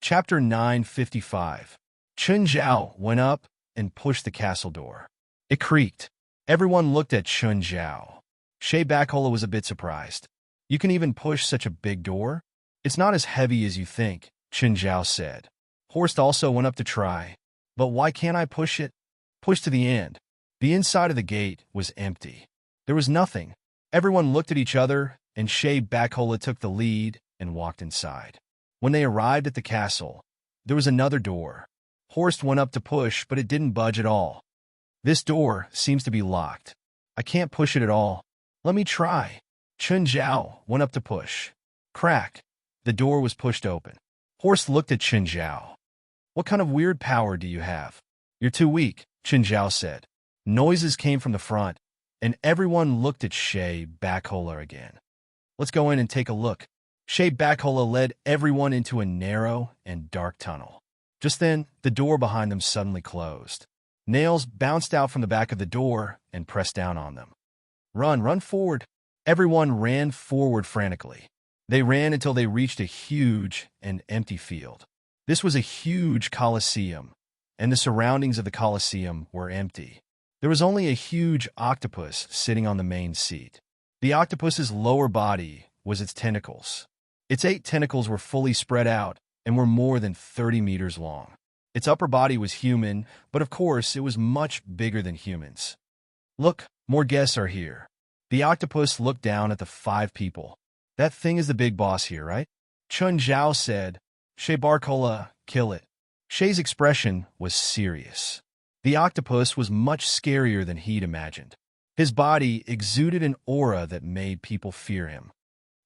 Chapter 955. Chun Zhao went up and pushed the castle door. It creaked. Everyone looked at Chun Zhao. Shay Backhola was a bit surprised. You can even push such a big door? It's not as heavy as you think, Chun Zhao said. Horst also went up to try. But why can't I push it? Push to the end. The inside of the gate was empty. There was nothing. Everyone looked at each other, and Shay Backhola took the lead and walked inside. When they arrived at the castle, there was another door. Horst went up to push, but it didn't budge at all. This door seems to be locked. I can't push it at all. Let me try. Chun Zhao went up to push. Crack. The door was pushed open. Horst looked at Chun Zhao. What kind of weird power do you have? You're too weak, Chun Zhao said. Noises came from the front, and everyone looked at Shay Backhola again. Let's go in and take a look. Shay Backhola led everyone into a narrow and dark tunnel. Just then, the door behind them suddenly closed. Nails bounced out from the back of the door and pressed down on them. Run forward. Everyone ran forward frantically. They ran until they reached a huge and empty field. This was a huge coliseum, and the surroundings of the coliseum were empty. There was only a huge octopus sitting on the main seat. The octopus's lower body was its tentacles. Its 8 tentacles were fully spread out and were more than 30 meters long. Its upper body was human, but of course it was much bigger than humans. Look, more guests are here. The octopus looked down at the 5 people. That thing is the big boss here, right? Chun Zhao said. Shay Backhola, kill it. Shay's expression was serious. The octopus was much scarier than he'd imagined. His body exuded an aura that made people fear him.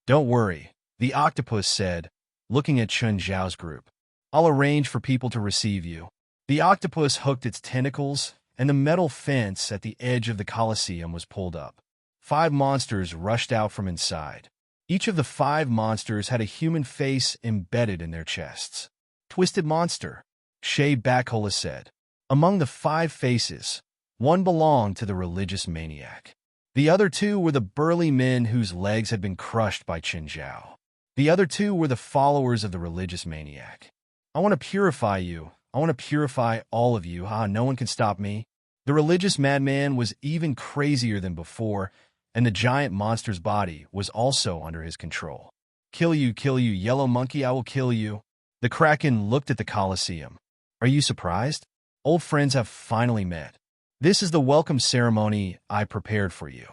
Don't worry, the octopus said, looking at Chun Zhao's group. I'll arrange for people to receive you. The octopus hooked its tentacles, and the metal fence at the edge of the Colosseum was pulled up. 5 monsters rushed out from inside. Each of the 5 monsters had a human face embedded in their chests. Twisted monster, Shay Backhola said. Among the 5 faces, one belonged to the religious maniac. The other 2 were the burly men whose legs had been crushed by Chun Zhao. The other 2 were the followers of the religious maniac. I want to purify you. I want to purify all of you. No one can stop me. The religious madman was even crazier than before, and the giant monster's body was also under his control. Kill you, yellow monkey, I will kill you. The Kraken looked at the Colosseum. Are you surprised? Old friends have finally met. This is the welcome ceremony I prepared for you.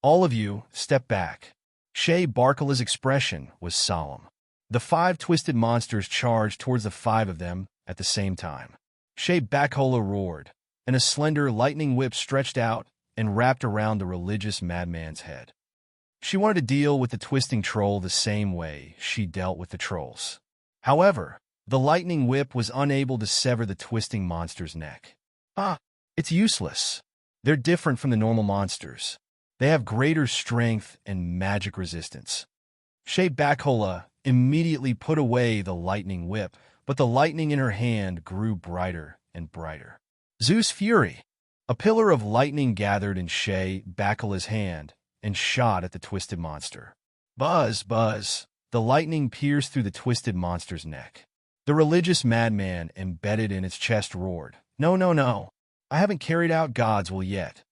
All of you, step back. Shay Backola's expression was solemn. The 5 twisted monsters charged towards the 5 of them at the same time. Shay Backhola roared, and a slender lightning whip stretched out and wrapped around the religious madman's head. She wanted to deal with the twisting troll the same way she dealt with the trolls. However, the lightning whip was unable to sever the twisting monster's neck. It's useless. They're different from the normal monsters. They have greater strength and magic resistance. Shay Backhola immediately put away the lightning whip, but the lightning in her hand grew brighter and brighter. Zeus Fury! A pillar of lightning gathered in Shay Backhola's hand and shot at the twisted monster. Buzz, buzz! The lightning pierced through the twisted monster's neck. The religious madman embedded in its chest roared, No. I haven't carried out God's will yet.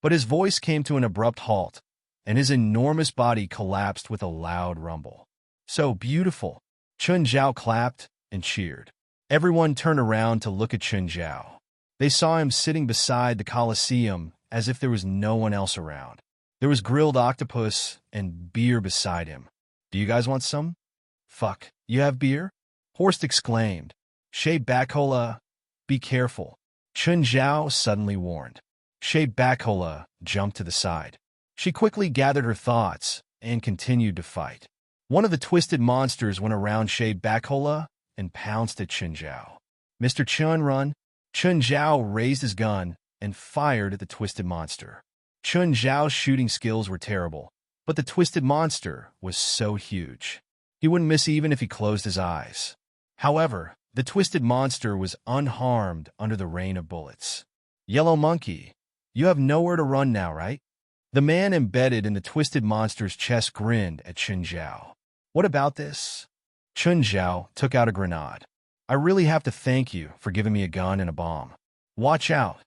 But his voice came to an abrupt halt, and his enormous body collapsed with a loud rumble. So beautiful! Chun Zhao clapped and cheered. Everyone turned around to look at Chun Zhao. They saw him sitting beside the Colosseum as if there was no one else around. There was grilled octopus and beer beside him. Do you guys want some? Fuck, you have beer? Horst exclaimed. Shay Backhola, be careful. Chun Zhao suddenly warned. Shay Backhola jumped to the side. She quickly gathered her thoughts and continued to fight. One of the twisted monsters went around Shay Backhola and pounced at Chun Zhao. Mr. Chun, run! Chun Zhao raised his gun and fired at the twisted monster. Chun Zhao's shooting skills were terrible, but the twisted monster was so huge. He wouldn't miss even if he closed his eyes. However, the twisted monster was unharmed under the rain of bullets. Yellow monkey, you have nowhere to run now, right? The man embedded in the twisted monster's chest grinned at Chun Zhao. What about this? Chun Zhao took out a grenade. I really have to thank you for giving me a gun and a bomb. Watch out.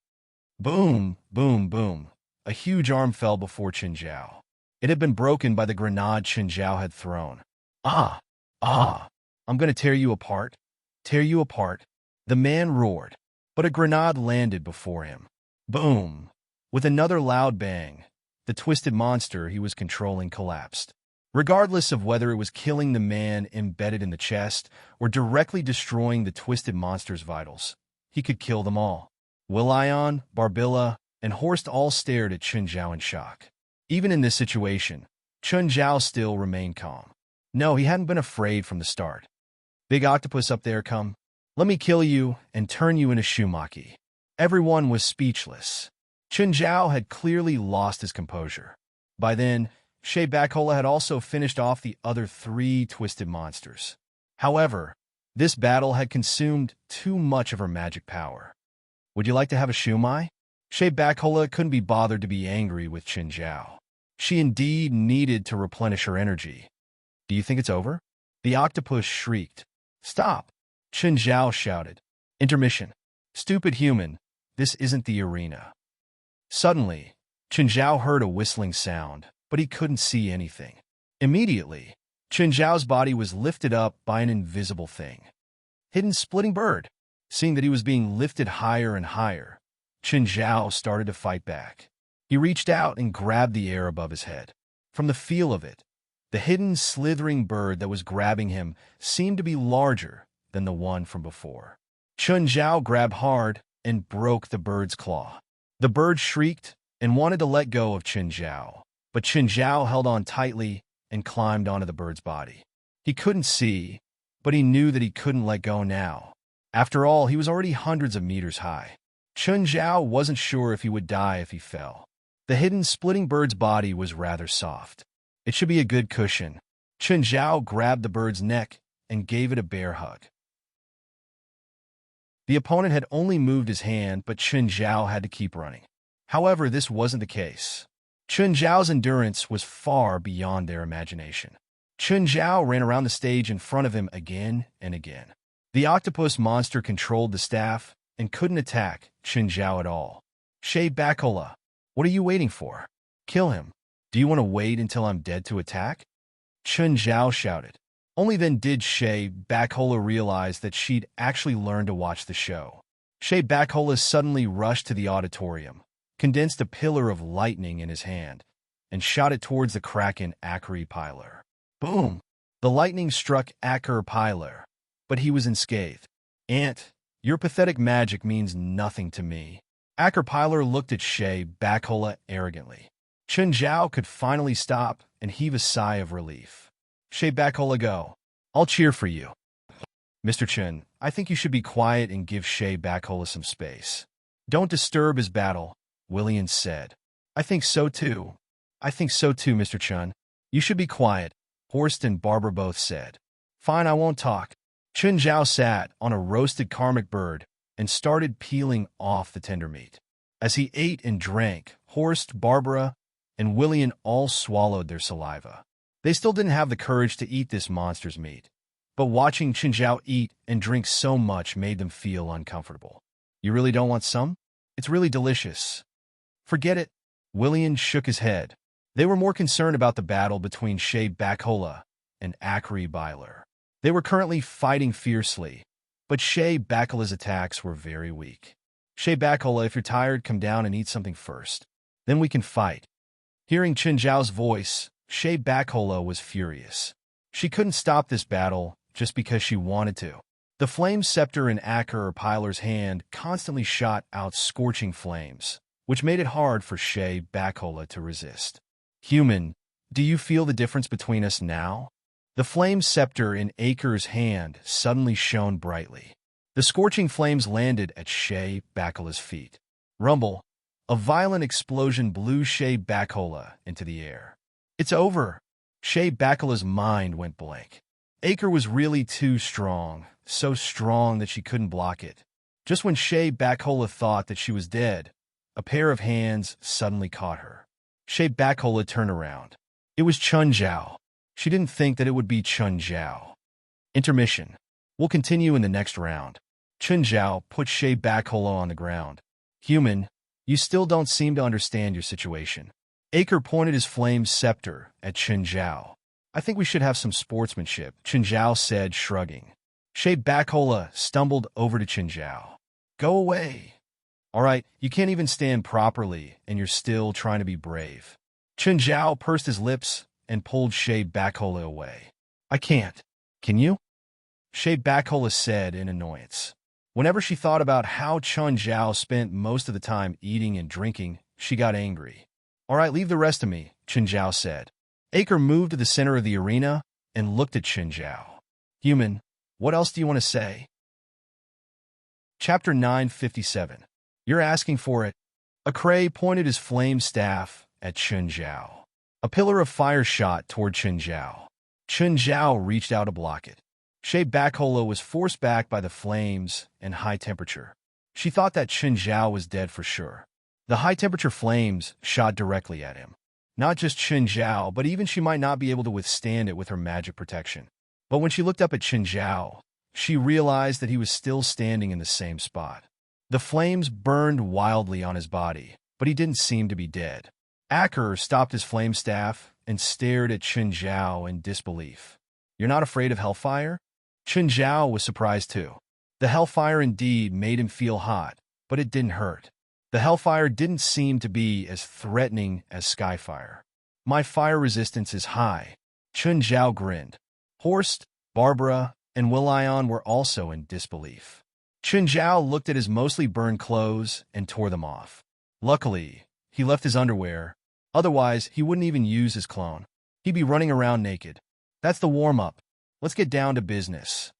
Boom, boom, boom. A huge arm fell before Chun Zhao. It had been broken by the grenade Chun Zhao had thrown. Ah, ah, I'm going to tear you apart. Tear you apart. The man roared, but a grenade landed before him. Boom. With another loud bang, the twisted monster he was controlling collapsed. Regardless of whether it was killing the man embedded in the chest or directly destroying the twisted monster's vitals, he could kill them all. Willian, Barbilla, and Horst all stared at Chun Zhao in shock. Even in this situation, Chun Zhao still remained calm. No, he hadn't been afraid from the start. Big octopus up there, come. Let me kill you and turn you into shumaki. Everyone was speechless. Chun Zhao had clearly lost his composure. By then, Shea Backhola had also finished off the other 3 twisted monsters. However, this battle had consumed too much of her magic power. Would you like to have a shumai? Shea Backhola couldn't be bothered to be angry with Chun Zhao. She indeed needed to replenish her energy. Do you think it's over? The octopus shrieked. Stop! Chun Zhao shouted. Intermission. Stupid human, this isn't the arena. Suddenly, Chun Zhao heard a whistling sound, but he couldn't see anything. Immediately, Chun Zhao's body was lifted up by an invisible thing. Hidden splitting bird. Seeing that he was being lifted higher and higher, Chun Zhao started to fight back. He reached out and grabbed the air above his head. From the feel of it, the hidden slithering bird that was grabbing him seemed to be larger than the one from before. Chun Zhao grabbed hard and broke the bird's claw. The bird shrieked and wanted to let go of Chun Zhao, but Chun Zhao held on tightly and climbed onto the bird's body. He couldn't see, but he knew that he couldn't let go now. After all, he was already hundreds of meters high. Chun Zhao wasn't sure if he would die if he fell. The hidden splitting bird's body was rather soft. It should be a good cushion. Chun Zhao grabbed the bird's neck and gave it a bear hug. The opponent had only moved his hand, but Chun Zhao had to keep running. However, this wasn't the case. Chun Zhao's endurance was far beyond their imagination. Chun Zhao ran around the stage in front of him again and again. The octopus monster controlled the staff and couldn't attack Chun Zhao at all. Shea Backhola, what are you waiting for? Kill him. Do you want to wait until I'm dead to attack? Chun Zhao shouted. Only then did Shea Backhola realize that she'd actually learned to watch the show. Shea Backhola suddenly rushed to the auditorium, condensed a pillar of lightning in his hand, and shot it towards the Kraken Akari Pilar. Boom! The lightning struck Akar Pilar, but he was unscathed. Ant, your pathetic magic means nothing to me. Akar Pilar looked at Shea Backhola arrogantly. Chun Zhao could finally stop and heave a sigh of relief. Shea Backhola, go. I'll cheer for you. Mr. Chun, I think you should be quiet and give Shea Backhola some space. Don't disturb his battle, Willian said. I think so too. I think so too, Mr. Chun. You should be quiet, Horst and Barbara both said. Fine, I won't talk. Chun Zhao sat on a roasted karmic bird and started peeling off the tender meat. As he ate and drank, Horst, Barbara, and Willian all swallowed their saliva. They still didn't have the courage to eat this monster's meat, but watching Chun Zhao eat and drink so much made them feel uncomfortable. You really don't want some? It's really delicious. Forget it. Willian shook his head. They were more concerned about the battle between Shea Backhola and Akari Biler. They were currently fighting fiercely, but Shea Backhola's attacks were very weak. Shea Backhola, if you're tired, come down and eat something first. Then we can fight. Hearing Chun Zhao's voice, Shea Backhola was furious. She couldn't stop this battle just because she wanted to. The flame scepter in Akar Pilar's hand constantly shot out scorching flames, which made it hard for Shea Backhola to resist. Human, do you feel the difference between us now? The flame scepter in Akar's hand suddenly shone brightly. The scorching flames landed at Shea Backhola's feet. Rumble, a violent explosion blew Shea Backhola into the air. It's over. Shea Backhola's mind went blank. Akar was really too strong, so strong that she couldn't block it. Just when Shea Backhola thought that she was dead, a pair of hands suddenly caught her. Shea Backhola turned around. It was Chun Zhao. She didn't think that it would be Chun Zhao. Intermission. We'll continue in the next round. Chun Zhao put Shay Bakholo on the ground. Human, you still don't seem to understand your situation. Acre pointed his flame scepter at Chun Zhao. I think we should have some sportsmanship, Chun Zhao said, shrugging. Shay Bakholo stumbled over to Chun Zhao. Go away. All right, you can't even stand properly, and you're still trying to be brave. Chun Zhao pursed his lips and pulled Shay Bakholo away. I can't. Can you? Shay Bakholo said in annoyance. Whenever she thought about how Chun Zhao spent most of the time eating and drinking, she got angry. All right, leave the rest to me, Chun Zhao said. Acre moved to the center of the arena and looked at Chun Zhao. Human, what else do you want to say? Chapter 957. You're asking for it. Acre pointed his flame staff at Chun Zhao. A pillar of fire shot toward Chun Zhao. Chun Zhao reached out to block it. Shay Bakholo was forced back by the flames and high temperature. She thought that Chun Zhao was dead for sure. The high-temperature flames shot directly at him. Not just Chun Zhao, but even she might not be able to withstand it with her magic protection. But when she looked up at Chun Zhao, she realized that he was still standing in the same spot. The flames burned wildly on his body, but he didn't seem to be dead. Acre stopped his flame staff and stared at Chun Zhao in disbelief. You're not afraid of hellfire? Chun Zhao was surprised too. The hellfire indeed made him feel hot, but it didn't hurt. The hellfire didn't seem to be as threatening as skyfire. My fire resistance is high. Chun Zhao grinned. Horst, Barbara, and Willion were also in disbelief. Chun Zhao looked at his mostly burned clothes and tore them off. Luckily, he left his underwear. Otherwise, he wouldn't even use his clone. He'd be running around naked. That's the warm-up. Let's get down to business.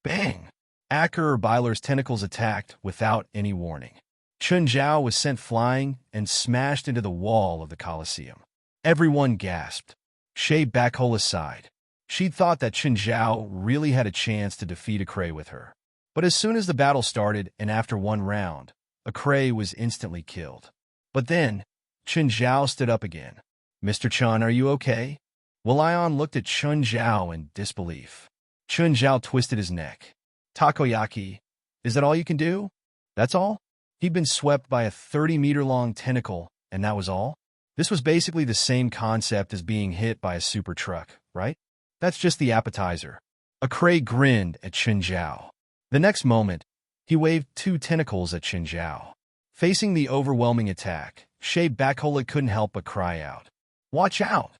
Bang! Acker or Byler's tentacles attacked without any warning. Chun Zhao was sent flying and smashed into the wall of the Colosseum. Everyone gasped. Shay Bakholo sighed. She'd thought that Chun Zhao really had a chance to defeat Acre with her. But as soon as the battle started and after one round, Acre was instantly killed. But then, Chun Zhao stood up again. Mr. Chun, are you okay? Willion looked at Chun Zhao in disbelief. Chun Zhao twisted his neck. Takoyaki, is that all you can do? That's all? He'd been swept by a 30-meter-long tentacle, and that was all? This was basically the same concept as being hit by a super truck, right? That's just the appetizer. Acre grinned at Chun Zhao. The next moment, he waved two tentacles at Chun Zhao. Facing the overwhelming attack, Shay Bakholo couldn't help but cry out. Watch out!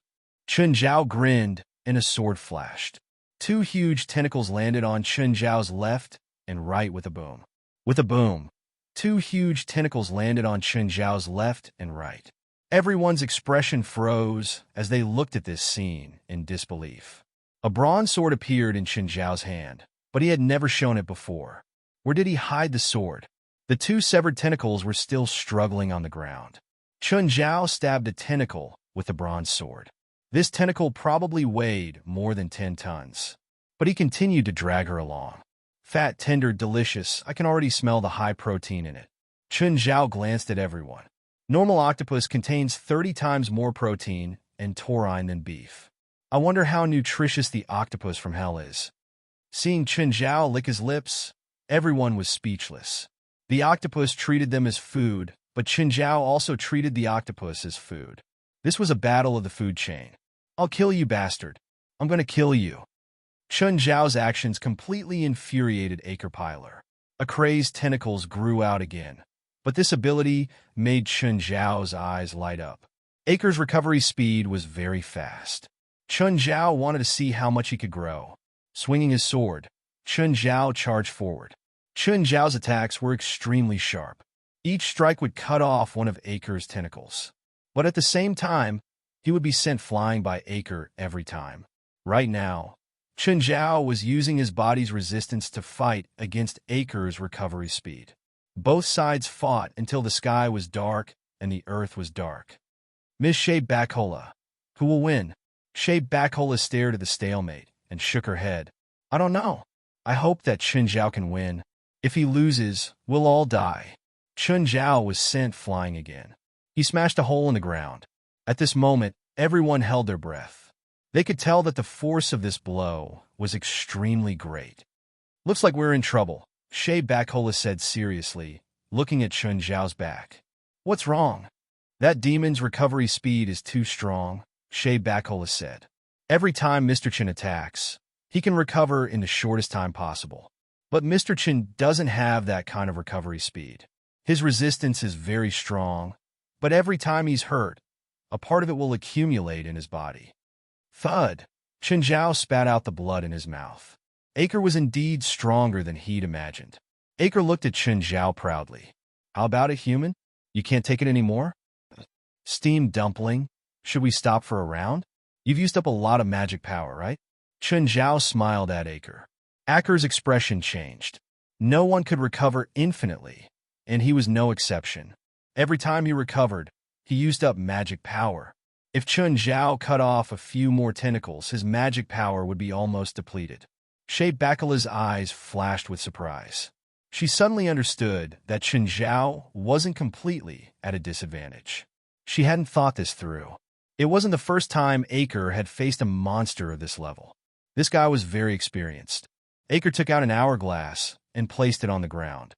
Chun Zhao grinned, and a sword flashed. Two huge tentacles landed on Chun Zhao's left and right with a boom. With a boom, two huge tentacles landed on Chun Zhao's left and right. Everyone's expression froze as they looked at this scene in disbelief. A bronze sword appeared in Chun Zhao's hand, but he had never shown it before. Where did he hide the sword? The two severed tentacles were still struggling on the ground. Chun Zhao stabbed a tentacle with the bronze sword. This tentacle probably weighed more than 10 tons. But he continued to drag her along. Fat, tender, delicious, I can already smell the high protein in it. Chun Zhao glanced at everyone. Normal octopus contains 30 times more protein and taurine than beef. I wonder how nutritious the octopus from hell is. Seeing Chun Zhao lick his lips, everyone was speechless. The octopus treated them as food, but Chun Zhao also treated the octopus as food. This was a battle of the food chain. I'll kill you, bastard. I'm gonna kill you. Chun Zhao's actions completely infuriated Acre Piler. Acre's tentacles grew out again, but this ability made Chun Zhao's eyes light up. Acre's recovery speed was very fast. Chun Zhao wanted to see how much he could grow. Swinging his sword, Chun Zhao charged forward. Chun Zhao's attacks were extremely sharp. Each strike would cut off one of Acre's tentacles. But at the same time, he would be sent flying by Acre every time. Right now, Chun Zhao was using his body's resistance to fight against Acre's recovery speed. Both sides fought until the sky was dark and the earth was dark. Miss Shay Bakholo. Who will win? Shay Bakholo stared at the stalemate and shook her head. I don't know. I hope that Chun Zhao can win. If he loses, we'll all die. Chun Zhao was sent flying again. He smashed a hole in the ground. At this moment, everyone held their breath. They could tell that the force of this blow was extremely great. "Looks like we're in trouble," Shay Bacola said seriously, looking at Chun Zhao's back. "What's wrong?" "That demon's recovery speed is too strong," Shay Bacola said. "Every time Mr. Chen attacks, he can recover in the shortest time possible. But Mr. Chen doesn't have that kind of recovery speed. His resistance is very strong, but every time he's hurt, a part of it will accumulate in his body." Thud! Chen Zhao spat out the blood in his mouth. Acre was indeed stronger than he'd imagined. Acre looked at Chen Zhao proudly. "How about it, human? You can't take it anymore?" "Steamed dumpling, should we stop for a round? You've used up a lot of magic power, right?" Chen Zhao smiled at Acre. Acre's expression changed. No one could recover infinitely, and he was no exception. Every time he recovered, he used up magic power. If Chen Zhao cut off a few more tentacles, his magic power would be almost depleted. Shay Bacola's eyes flashed with surprise. She suddenly understood that Chen Zhao wasn't completely at a disadvantage. She hadn't thought this through. It wasn't the first time Acre had faced a monster of this level. This guy was very experienced. Acre took out an hourglass and placed it on the ground.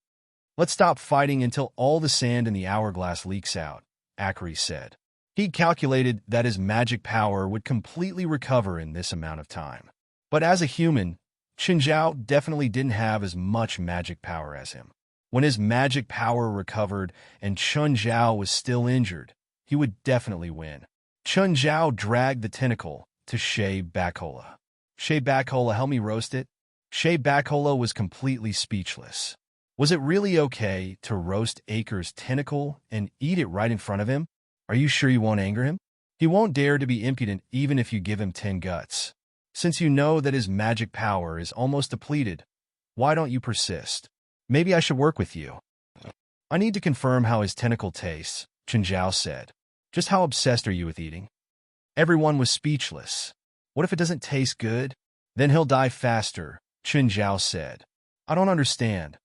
"Let's stop fighting until all the sand in the hourglass leaks out," Acre said. He'd calculated that his magic power would completely recover in this amount of time. But as a human, Chen Zhao definitely didn't have as much magic power as him. When his magic power recovered and Chen Zhao was still injured, he would definitely win. Chen Zhao dragged the tentacle to Shay Bacola. "Shay Bacola, help me roast it." Shay Bacola was completely speechless. Was it really okay to roast Acre's tentacle and eat it right in front of him? "Are you sure you won't anger him? He won't dare to be impudent even if you give him 10 guts. Since you know that his magic power is almost depleted, why don't you persist? Maybe I should work with you." "I need to confirm how his tentacle tastes," Chen Zhao said. "Just how obsessed are you with eating?" Everyone was speechless. "What if it doesn't taste good? Then he'll die faster," Chen Zhao said. "I don't understand."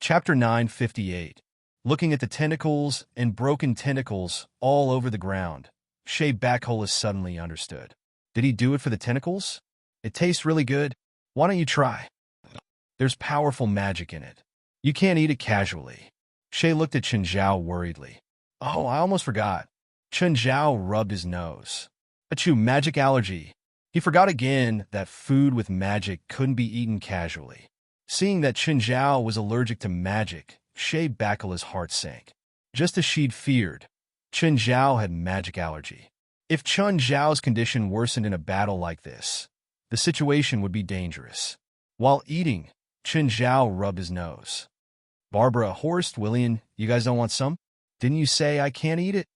Chapter 958. Looking at the tentacles and broken tentacles all over the ground, Shay Bacola suddenly understood. Did he do it for the tentacles? "It tastes really good. Why don't you try? There's powerful magic in it. You can't eat it casually." Shay looked at Chen Zhao worriedly. "Oh, I almost forgot." Chen Zhao rubbed his nose. "Achoo, magic allergy." He forgot again that food with magic couldn't be eaten casually. Seeing that Chen Zhao was allergic to magic, Shay Bacola's heart sank. Just as she'd feared, Chen Zhao had magic allergy. If Chen Zhao's condition worsened in a battle like this, the situation would be dangerous. While eating, Chen Zhao rubbed his nose. "Barbara, Horst, William, you guys don't want some? Didn't you say I can't eat it?"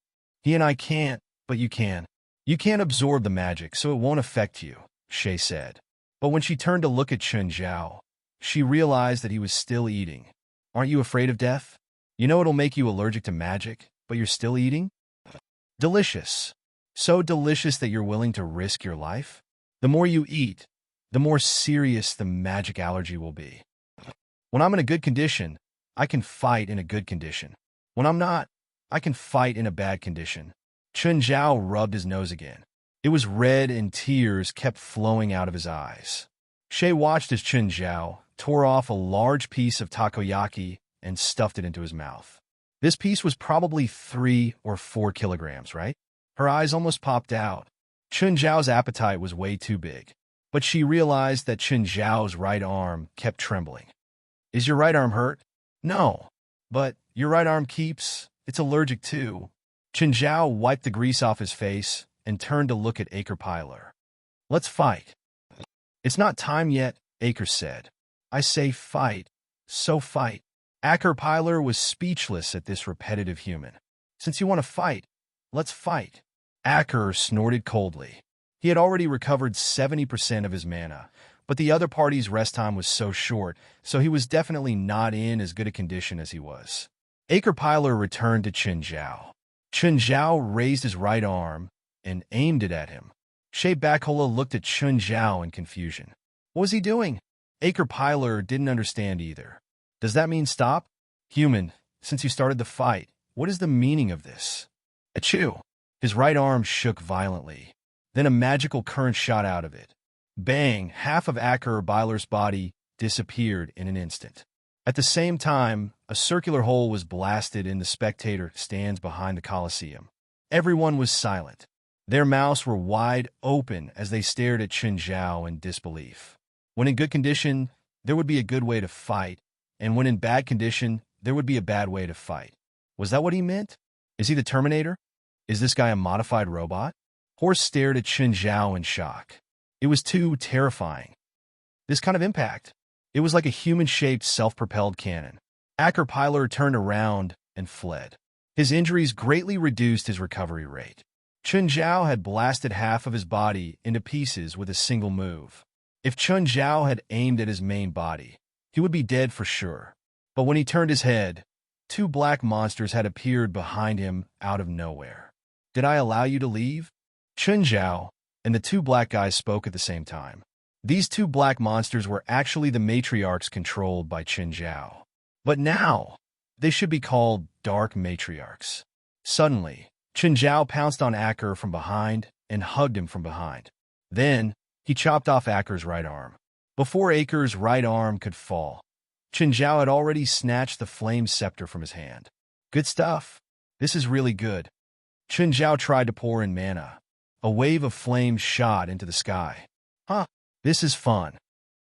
"He and I can't, but you can. You can't absorb the magic, so it won't affect you," Shay said. But when she turned to look at Chen Zhao, she realized that he was still eating. "Aren't you afraid of death? You know it'll make you allergic to magic, but you're still eating?" "Delicious. So delicious that you're willing to risk your life? The more you eat, the more serious the magic allergy will be. When I'm in a good condition, I can fight in a good condition. When I'm not, I can fight in a bad condition." Chen Zhao rubbed his nose again. It was red and tears kept flowing out of his eyes. Shay watched as Chen Zhao tore off a large piece of takoyaki and stuffed it into his mouth. This piece was probably 3 or 4 kilograms, right? Her eyes almost popped out. Chen Zhao's appetite was way too big, but she realized that Chen Zhao's right arm kept trembling. "Is your right arm hurt?" "No, but your right arm keeps... It's allergic too." Chen Zhao wiped the grease off his face and turned to look at Acre Pilar. "Let's fight." "It's not time yet," Acre said. "I say fight, so fight." Acre Pilar was speechless at this repetitive human. "Since you want to fight, let's fight." Acre snorted coldly. He had already recovered 70% of his mana, but the other party's rest time was so short, so he was definitely not in as good a condition as he was. Acre Pilar returned to Chen Zhao. Chen Zhao raised his right arm and aimed it at him. Shay Bacola looked at Chen Zhao in confusion. What was he doing? Acre Pilar didn't understand either. "Does that mean stop? Human, since you started the fight, what is the meaning of this?" Achoo! His right arm shook violently. Then a magical current shot out of it. Bang! Half of Byler's body disappeared in an instant. At the same time, a circular hole was blasted in the spectator stands behind the Colosseum. Everyone was silent. Their mouths were wide open as they stared at Chen Zhao in disbelief. When in good condition, there would be a good way to fight, and when in bad condition, there would be a bad way to fight. Was that what he meant? Is he the Terminator? Is this guy a modified robot? Horse stared at Chen Zhao in shock. It was too terrifying. This kind of impact. It was like a human-shaped self-propelled cannon. Piler turned around and fled. His injuries greatly reduced his recovery rate. Chen Zhao had blasted half of his body into pieces with a single move. If Chen Zhao had aimed at his main body, he would be dead for sure. But when he turned his head, two black monsters had appeared behind him out of nowhere. Did I allow you to leave? Chen Zhao and the two black guys spoke at the same time. These two black monsters were actually the matriarchs controlled by Chen Zhao. But now, they should be called Dark Matriarchs. Suddenly, Chen Zhao pounced on Acker from behind and hugged him from behind. Then, he chopped off Acker's right arm. Before Acker's right arm could fall, Chen Zhao had already snatched the flame scepter from his hand. Good stuff. This is really good. Chen Zhao tried to pour in mana. A wave of flame shot into the sky. This is fun.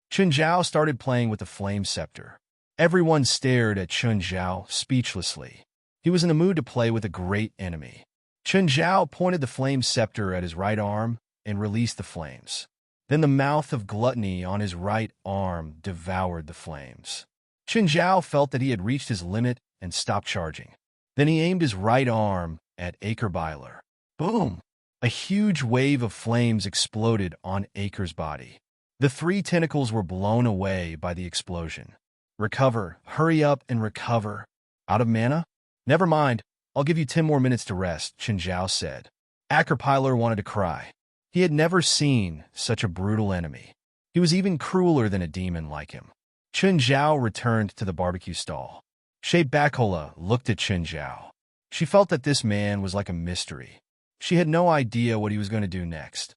Chen Zhao started playing with the flame scepter. Everyone stared at Chen Zhao speechlessly. He was in the mood to play with a great enemy. Chen Zhao pointed the flame scepter at his right arm and released the flames. Then the mouth of gluttony on his right arm devoured the flames. Chen Zhao felt that he had reached his limit and stopped charging. Then he aimed his right arm at Byler. Boom! A huge wave of flames exploded on Acker's body. The three tentacles were blown away by the explosion. Recover, hurry up and recover. Out of mana? Never mind, I'll give you 10 more minutes to rest, Chen Zhao said. Byler wanted to cry. He had never seen such a brutal enemy. He was even crueler than a demon like him. Chen Zhao returned to the barbecue stall. Shay Bacola looked at Chen Zhao. She felt that this man was like a mystery. She had no idea what he was going to do next.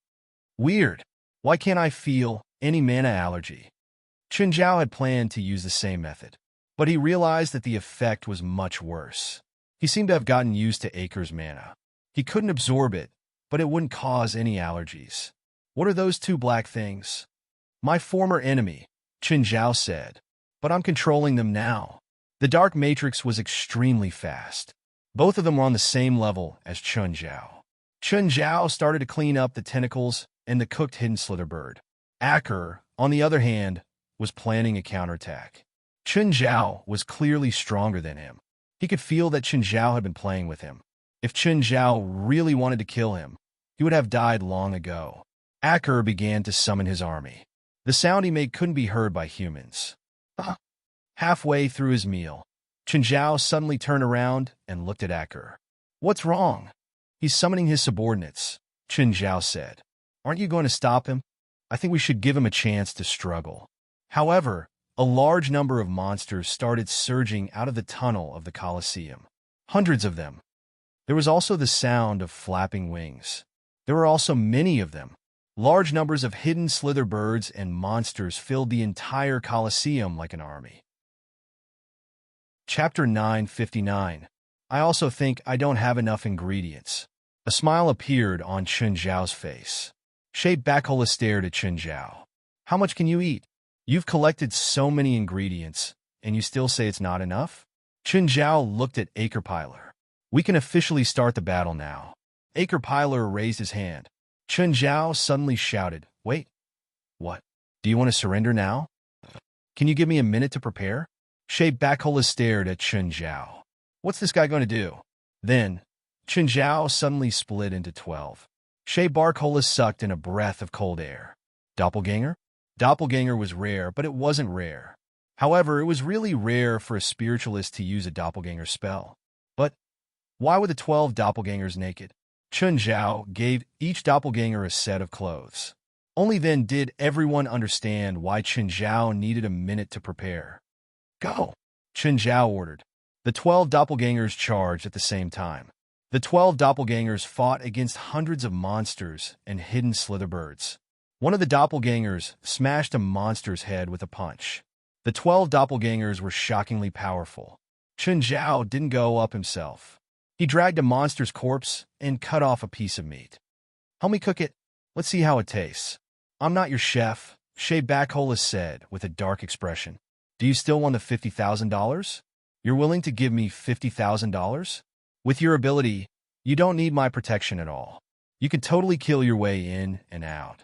Weird. Why can't I feel any mana allergy? Chen Zhao had planned to use the same method, but he realized that the effect was much worse. He seemed to have gotten used to Acker's mana. He couldn't absorb it, but it wouldn't cause any allergies. What are those two black things? My former enemy, Chen Zhao said, but I'm controlling them now. The Dark Matrix was extremely fast. Both of them were on the same level as Chen Zhao. Chen Zhao started to clean up the tentacles and the cooked hidden slitherbird. Acker, on the other hand, was planning a counterattack. Chen Zhao was clearly stronger than him. He could feel that Chen Zhao had been playing with him. If Chen Zhao really wanted to kill him, he would have died long ago. Acker began to summon his army. The sound he made couldn't be heard by humans. Halfway through his meal, Chen Zhao suddenly turned around and looked at Acker. What's wrong? He's summoning his subordinates, Chen Zhao said. Aren't you going to stop him? I think we should give him a chance to struggle. However, a large number of monsters started surging out of the tunnel of the Colosseum. Hundreds of them. There was also the sound of flapping wings. There were also many of them. Large numbers of hidden slither birds and monsters filled the entire Colosseum like an army. Chapter 959. I also think I don't have enough ingredients. A smile appeared on Chen Zhao's face. Shay Bacola stared at Chen Zhao. How much can you eat? You've collected so many ingredients, and you still say it's not enough? Chen Zhao looked at Byler. We can officially start the battle now. Byler raised his hand. Chen Zhao suddenly shouted, Wait. What? Do you want to surrender now? Can you give me a minute to prepare? Shay Bacola stared at Chen Zhao. What's this guy going to do? Then, Chen Zhao suddenly split into 12. Shay Bacola sucked in a breath of cold air. Doppelganger? Doppelganger was rare, but it wasn't rare. However, it was really rare for a spiritualist to use a doppelganger spell. But why were the 12 doppelgangers naked? Chen Zhao gave each doppelganger a set of clothes. Only then did everyone understand why Chen Zhao needed a minute to prepare. Go! Chen Zhao ordered. The 12 doppelgangers charged at the same time. The 12 doppelgangers fought against hundreds of monsters and hidden slitherbirds. One of the doppelgangers smashed a monster's head with a punch. The 12 doppelgangers were shockingly powerful. Chun Zhao didn't go up himself. He dragged a monster's corpse and cut off a piece of meat. "Help me cook it. Let's see how it tastes." "I'm not your chef," Shea Backhola said with a dark expression. "Do you still want the $50,000? You're willing to give me $50,000? With your ability, you don't need my protection at all. You can totally kill your way in and out.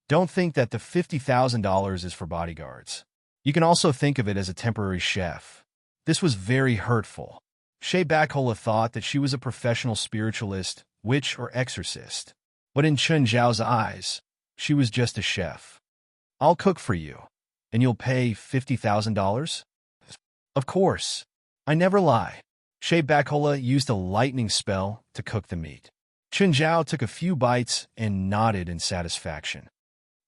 Don't think that the $50,000 is for bodyguards. You can also think of it as a temporary chef." This was very hurtful. Shea Backhola thought that she was a professional spiritualist, witch, or exorcist. But in Chun Zhao's eyes, she was just a chef. "I'll cook for you, and you'll pay $50,000? Of course. I never lie." Shea Backhola used a lightning spell to cook the meat. Chun Zhao took a few bites and nodded in satisfaction.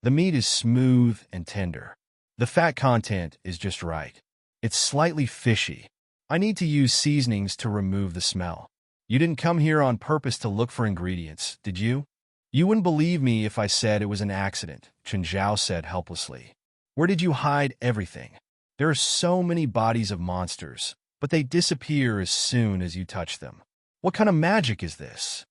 The meat is smooth and tender. The fat content is just right. It's slightly fishy. I need to use seasonings to remove the smell. You didn't come here on purpose to look for ingredients, did you? You wouldn't believe me if I said it was an accident, Chun Zhao said helplessly. Where did you hide everything? There are so many bodies of monsters, but they disappear as soon as you touch them. What kind of magic is this?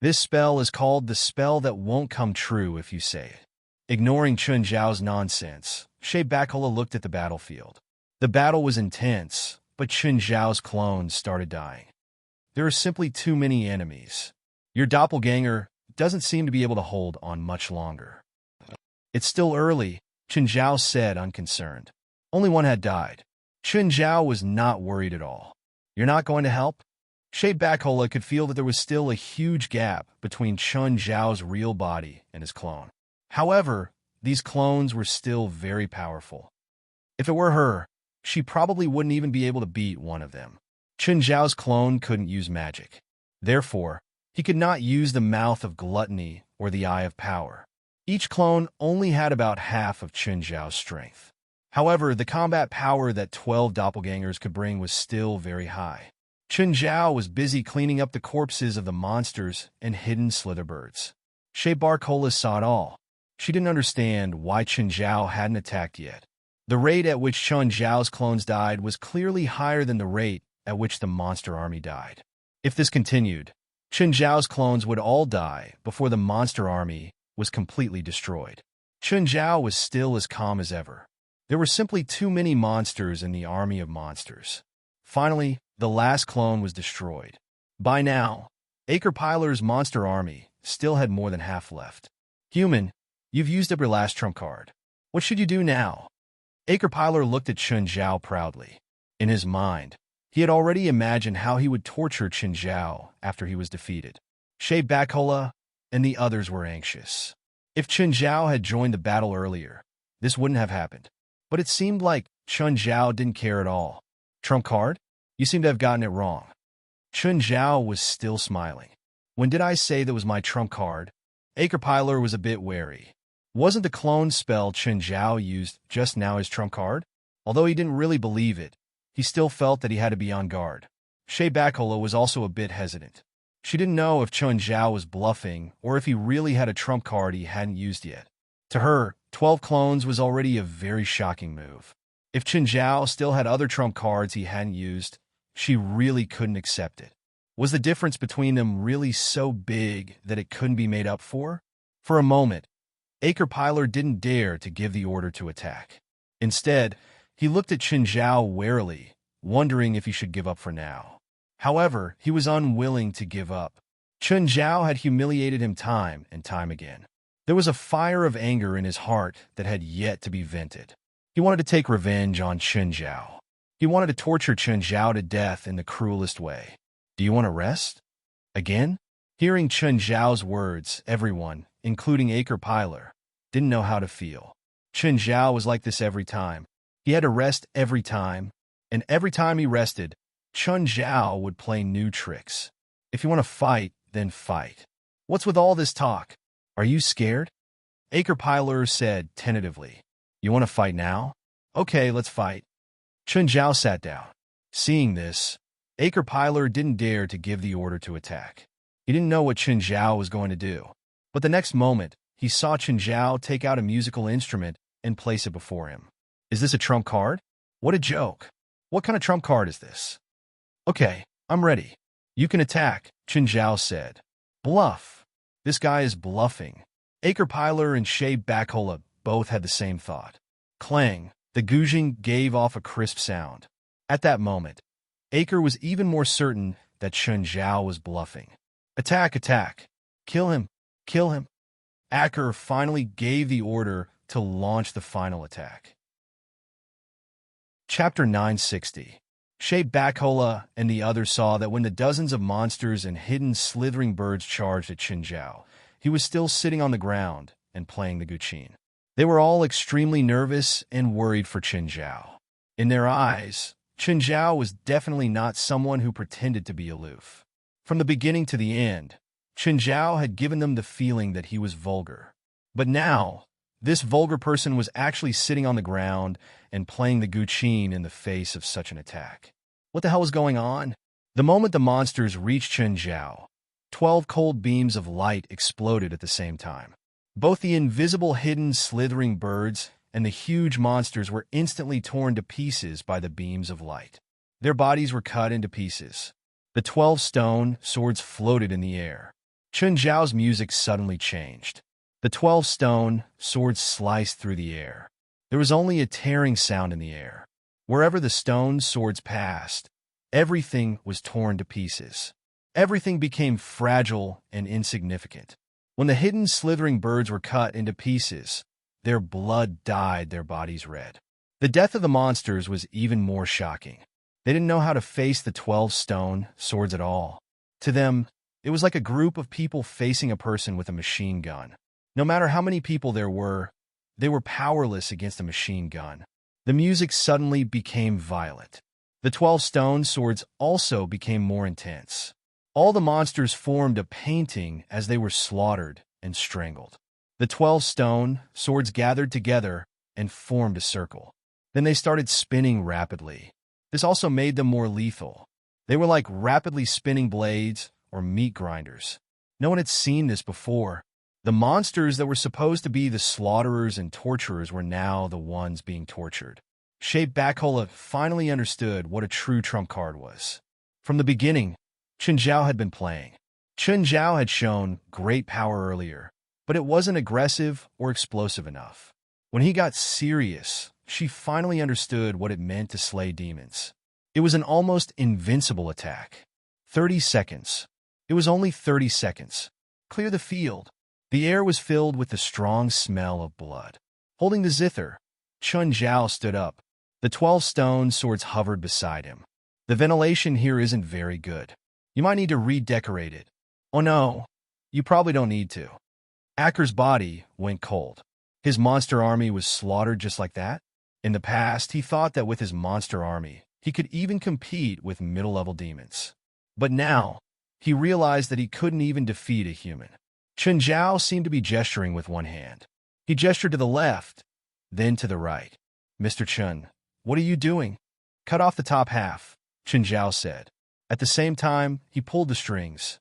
This spell is called the spell that won't come true if you say it. Ignoring Chun Zhao's nonsense, Shea Backhola looked at the battlefield. The battle was intense, but Chun Zhao's clones started dying. There are simply too many enemies. Your doppelganger doesn't seem to be able to hold on much longer. It's still early, Chun Zhao said, unconcerned. Only one had died. Chun Zhao was not worried at all. You're not going to help? Shea Backhola could feel that there was still a huge gap between Chun Zhao's real body and his clone. However, these clones were still very powerful. If it were her, she probably wouldn't even be able to beat one of them. Chun Zhao's clone couldn't use magic. Therefore, he could not use the mouth of gluttony or the eye of power. Each clone only had about half of Chun Zhao's strength. However, the combat power that 12 doppelgangers could bring was still very high. Chun Zhao was busy cleaning up the corpses of the monsters and hidden slitherbirds. Shea Backhola saw it all. She didn't understand why Chun Zhao hadn't attacked yet. The rate at which Chun Zhao's clones died was clearly higher than the rate at which the monster army died. If this continued, Chun Zhao's clones would all die before the monster army was completely destroyed. Chun Zhao was still as calm as ever. There were simply too many monsters in the army of monsters. Finally, the last clone was destroyed. By now, Piler's monster army still had more than half left. "Human, you've used up your last trump card. What should you do now?" Piler looked at Chun Zhao proudly. In his mind, he had already imagined how he would torture Chun Zhao after he was defeated. Shea Backhola and the others were anxious. If Chun Zhao had joined the battle earlier, this wouldn't have happened. But it seemed like Chun Zhao didn't care at all. "Trump card? You seem to have gotten it wrong." Chun Zhao was still smiling. "When did I say that was my trump card?" Piler was a bit wary. Wasn't the clone spell Chun Zhao used just now his trump card? Although he didn't really believe it, he still felt that he had to be on guard. Shea Backhola was also a bit hesitant. She didn't know if Chun Zhao was bluffing or if he really had a trump card he hadn't used yet. To her, 12 clones was already a very shocking move. If Chun Zhao still had other trump cards he hadn't used, she really couldn't accept it. Was the difference between them really so big that it couldn't be made up for? For a moment, Piler didn't dare to give the order to attack. Instead, he looked at Chun Zhao warily, wondering if he should give up for now. However, he was unwilling to give up. Chun Zhao had humiliated him time and time again. There was a fire of anger in his heart that had yet to be vented. He wanted to take revenge on Chun Zhao. He wanted to torture Chun Zhao to death in the cruelest way. "Do you want to rest?" Again? Hearing Chun Zhao's words, everyone, including Piler, didn't know how to feel. Chun Zhao was like this every time. He had to rest every time, and every time he rested, Chun Zhao would play new tricks. "If you want to fight, then fight. What's with all this talk? Are you scared?" Piler said tentatively. "You want to fight now? Okay, let's fight." Chun Zhao sat down. Seeing this, Acre Pilar didn't dare to give the order to attack. He didn't know what Chen Zhao was going to do. But the next moment, he saw Chen Zhao take out a musical instrument and place it before him. Is this a trump card? What a joke. What kind of trump card is this? Okay, I'm ready. You can attack, Chen Zhao said. Bluff. This guy is bluffing. Acre Pilar and Shay Bacola both had the same thought. Clang, the guzheng gave off a crisp sound. At that moment, Acre was even more certain that Chen Zhao was bluffing. Attack, attack. Kill him, kill him. Acre finally gave the order to launch the final attack. Chapter 960. Shay Bacola and the others saw that when the dozens of monsters and hidden slithering birds charged at Chen Zhao, he was still sitting on the ground and playing the guzheng. They were all extremely nervous and worried for Chen Zhao. In their eyes, Chen Zhao was definitely not someone who pretended to be aloof. From the beginning to the end, Chen Zhao had given them the feeling that he was vulgar. But now, this vulgar person was actually sitting on the ground and playing the guzheng in the face of such an attack. What the hell was going on? The moment the monsters reached Chen Zhao, 12 cold beams of light exploded at the same time. Both the invisible hidden slithering birds and the huge monsters were instantly torn to pieces by the beams of light. Their bodies were cut into pieces. The 12 stone swords floated in the air. Chen Zhao's music suddenly changed. The 12 stone swords sliced through the air. There was only a tearing sound in the air. Wherever the stone swords passed, everything was torn to pieces. Everything became fragile and insignificant. When the hidden slithering birds were cut into pieces, their blood dyed their bodies red. The death of the monsters was even more shocking. They didn't know how to face the 12 stone swords at all. To them, it was like a group of people facing a person with a machine gun. No matter how many people there were, they were powerless against a machine gun. The music suddenly became violent. The 12 stone swords also became more intense. All the monsters formed a painting as they were slaughtered and strangled. The 12 stone swords gathered together and formed a circle. Then they started spinning rapidly. This also made them more lethal. They were like rapidly spinning blades or meat grinders. No one had seen this before. The monsters that were supposed to be the slaughterers and torturers were now the ones being tortured. Shay Bacola finally understood what a true trump card was. From the beginning, Chen Zhao had been playing. Chen Zhao had shown great power earlier, but it wasn't aggressive or explosive enough. When he got serious, she finally understood what it meant to slay demons. It was an almost invincible attack. 30 seconds. It was only 30 seconds. Clear the field. The air was filled with the strong smell of blood. Holding the zither, Chen Zhao stood up. The 12 stone swords hovered beside him. The ventilation here isn't very good. You might need to redecorate it. Oh no, you probably don't need to. Acker's body went cold. His monster army was slaughtered just like that? In the past, he thought that with his monster army, he could even compete with middle-level demons. But now, he realized that he couldn't even defeat a human. Chen Zhao seemed to be gesturing with one hand. He gestured to the left, then to the right. Mr. Chen, what are you doing? Cut off the top half, Chen Zhao said. At the same time, he pulled the strings.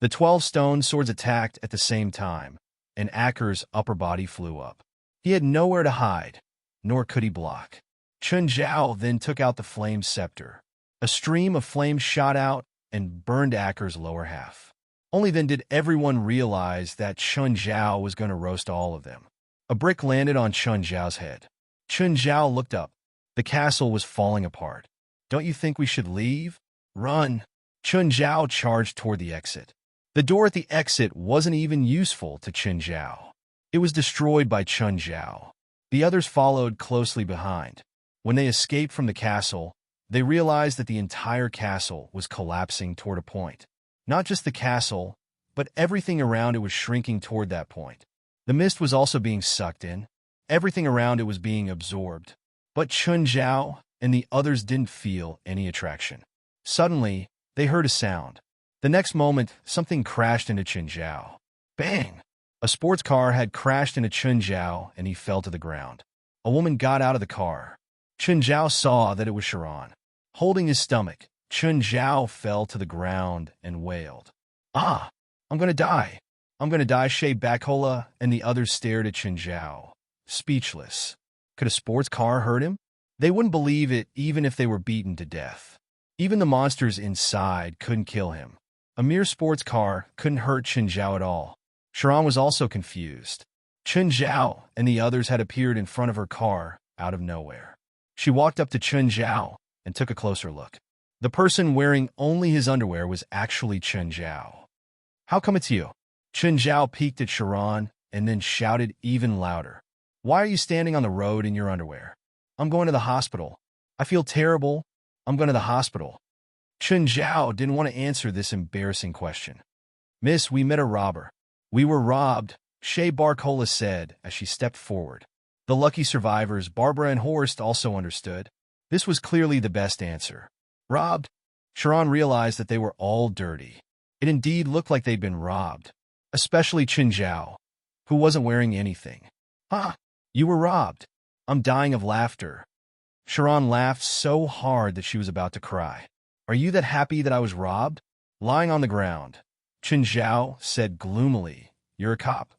The 12 stone swords attacked at the same time, and Acker's upper body flew up. He had nowhere to hide, nor could he block. Chen Zhao then took out the flame scepter. A stream of flame shot out and burned Acker's lower half. Only then did everyone realize that Chen Zhao was going to roast all of them. A brick landed on Chen Zhao's head. Chen Zhao looked up. The castle was falling apart. Don't you think we should leave? Run! Chen Zhao charged toward the exit. The door at the exit wasn't even useful to Chen Zhao. It was destroyed by Chen Zhao. The others followed closely behind. When they escaped from the castle, they realized that the entire castle was collapsing toward a point. Not just the castle, but everything around it was shrinking toward that point. The mist was also being sucked in. Everything around it was being absorbed. But Chen Zhao and the others didn't feel any attraction. Suddenly, they heard a sound. The next moment, something crashed into Chen Zhao. Bang! A sports car had crashed into Chen Zhao and he fell to the ground. A woman got out of the car. Chen Zhao saw that it was Sharon. Holding his stomach, Chun Zhao fell to the ground and wailed. Ah, I'm gonna die. I'm gonna die. Shay Bakola and the others stared at Chun Zhao, speechless. Could a sports car hurt him? They wouldn't believe it even if they were beaten to death. Even the monsters inside couldn't kill him. A mere sports car couldn't hurt Chun Zhao at all. Sharon was also confused. Chun Zhao and the others had appeared in front of her car out of nowhere. She walked up to Chun Zhao and took a closer look. The person wearing only his underwear was actually Chun Zhao. How come it's you? Chun Zhao peeked at Sharon and then shouted even louder. Why are you standing on the road in your underwear? I'm going to the hospital. I feel terrible. I'm going to the hospital. Chun Zhao didn't want to answer this embarrassing question. Miss, we met a robber. We were robbed, Shay Barcola said as she stepped forward. The lucky survivors, Barbara and Horst, also understood. This was clearly the best answer. Robbed? Sharon realized that they were all dirty. It indeed looked like they'd been robbed, especially Chun Zhao, who wasn't wearing anything. Ha! You were robbed. I'm dying of laughter. Sharon laughed so hard that she was about to cry. Are you that happy that I was robbed? Lying on the ground, Chun Zhao said gloomily, You're a cop.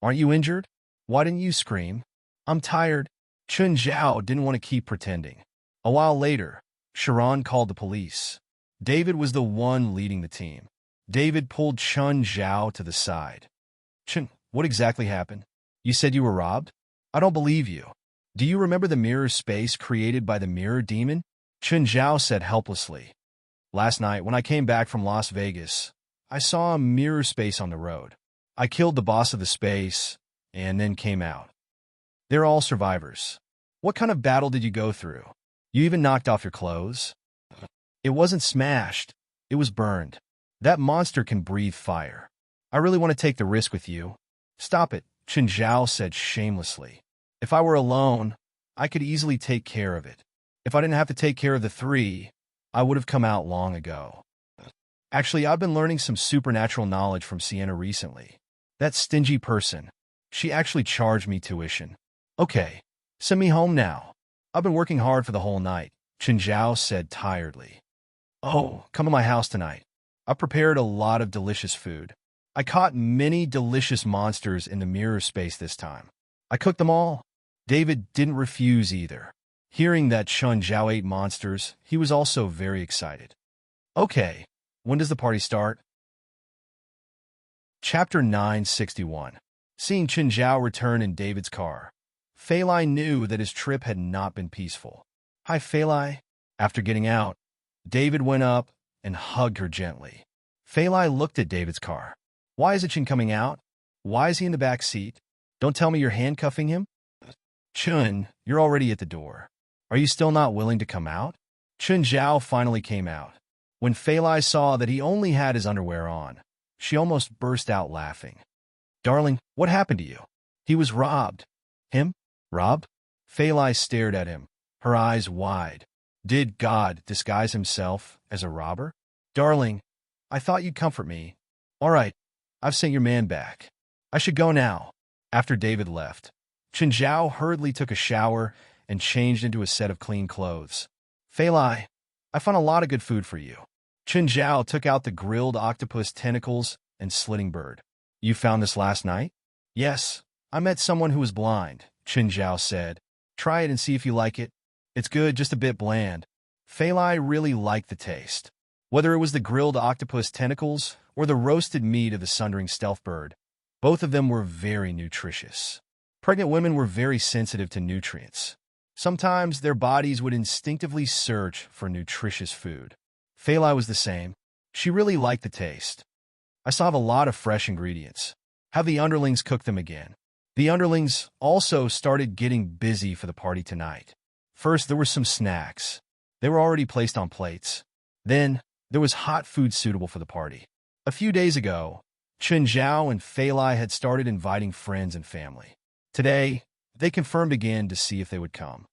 Aren't you injured? Why didn't you scream? I'm tired. Chun Zhao didn't want to keep pretending. A while later, Sharon called the police. David was the one leading the team. David pulled Chun Zhao to the side. Chun, what exactly happened? You said you were robbed? I don't believe you. Do you remember the mirror space created by the mirror demon? Chun Zhao said helplessly. Last night, when I came back from Las Vegas, I saw a mirror space on the road. I killed the boss of the space, and then came out. They're all survivors. What kind of battle did you go through? You even knocked off your clothes? It wasn't smashed. It was burned. That monster can breathe fire. I really want to take the risk with you. Stop it, Chun Zhao said shamelessly. If I were alone, I could easily take care of it. If I didn't have to take care of the three, I would have come out long ago. Actually, I've been learning some supernatural knowledge from Sienna recently. That stingy person, she actually charged me tuition. Okay, send me home now. I've been working hard for the whole night, Chun Zhao said tiredly. Oh, come to my house tonight. I prepared a lot of delicious food. I caught many delicious monsters in the mirror space this time. I cooked them all. David didn't refuse either. Hearing that Chun Zhao ate monsters, he was also very excited. Okay, when does the party start? Chapter 961. Seeing Chun Zhao return in David's car, Fei Lai knew that his trip had not been peaceful. Hi, Fei Lai. After getting out, David went up and hugged her gently. Fei Lai looked at David's car. Why is Chun coming out? Why is he in the back seat? Don't tell me you're handcuffing him? Chun, you're already at the door. Are you still not willing to come out? Chun Zhao finally came out. When Fei Lai saw that he only had his underwear on, she almost burst out laughing. Darling, what happened to you? He was robbed. Him? Robbed? Fei Lai stared at him, her eyes wide. Did God disguise himself as a robber? Darling, I thought you'd comfort me. All right, I've sent your man back. I should go now. After David left, Chun Zhao hurriedly took a shower and changed into a set of clean clothes. Fei Lai, I found a lot of good food for you. Chun Zhao took out the grilled octopus tentacles and slitting bird. You found this last night? Yes, I met someone who was blind, Chun Zhao said. Try it and see if you like it. It's good, just a bit bland. Fei Lai really liked the taste. Whether it was the grilled octopus tentacles or the roasted meat of the sundering stealth bird, both of them were very nutritious. Pregnant women were very sensitive to nutrients. Sometimes their bodies would instinctively search for nutritious food. Fei Lai was the same. She really liked the taste. I saw a lot of fresh ingredients. Have the underlings cook them again. The underlings also started getting busy for the party tonight. First, there were some snacks. They were already placed on plates. Then, there was hot food suitable for the party. A few days ago, Chun Zhao and Fei Lai had started inviting friends and family. Today, they confirmed again to see if they would come.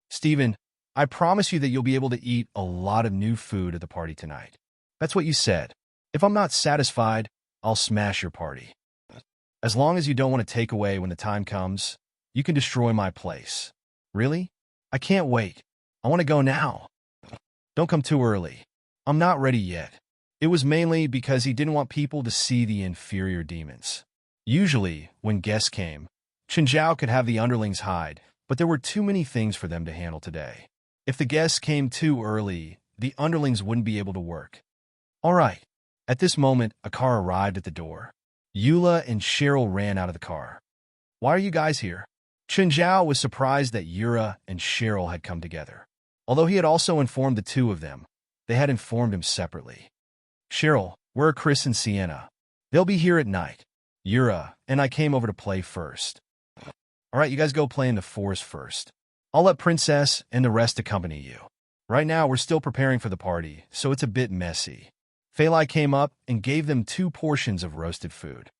Stephen, I promise you that you'll be able to eat a lot of new food at the party tonight. That's what you said. If I'm not satisfied, I'll smash your party. As long as you don't want to take away when the time comes, you can destroy my place. Really? I can't wait. I want to go now. Don't come too early. I'm not ready yet. It was mainly because he didn't want people to see the inferior demons. Usually, when guests came, Chenjiao could have the underlings hide, but there were too many things for them to handle today. If the guests came too early, the underlings wouldn't be able to work. All right. At this moment, a car arrived at the door. Eula and Cheryl ran out of the car. Why are you guys here? Chenjiao was surprised that Yura and Cheryl had come together. Although he had also informed the two of them, they had informed him separately. Cheryl, where are Chris and Sienna? They'll be here at night. Yura and I came over to play first. All right, you guys go play in the forest first. I'll let Princess and the rest accompany you. Right now, we're still preparing for the party, so it's a bit messy. Phalai came up and gave them 2 portions of roasted food.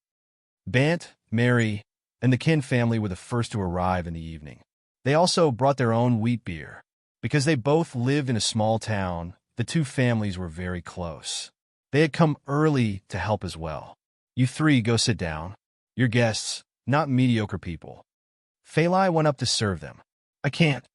Bant, Mary, and the Kin family were the first to arrive in the evening. They also brought their own wheat beer. Because they both lived in a small town, the 2 families were very close. They had come early to help as well. You 3 go sit down. You're guests, not mediocre people. Phalai went up to serve them. I can't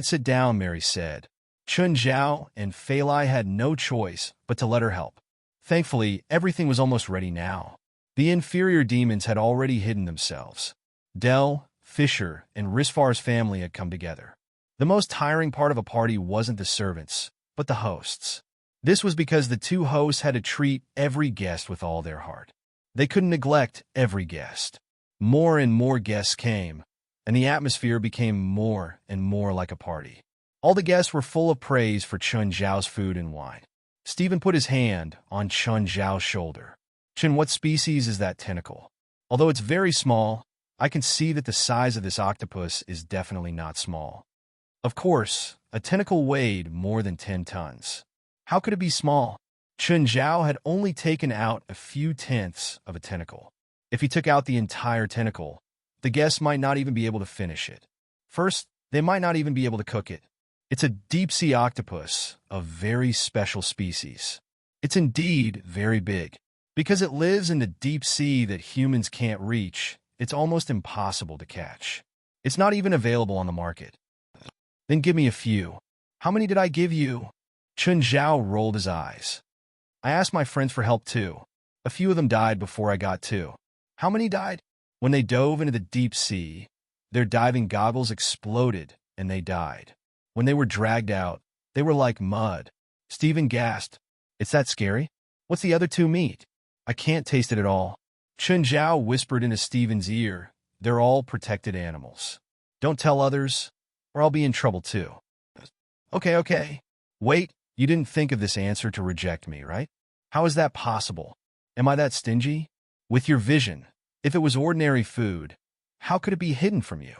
sit down, Mary said. Chenjiao and Phalai had no choice but to let her help. Thankfully, everything was almost ready now. The inferior demons had already hidden themselves. Del, Fisher, and Risfar's family had come together. The most tiring part of a party wasn't the servants, but the hosts. This was because the 2 hosts had to treat every guest with all their heart. They couldn't neglect every guest. More and more guests came, and the atmosphere became more and more like a party. All the guests were full of praise for Chenjiao's food and wine. Stephen put his hand on Chenjiao's shoulder. Chen, what species is that tentacle? Although it's very small, I can see that the size of this octopus is definitely not small. Of course, a tentacle weighed more than 10 tons. How could it be small? Chenjiao had only taken out a few tenths of a tentacle. If he took out the entire tentacle, the guests might not even be able to finish it. First, they might not even be able to cook it. It's a deep-sea octopus, a very special species. It's indeed very big. Because it lives in the deep sea that humans can't reach, it's almost impossible to catch. It's not even available on the market. Then give me a few. How many did I give you? Chenjiao rolled his eyes. I asked my friends for help too. A few of them died before I got to. How many died? When they dove into the deep sea, their diving goggles exploded and they died. When they were dragged out, they were like mud. Stephen gasped. It's that scary? What's the other 2 meat? I can't taste it at all. Chenjiao whispered into Stephen's ear. They're all protected animals. Don't tell others, or I'll be in trouble too. Okay. Wait, you didn't think of this answer to reject me, right? How is that possible? Am I that stingy? With your vision, if it was ordinary food, how could it be hidden from you?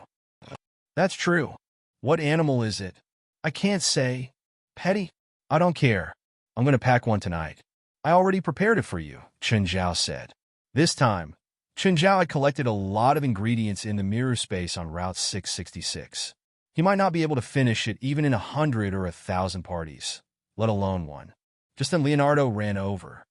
That's true. What animal is it? I can't say. Petty? I don't care. I'm going to pack one tonight. I already prepared it for you, Chenjiao said. This time, Chenjiao had collected a lot of ingredients in the mirror space on Route 666. He might not be able to finish it even in 100 or 1,000 parties, let alone one. Just then Leonardo ran over.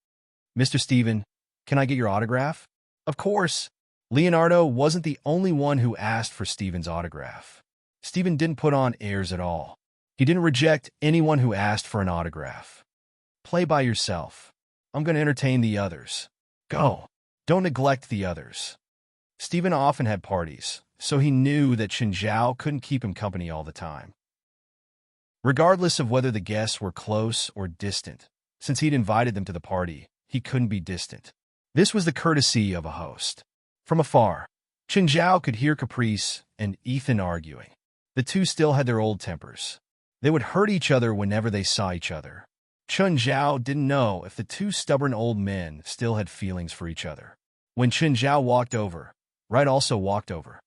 Mr. Stephen, can I get your autograph? Of course. Leonardo wasn't the only one who asked for Stephen's autograph. Stephen didn't put on airs at all. He didn't reject anyone who asked for an autograph. Play by yourself. I'm going to entertain the others. Go. Don't neglect the others. Stephen often had parties, so he knew that Chenjiao couldn't keep him company all the time. Regardless of whether the guests were close or distant, since he'd invited them to the party, he couldn't be distant. This was the courtesy of a host. From afar, Chenjiao could hear Caprice and Ethan arguing. The 2 still had their old tempers. They would hurt each other whenever they saw each other. Chenjiao didn't know if the 2 stubborn old men still had feelings for each other. When Chenjiao walked over, Wright also walked over.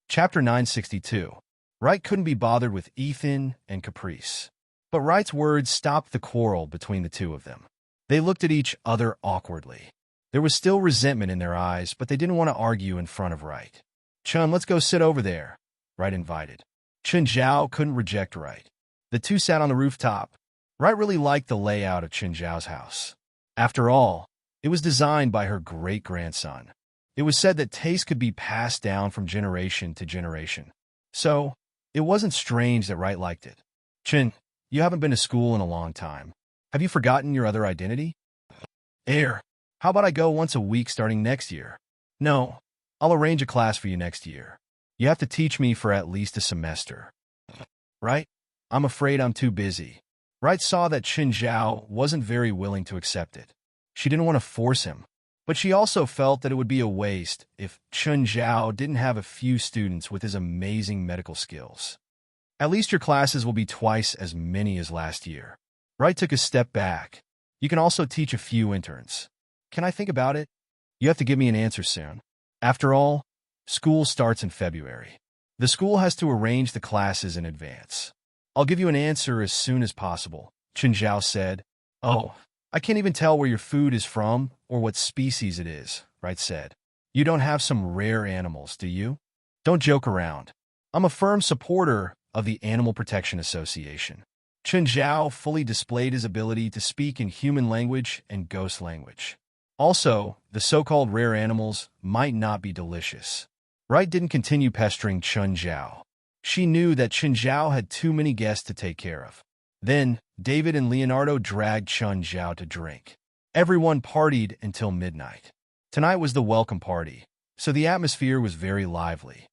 Chapter 962. Wright couldn't be bothered with Ethan and Caprice. But Wright's words stopped the quarrel between the 2 of them. They looked at each other awkwardly. There was still resentment in their eyes, but they didn't want to argue in front of Wright. Chun, let's go sit over there, Wright invited. Chenjiao couldn't reject Wright. The 2 sat on the rooftop. Wright really liked the layout of Chenjiao's house. After all, it was designed by her great-grandson. It was said that taste could be passed down from generation to generation. So, it wasn't strange that Wright liked it. Chen, You haven't been to school in a long time. Have you forgotten your other identity? Air. How about I go once a week starting next year? No. I'll arrange a class for you next year. You have to teach me for at least a semester. Right? I'm afraid I'm too busy. Right saw that Chen Zhao wasn't very willing to accept it. She didn't want to force him, but she also felt that it would be a waste if Chen Zhao didn't have a few students with his amazing medical skills. At least your classes will be twice as many as last year. Wright took a step back. You can also teach a few interns. Can I think about it? You have to give me an answer soon. After all, school starts in February. The school has to arrange the classes in advance. I'll give you an answer as soon as possible, Chen Zhao said. Oh, I can't even tell where your food is from or what species it is, Wright said. You don't have some rare animals, do you? Don't joke around. I'm a firm supporter of the Animal Protection Association. Chen Zhao fully displayed his ability to speak in human language and ghost language. Also, the so-called rare animals might not be delicious. Wright didn't continue pestering Chen Zhao. She knew that Chen Zhao had too many guests to take care of. Then, David and Leonardo dragged Chen Zhao to drink. Everyone partied until midnight. Tonight was the welcome party, so the atmosphere was very lively.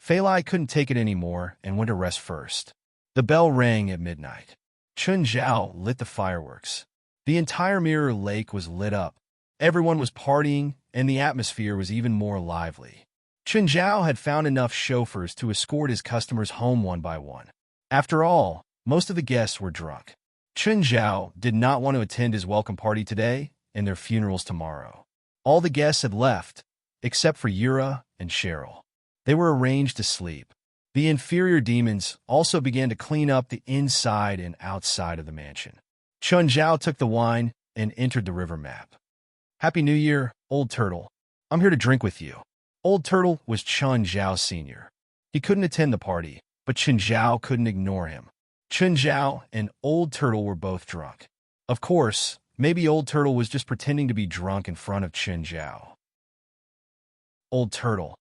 Fei Lai couldn't take it anymore and went to rest first. The bell rang at midnight. Chen Zhao lit the fireworks. The entire Mirror Lake was lit up. Everyone was partying, and the atmosphere was even more lively. Chen Zhao had found enough chauffeurs to escort his customers home one by one. After all, most of the guests were drunk. Chen Zhao did not want to attend his welcome party today and their funerals tomorrow. All the guests had left, except for Yura and Cheryl. They were arranged to sleep. The inferior demons also began to clean up the inside and outside of the mansion. Chen Zhao took the wine and entered the river map. Happy New Year, Old Turtle. I'm here to drink with you. Old Turtle was Chen Zhao Sr. He couldn't attend the party, but Chen Zhao couldn't ignore him. Chen Zhao and Old Turtle were both drunk. Of course, maybe Old Turtle was just pretending to be drunk in front of Chen Zhao. Old Turtle,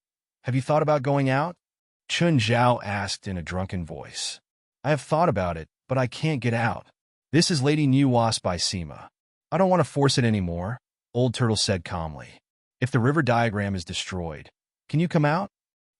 have you thought about going out? Chen Zhao asked in a drunken voice. I have thought about it, but I can't get out. This is Lady Nuwas by Sima. I don't want to force it anymore, Old Turtle said calmly. If the river diagram is destroyed, can you come out?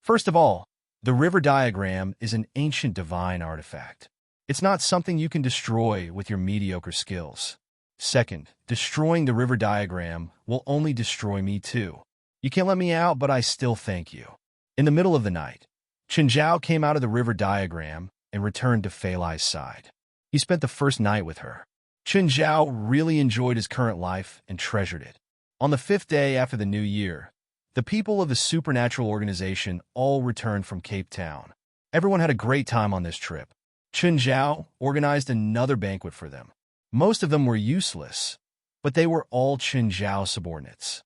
First of all, the river diagram is an ancient divine artifact. It's not something you can destroy with your mediocre skills. Second, destroying the river diagram will only destroy me too. You can't let me out, but I still thank you. In the middle of the night, Chen Zhao came out of the river diagram and returned to Fei Lai's side. He spent the first night with her. Chen Zhao really enjoyed his current life and treasured it. On the 5th day after the new year, the people of the supernatural organization all returned from Cape Town. Everyone had a great time on this trip. Chen Zhao organized another banquet for them. Most of them were useless, but they were all Chen Zhao subordinates.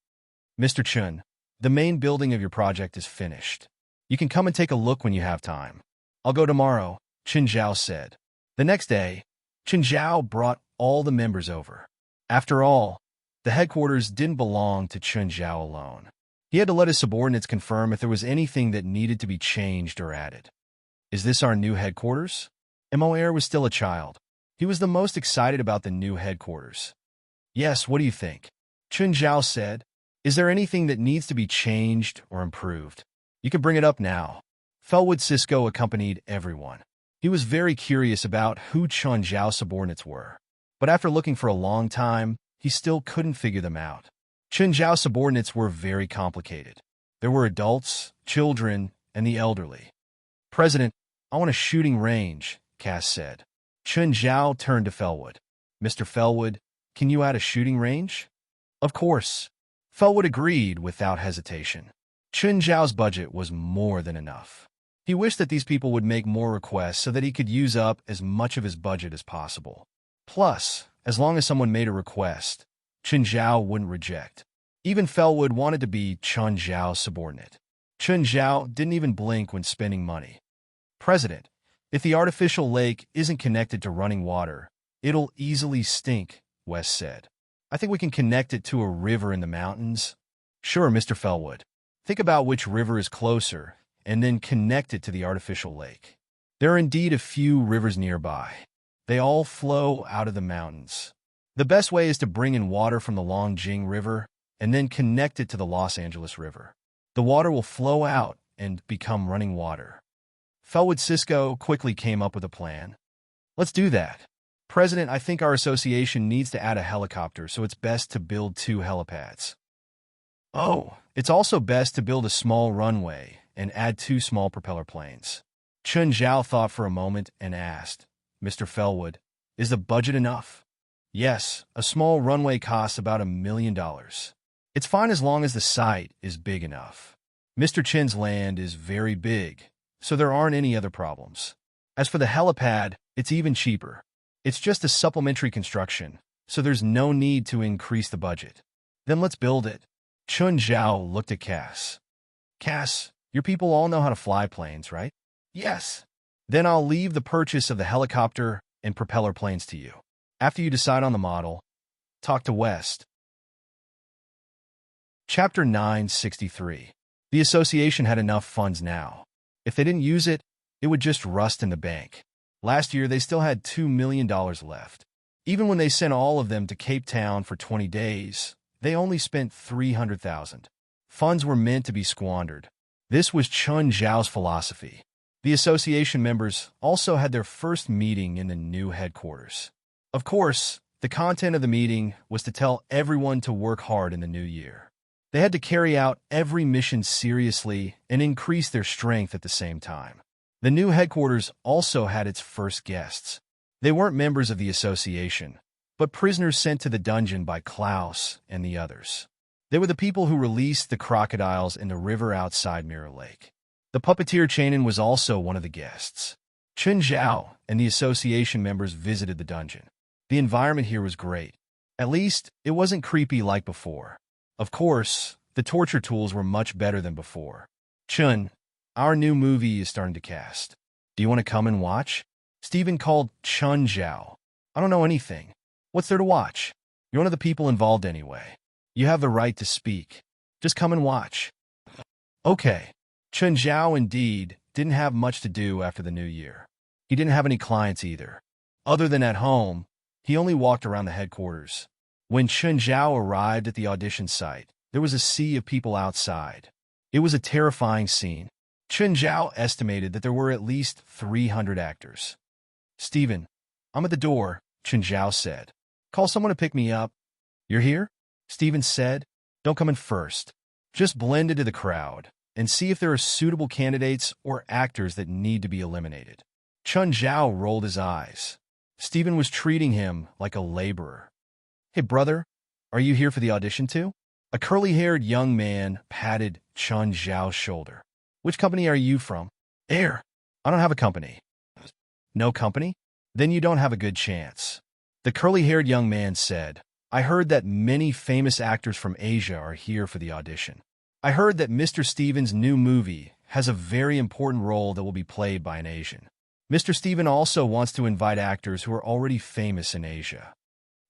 Mr. Chen, the main building of your project is finished. You can come and take a look when you have time. I'll go tomorrow, Chen Zhao said. The next day, Chen Zhao brought all the members over. After all, the headquarters didn't belong to Chen Zhao alone. He had to let his subordinates confirm if there was anything that needed to be changed or added. Is this our new headquarters? Moer was still a child. He was the most excited about the new headquarters. Yes, what do you think? Chen Zhao said. Is there anything that needs to be changed or improved? You can bring it up now. Felwood Cisco accompanied everyone. He was very curious about who Chen Zhao's subordinates were. But after looking for a long time, he still couldn't figure them out. Chen Zhao's subordinates were very complicated. There were adults, children, and the elderly. President, I want a shooting range, Cass said. Chen Zhao turned to Felwood. Mr. Felwood, can you add a shooting range? Of course. Felwood agreed without hesitation. Chen Zhao's budget was more than enough. He wished that these people would make more requests so that he could use up as much of his budget as possible. Plus, as long as someone made a request, Chen Zhao wouldn't reject. Even Felwood wanted to be Chen Zhao's subordinate. Chen Zhao didn't even blink when spending money. President, if the artificial lake isn't connected to running water, it'll easily stink, Wes said. I think we can connect it to a river in the mountains. Sure, Mr. Felwood. Think about which river is closer, and then connect it to the artificial lake. There are indeed a few rivers nearby. They all flow out of the mountains. The best way is to bring in water from the Longjing River and then connect it to the Los Angeles River. The water will flow out and become running water. Felwood Cisco quickly came up with a plan. Let's do that. President, I think our association needs to add a helicopter, so it's best to build 2 helipads. Oh, it's also best to build a small runway and add 2 small propeller planes. Chun Zhao thought for a moment and asked, Mr. Felwood, is the budget enough? Yes, a small runway costs about $1 million. It's fine as long as the site is big enough. Mr. Chin's land is very big, so there aren't any other problems. As for the helipad, it's even cheaper. It's just a supplementary construction, so there's no need to increase the budget. Then let's build it. Chun Zhao looked at Cass. Cass, your people all know how to fly planes, right? Yes. Then I'll leave the purchase of the helicopter and propeller planes to you. After you decide on the model, talk to West. Chapter 963. The association had enough funds now. If they didn't use it, it would just rust in the bank. Last year, they still had $2 million left. Even when they sent all of them to Cape Town for 20 days, they only spent $300,000. Funds were meant to be squandered. This was Chun Zhao's philosophy. The association members also had their first meeting in the new headquarters. Of course, the content of the meeting was to tell everyone to work hard in the new year. They had to carry out every mission seriously and increase their strength at the same time. The new headquarters also had its first guests. They weren't members of the association, but prisoners sent to the dungeon by Klaus and the others. They were the people who released the crocodiles in the river outside Mirror Lake. The puppeteer Chanin was also one of the guests. Chun Zhao and the association members visited the dungeon. The environment here was great. At least, it wasn't creepy like before. Of course, the torture tools were much better than before. Chun, our new movie is starting to cast. Do you want to come and watch? Steven called Chun Zhao. I don't know anything. What's there to watch? You're one of the people involved anyway. You have the right to speak. Just come and watch. Okay. Chun Zhao indeed didn't have much to do after the new year. He didn't have any clients either. Other than at home, he only walked around the headquarters. When Chun Zhao arrived at the audition site, there was a sea of people outside. It was a terrifying scene. Chun Zhao estimated that there were at least 300 actors. Steven, I'm at the door, Chun Zhao said. Call someone to pick me up. You're here? Steven said. Don't come in first. Just blend into the crowd and see if there are suitable candidates or actors that need to be eliminated. Chun Zhao rolled his eyes. Steven was treating him like a laborer. Hey, brother, are you here for the audition too? A curly-haired young man patted Chun Zhao's shoulder. Which company are you from? Air. I don't have a company. No company? Then you don't have a good chance. The curly-haired young man said, I heard that many famous actors from Asia are here for the audition. I heard that Mr. Steven's new movie has a very important role that will be played by an Asian. Mr. Steven also wants to invite actors who are already famous in Asia.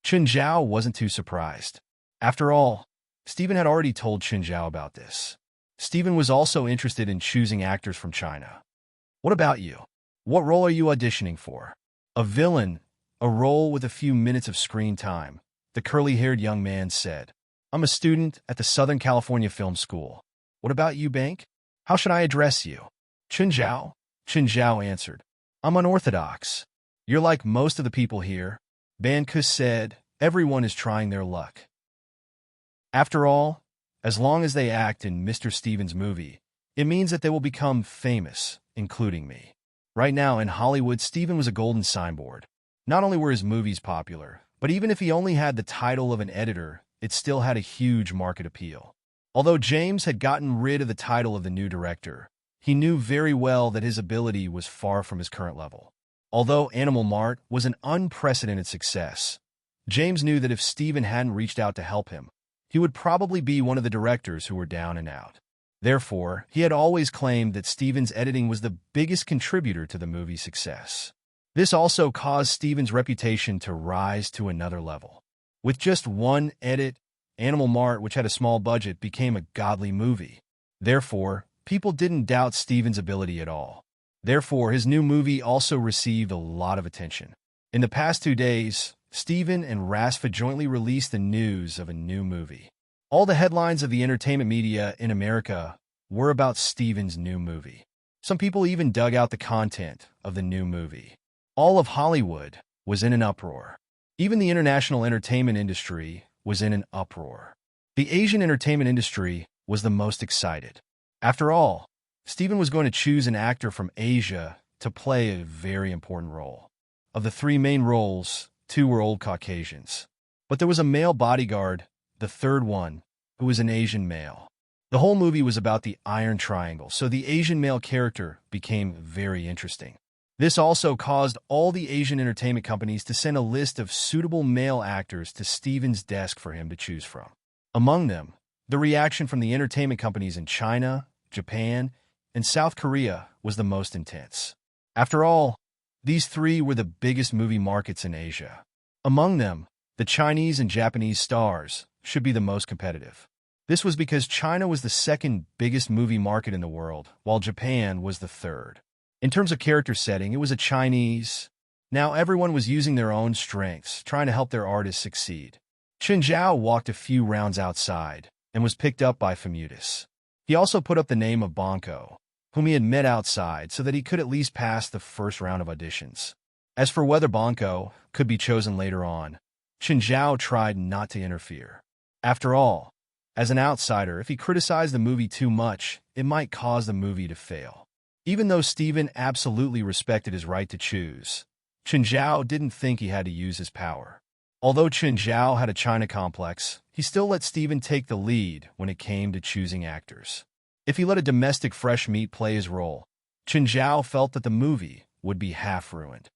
Chun Zhao wasn't too surprised. After all, Steven had already told Chun Zhao about this. Steven was also interested in choosing actors from China. What about you? What role are you auditioning for? A villain, a role with a few minutes of screen time, the curly-haired young man said. I'm a student at the Southern California Film School. What about you, Bank? How should I address you? Chun Zhao? Chun Zhao answered. I'm unorthodox. You're like most of the people here. Bankus said, everyone is trying their luck. After all, as long as they act in Mr. Steven's movie, it means that they will become famous, including me. Right now in Hollywood, Steven was a golden signboard. Not only were his movies popular, but even if he only had the title of an editor, it still had a huge market appeal. Although James had gotten rid of the title of the new director, he knew very well that his ability was far from his current level. Although Animal Mart was an unprecedented success, James knew that if Steven hadn't reached out to help him, he would probably be one of the directors who were down and out. Therefore, he had always claimed that Steven's editing was the biggest contributor to the movie's success. This also caused Steven's reputation to rise to another level. With just one edit, Animal Mart, which had a small budget, became a godly movie. Therefore, people didn't doubt Steven's ability at all. Therefore, his new movie also received a lot of attention. In the past 2 days, Steven and Rasfa jointly released the news of a new movie. All the headlines of the entertainment media in America were about Steven's new movie. Some people even dug out the content of the new movie. All of Hollywood was in an uproar. Even the international entertainment industry was in an uproar. The Asian entertainment industry was the most excited. After all, Steven was going to choose an actor from Asia to play a very important role. Of the 3 main roles, 2 were old Caucasians. But there was a male bodyguard, the third one, who was an Asian male. The whole movie was about the Iron Triangle, so the Asian male character became very interesting. This also caused all the Asian entertainment companies to send a list of suitable male actors to Steven's desk for him to choose from. Among them, the reaction from the entertainment companies in China, Japan, and South Korea was the most intense. After all, these 3 were the biggest movie markets in Asia. Among them, the Chinese and Japanese stars should be the most competitive. This was because China was the second biggest movie market in the world, while Japan was the third. In terms of character setting, it was a Chinese. Now everyone was using their own strengths, trying to help their artists succeed. Chen Zhao walked a few rounds outside and was picked up by Famutus. He also put up the name of Bonko, whom he had met outside so that he could at least pass the first round of auditions. As for whether Bonko could be chosen later on, Chen Zhao tried not to interfere. After all, as an outsider, if he criticized the movie too much, it might cause the movie to fail. Even though Steven absolutely respected his right to choose, Chen Zhao didn't think he had to use his power. Although Chen Zhao had a China complex, he still let Steven take the lead when it came to choosing actors. If he let a domestic fresh meat play his role, Chen Zhao felt that the movie would be half ruined.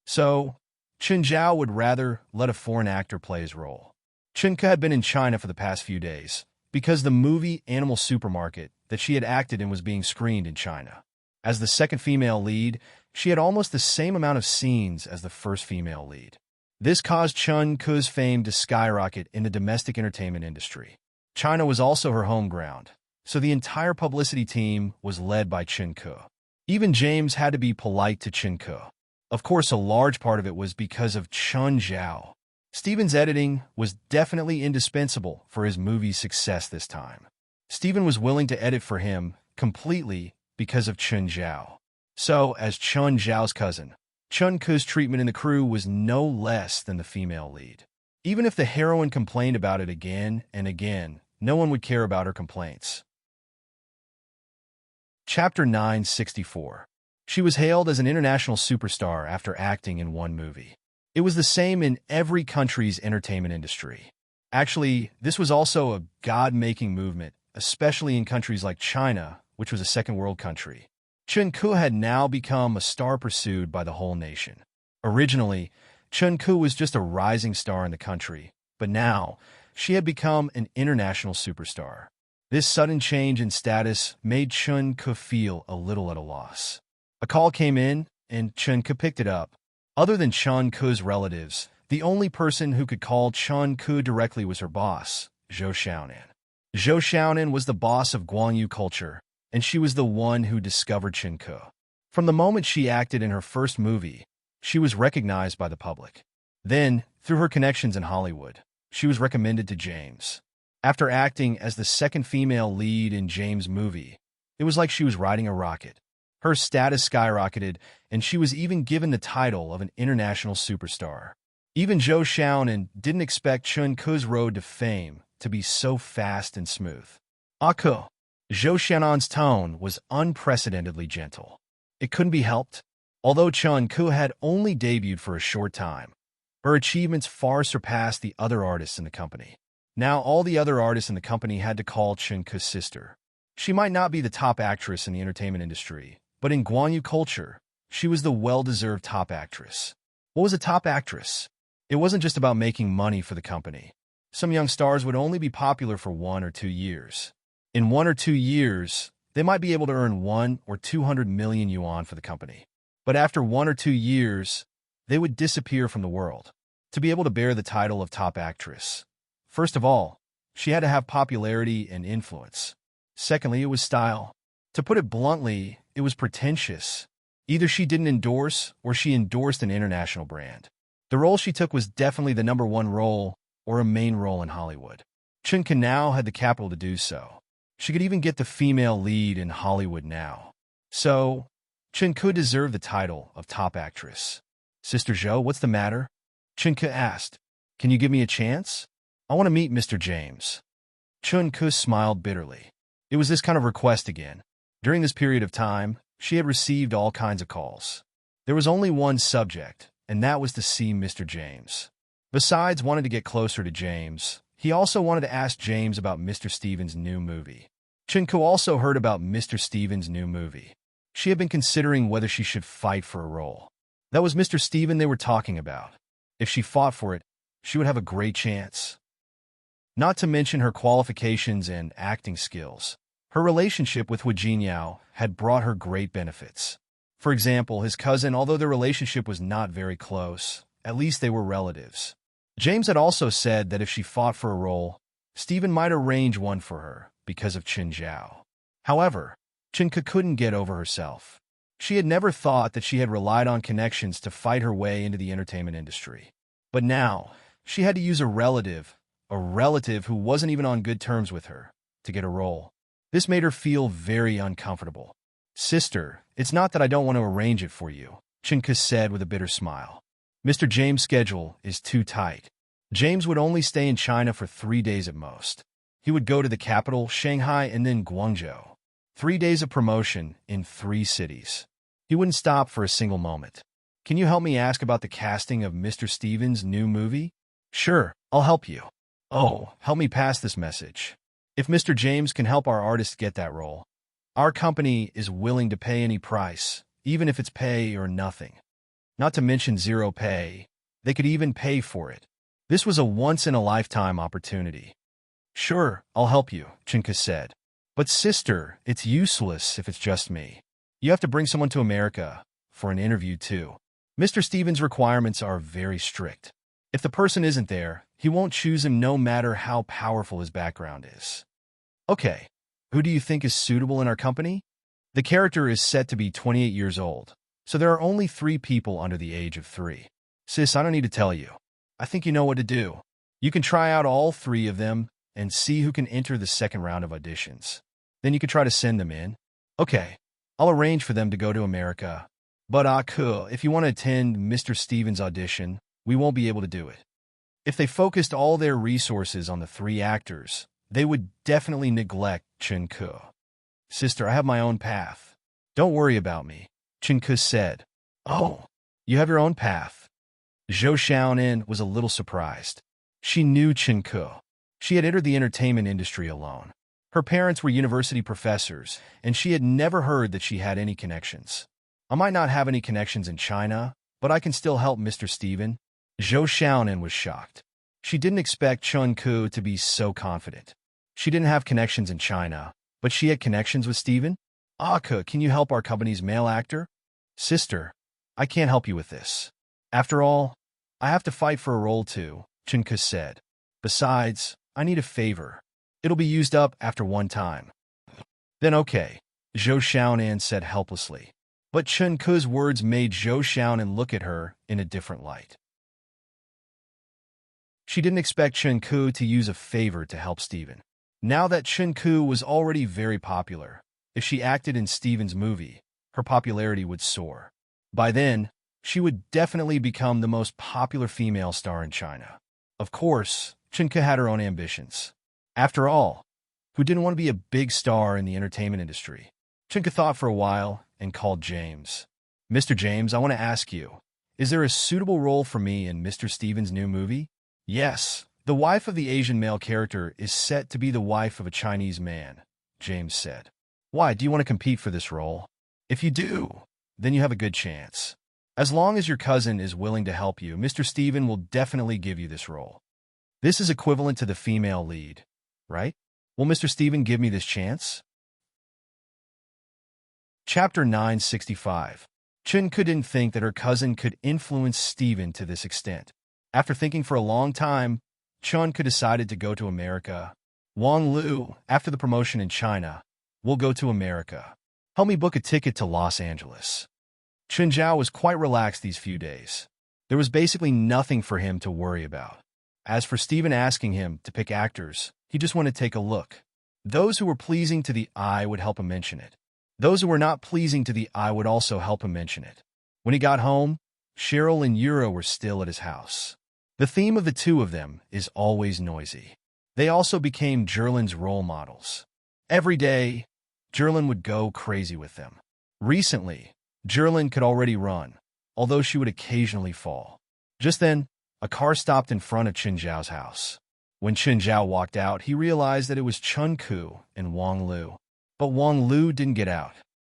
So, Chen Zhao would rather let a foreign actor play his role. Chen Ke had been in China for the past few days, because the movie Animal Supermarket that she had acted in was being screened in China. As the second female lead, she had almost the same amount of scenes as the first female lead. This caused Chen Ke's fame to skyrocket in the domestic entertainment industry. China was also her home ground, so the entire publicity team was led by Chen Ke. Even James had to be polite to Chen Ke. Of course, a large part of it was because of Chen Zhao. Steven's editing was definitely indispensable for his movie's success this time. Steven was willing to edit for him completely because of Chen Zhao. So, as Chen Zhao's cousin, Chen Ke's treatment in the crew was no less than the female lead. Even if the heroine complained about it again and again, no one would care about her complaints. Chapter 964. She was hailed as an international superstar after acting in one movie. It was the same in every country's entertainment industry. Actually, this was also a God-making movement, especially in countries like China, which was a second world country. Chen Ke had now become a star pursued by the whole nation. Originally, Chen Ke was just a rising star in the country, but now she had become an international superstar. This sudden change in status made Chen Ke feel a little at a loss. A call came in, and Chen Ke picked it up. Other than Chen Ke's relatives, the only person who could call Chen Ke directly was her boss, Zhou Xiaonan. Zhou Xiaonan was the boss of Guanyu culture, and she was the one who discovered Chen Ke. From the moment she acted in her first movie, she was recognized by the public. Then, through her connections in Hollywood, she was recommended to James. After acting as the second female lead in James' movie, it was like she was riding a rocket. Her status skyrocketed, and she was even given the title of an international superstar. Even Zhou Xiaonan didn't expect Chen Ke's road to fame to be so fast and smooth. Zhou Xiaonan's tone was unprecedentedly gentle. It couldn't be helped. Although Chen Ke had only debuted for a short time, her achievements far surpassed the other artists in the company. Now all the other artists in the company had to call Chen Ke's sister. She might not be the top actress in the entertainment industry, but in Guanyu culture, she was the well-deserved top actress. What was a top actress? It wasn't just about making money for the company. Some young stars would only be popular for 1 or 2 years. In 1 or 2 years, they might be able to earn 1 or 200 million yuan for the company. But after 1 or 2 years, they would disappear from the world. To be able to bear the title of top actress, first of all, she had to have popularity and influence. Secondly, it was style. To put it bluntly, it was pretentious. Either she didn't endorse or she endorsed an international brand. The role she took was definitely the #1 role or a main role in Hollywood. Chun-Ka now had the capital to do so. She could even get the female lead in Hollywood now. So, Chun-Ka deserved the title of top actress. Sister Zhou, what's the matter? Chun-Ka asked. Can you give me a chance? I want to meet Mr. James. Chun-Ka smiled bitterly. It was this kind of request again. During this period of time, she had received all kinds of calls. There was only one subject, and that was to see Mr. James. Besides wanting to get closer to James, he also wanted to ask James about Mr. Stevens' new movie. Chun-Ka also heard about Mr. Stevens' new movie. She had been considering whether she should fight for a role. That was Mr. Steven they were talking about. If she fought for it, she would have a great chance. Not to mention her qualifications and acting skills. Her relationship with Hu Jinyao had brought her great benefits. For example, his cousin, although their relationship was not very close, at least they were relatives. James had also said that if she fought for a role, Stephen might arrange one for her because of Qin Zhao. However, Chun-Ka couldn't get over herself. She had never thought that she had relied on connections to fight her way into the entertainment industry. But now, she had to use a relative who wasn't even on good terms with her, to get a role. This made her feel very uncomfortable. Sister, it's not that I don't want to arrange it for you, Chun-Ka said with a bitter smile. Mr. James' schedule is too tight. James would only stay in China for 3 days at most. He would go to the capital, Shanghai, and then Guangzhou. 3 days of promotion in 3 cities. He wouldn't stop for a single moment. Can you help me ask about the casting of Mr. Stevens' new movie? Sure, I'll help you. Oh, help me pass this message. If Mr. James can help our artist get that role, our company is willing to pay any price, even if it's pay or nothing. Not to mention zero pay. They could even pay for it. This was a once-in-a-lifetime opportunity. Sure, I'll help you, Chun-Ka said. But sister, it's useless if it's just me. You have to bring someone to America for an interview too. Mr. Stevens' requirements are very strict. If the person isn't there, he won't choose him no matter how powerful his background is. Okay, who do you think is suitable in our company? The character is set to be 28 years old, so there are only 3 people under the age of 3. Sis, I don't need to tell you. I think you know what to do. You can try out all 3 of them and see who can enter the second round of auditions. Then you can try to send them in. Okay, I'll arrange for them to go to America. But if you want to attend Mr. Stevens' audition, we won't be able to do it. If they focused all their resources on the 3 actors, they would definitely neglect Chun-Ka. Sister, I have my own path. Don't worry about me, Chun-Ka said. Oh, you have your own path. Zhou Xiaonan was a little surprised. She knew Chun-Ka. She had entered the entertainment industry alone. Her parents were university professors, and she had never heard that she had any connections. I might not have any connections in China, but I can still help Mr. Steven. Zhou Xiaonan was shocked. She didn't expect Chun-Ka to be so confident. She didn't have connections in China, but she had connections with Steven? Can you help our company's male actor? Sister, I can't help you with this. After all, I have to fight for a role too, Chun-Ka said. Besides, I need a favor. It'll be used up after one time. Then okay, Zhou Xiaonan said helplessly. But Chun-Ka's words made Zhou Xiaonan look at her in a different light. She didn't expect Chun-Ka to use a favor to help Steven. Now that Chun-Ka was already very popular, if she acted in Steven's movie, her popularity would soar. By then, she would definitely become the most popular female star in China. Of course, Chun-Ka had her own ambitions. After all, who didn't want to be a big star in the entertainment industry? Chun-Ka thought for a while and called James. Mr. James, I want to ask you, is there a suitable role for me in Mr. Stevens' new movie? Yes, the wife of the Asian male character is set to be the wife of a Chinese man, James said. Why, do you want to compete for this role? If you do, then you have a good chance. As long as your cousin is willing to help you, Mr. Steven will definitely give you this role. This is equivalent to the female lead, right? Will Mr. Steven give me this chance? Chapter 965. Chun-Ka didn't think that her cousin could influence Steven to this extent. After thinking for a long time, Chun-Ka decided to go to America. Wang Lu, after the promotion in China, will go to America. Help me book a ticket to Los Angeles. Chen Zhao was quite relaxed these few days. There was basically nothing for him to worry about. As for Stephen asking him to pick actors, he just wanted to take a look. Those who were pleasing to the eye would help him mention it. Those who were not pleasing to the eye would also help him mention it. When he got home, Cheryl and Yura were still at his house. The theme of the two of them is always noisy. They also became Jerlin's role models. Every day, Jerlin would go crazy with them. Recently, Jerlin could already run, although she would occasionally fall. Just then, a car stopped in front of Chen Zhao's house. When Chen Zhao walked out, he realized that it was Chen Ku and Wang Lu. But Wang Lu didn't get out.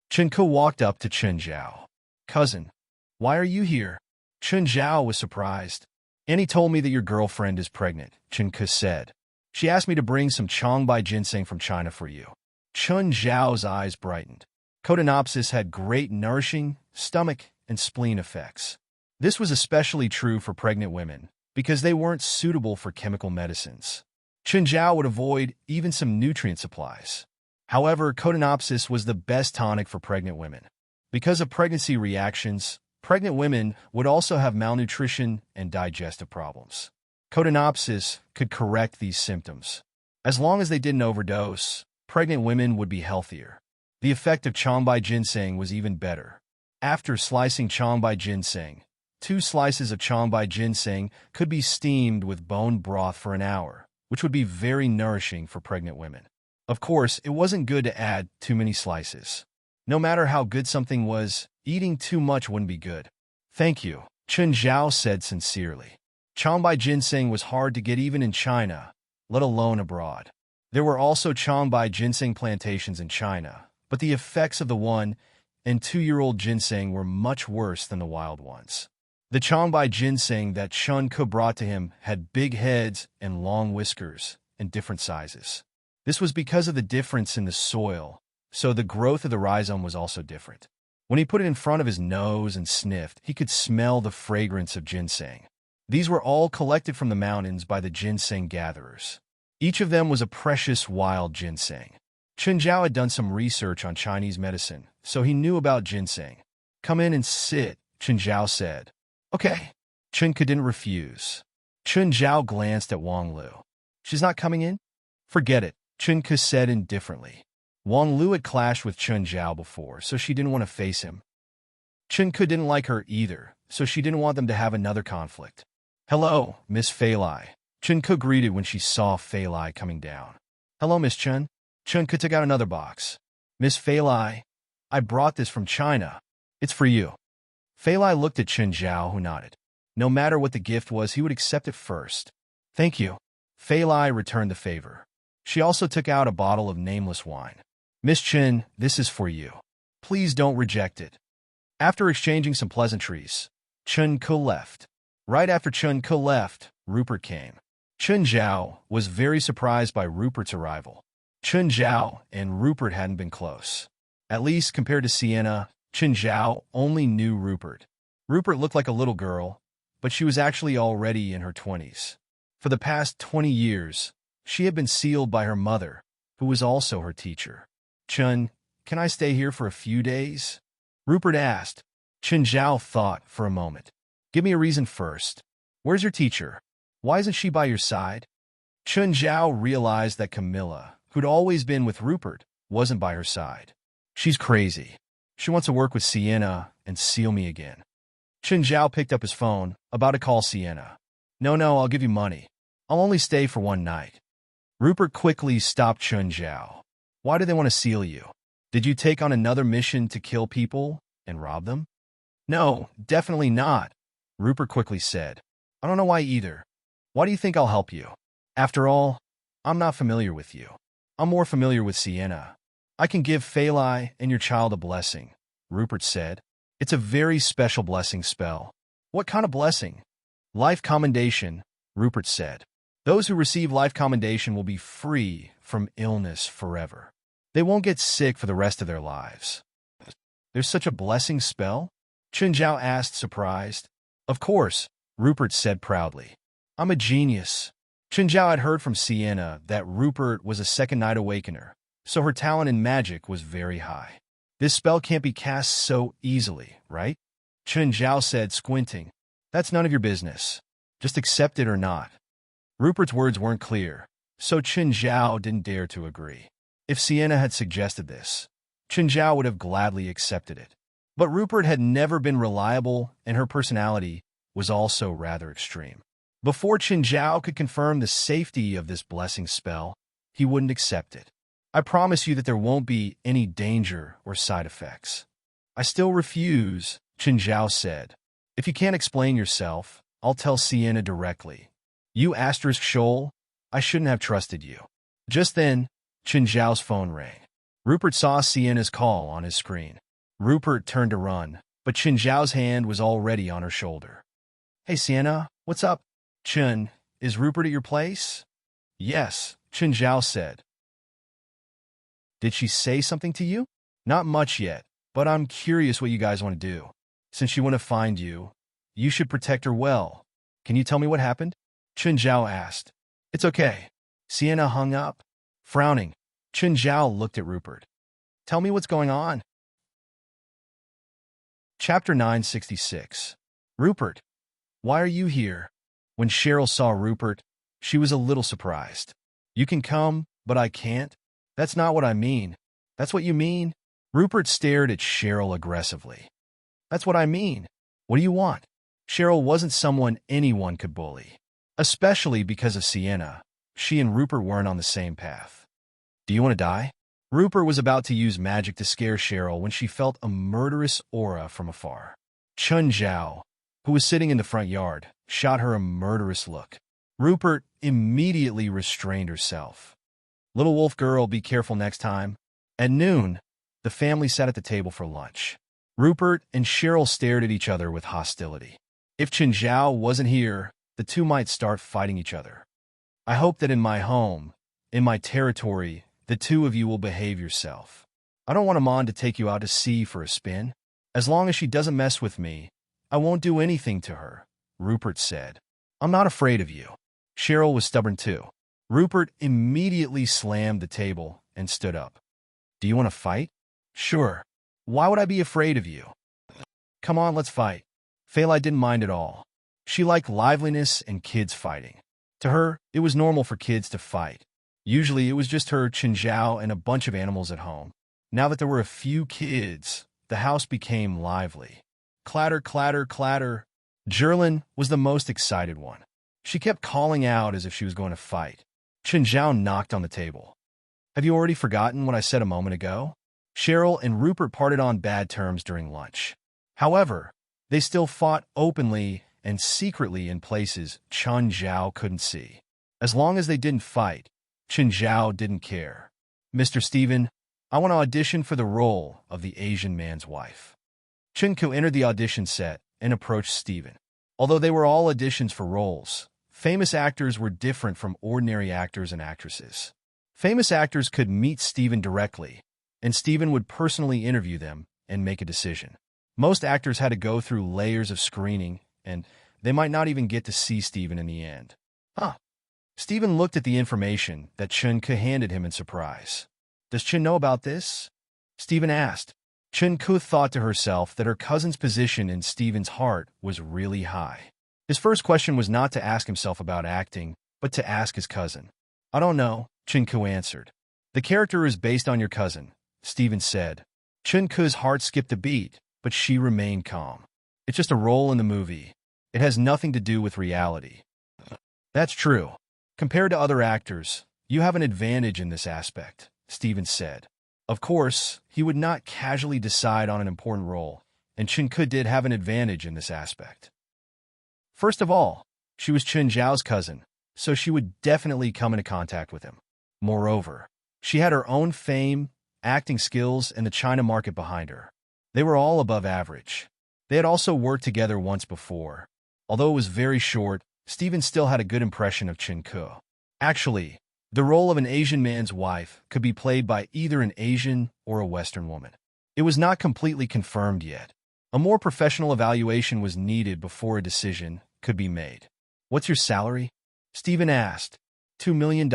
Chen Ku walked up to Chen Zhao. "Cousin, why are you here?" Chen Zhao was surprised. "Annie told me that your girlfriend is pregnant," Chen Ku said. "She asked me to bring some Changbai ginseng from China for you." Chen Zhao's eyes brightened. Codenopsis had great nourishing, stomach, and spleen effects. This was especially true for pregnant women, because they weren't suitable for chemical medicines. Chen Zhao would avoid even some nutrient supplies. However, Codenopsis was the best tonic for pregnant women. Because of pregnancy reactions, pregnant women would also have malnutrition and digestive problems. Codenopsis could correct these symptoms. As long as they didn't overdose, pregnant women would be healthier. The effect of Changbai ginseng was even better. After slicing Changbai ginseng, 2 slices of Changbai ginseng could be steamed with bone broth for an hour, which would be very nourishing for pregnant women. Of course, it wasn't good to add too many slices. No matter how good something was, eating too much wouldn't be good. "Thank you," Chen Zhao said sincerely. Changbai ginseng was hard to get even in China, let alone abroad. There were also Changbai ginseng plantations in China, but the effects of the 1- and 2-year-old ginseng were much worse than the wild ones. The Changbai ginseng that Chen Ku brought to him had big heads and long whiskers, and different sizes. This was because of the difference in the soil, so the growth of the rhizome was also different. When he put it in front of his nose and sniffed, he could smell the fragrance of ginseng. These were all collected from the mountains by the ginseng gatherers. Each of them was a precious wild ginseng. Chen Zhao had done some research on Chinese medicine, so he knew about ginseng. "Come in and sit," Chen Zhao said. "Okay." Chen Ku didn't refuse. Chen Zhao glanced at Wang Lu. "She's not coming in?" "Forget it," Chen Ku said indifferently. Wang Lu had clashed with Chen Zhao before, so she didn't want to face him. Chen Ku didn't like her either, so she didn't want them to have another conflict. "Hello, Miss Fei Lai," Chen Ku greeted when she saw Fei Lai coming down. "Hello, Miss Chen." Chen Ku took out another box. "Miss Fei Lai, I brought this from China. It's for you." Fei Lai looked at Chen Zhao, who nodded. No matter what the gift was, he would accept it first. "Thank you." Fei Lai returned the favor. She also took out a bottle of nameless wine. "Miss Chen, this is for you. Please don't reject it." After exchanging some pleasantries, Chen Ku left. Right after Chen Ku left, Rupert came. Chen Zhao was very surprised by Rupert's arrival. Chen Zhao and Rupert hadn't been close. At least compared to Sienna, Chen Zhao only knew Rupert. Rupert looked like a little girl, but she was actually already in her 20s. For the past 20 years, she had been sealed by her mother, who was also her teacher. "Chen, can I stay here for a few days?" Rupert asked. Chen Zhao thought for a moment. "Give me a reason first. Where's your teacher? Why isn't she by your side?" Chen Zhao realized that Camilla, who'd always been with Rupert, wasn't by her side. "She's crazy. She wants to work with Sienna and seal me again." Chen Zhao picked up his phone, about to call Sienna. No, I'll give you money. I'll only stay for one night." Rupert quickly stopped Chen Zhao. "Why do they want to seal you? Did you take on another mission to kill people and rob them?" "No, definitely not," Rupert quickly said. "I don't know why either. Why do you think I'll help you? After all, I'm not familiar with you. I'm more familiar with Sienna. I can give Fei Lai and your child a blessing," Rupert said. "It's a very special blessing spell." "What kind of blessing?" "Life commendation," Rupert said. "Those who receive life commendation will be free from illness forever. They won't get sick for the rest of their lives." "There's such a blessing spell?" Chen Zhao asked, surprised. "Of course," Rupert said proudly. "I'm a genius." Chen Zhao had heard from Sienna that Rupert was a second night awakener, so her talent in magic was very high. This spell can't be cast so easily, right? Chen Zhao said, squinting. That's none of your business. Just accept it or not. Rupert's words weren't clear, so Chen Zhao didn't dare to agree. If Sienna had suggested this, Chen Zhao would have gladly accepted it. But Rupert had never been reliable, and her personality was also rather extreme. Before Chen Zhao could confirm the safety of this blessing spell, he wouldn't accept it. I promise you that there won't be any danger or side effects. I still refuse, Chen Zhao said. If you can't explain yourself, I'll tell Sienna directly. You asterisk Shoal, I shouldn't have trusted you. Just then, Chen Zhao's phone rang. Rupert saw Sienna's call on his screen. Rupert turned to run, but Chen Zhao's hand was already on her shoulder. Hey Sienna, what's up? Chen, is Rupert at your place? Yes, Chen Zhao said. Did she say something to you? Not much yet, but I'm curious what you guys want to do. Since she want to find you, you should protect her well. Can you tell me what happened? Chen Zhao asked. It's okay. Sienna hung up. Frowning, Chen Zhao looked at Rupert. Tell me what's going on. Chapter 966. Rupert, why are you here? When Cheryl saw Rupert, she was a little surprised. You can come, but I can't? That's not what I mean. That's what you mean? Rupert stared at Cheryl aggressively. That's what I mean. What do you want? Cheryl wasn't someone anyone could bully. Especially because of Sienna. She and Rupert weren't on the same path. Do you want to die? Rupert was about to use magic to scare Cheryl when she felt a murderous aura from afar. Chen Zhao, who was sitting in the front yard, shot her a murderous look. Rupert immediately restrained herself. Little wolf girl, be careful next time. At noon, the family sat at the table for lunch. Rupert and Cheryl stared at each other with hostility. If Chen Zhao wasn't here, the two might start fighting each other. I hope that in my home, in my territory, the two of you will behave yourself. I don't want Amon to take you out to sea for a spin. As long as she doesn't mess with me, I won't do anything to her, Rupert said. I'm not afraid of you. Cheryl was stubborn too. Rupert immediately slammed the table and stood up. Do you want to fight? Sure. Why would I be afraid of you? Come on, let's fight. Phalai didn't mind at all. She liked liveliness and kids fighting. To her, it was normal for kids to fight. Usually it was just her, Chen Zhao, and a bunch of animals at home. Now that there were a few kids, the house became lively. Clatter, clatter, clatter. Jerlin was the most excited one. She kept calling out as if she was going to fight. Chen Zhao knocked on the table. Have you already forgotten what I said a moment ago? Cheryl and Rupert parted on bad terms during lunch. However, they still fought openly and secretly in places Chen Zhao couldn't see. As long as they didn't fight, Chen Zhao didn't care. Mr. Stephen, I want to audition for the role of the Asian man's wife. Chen Ku entered the audition set and approached Stephen. Although they were all auditions for roles, famous actors were different from ordinary actors and actresses. Famous actors could meet Stephen directly, and Stephen would personally interview them and make a decision. Most actors had to go through layers of screening, and they might not even get to see Stephen in the end. Stephen looked at the information that Chen Ke handed him in surprise. Does Chen know about this? Stephen asked. Chen Ke thought to herself that her cousin's position in Stephen's heart was really high. His first question was not to ask himself about acting, but to ask his cousin. I don't know, Chen Ke answered. The character is based on your cousin, Stephen said. Chen Ke's heart skipped a beat, but she remained calm. It's just a role in the movie. It has nothing to do with reality. That's true. Compared to other actors, you have an advantage in this aspect, Stephen said. Of course, he would not casually decide on an important role, and Chen Ke did have an advantage in this aspect. First of all, she was Chen Zhao's cousin, so she would definitely come into contact with him. Moreover, she had her own fame, acting skills, and the China market behind her. They were all above average. They had also worked together once before. Although it was very short, Stephen still had a good impression of Chen Ke. Actually, the role of an Asian man's wife could be played by either an Asian or a Western woman. It was not completely confirmed yet. A more professional evaluation was needed before a decision could be made. What's your salary? Stephen asked. $2 million.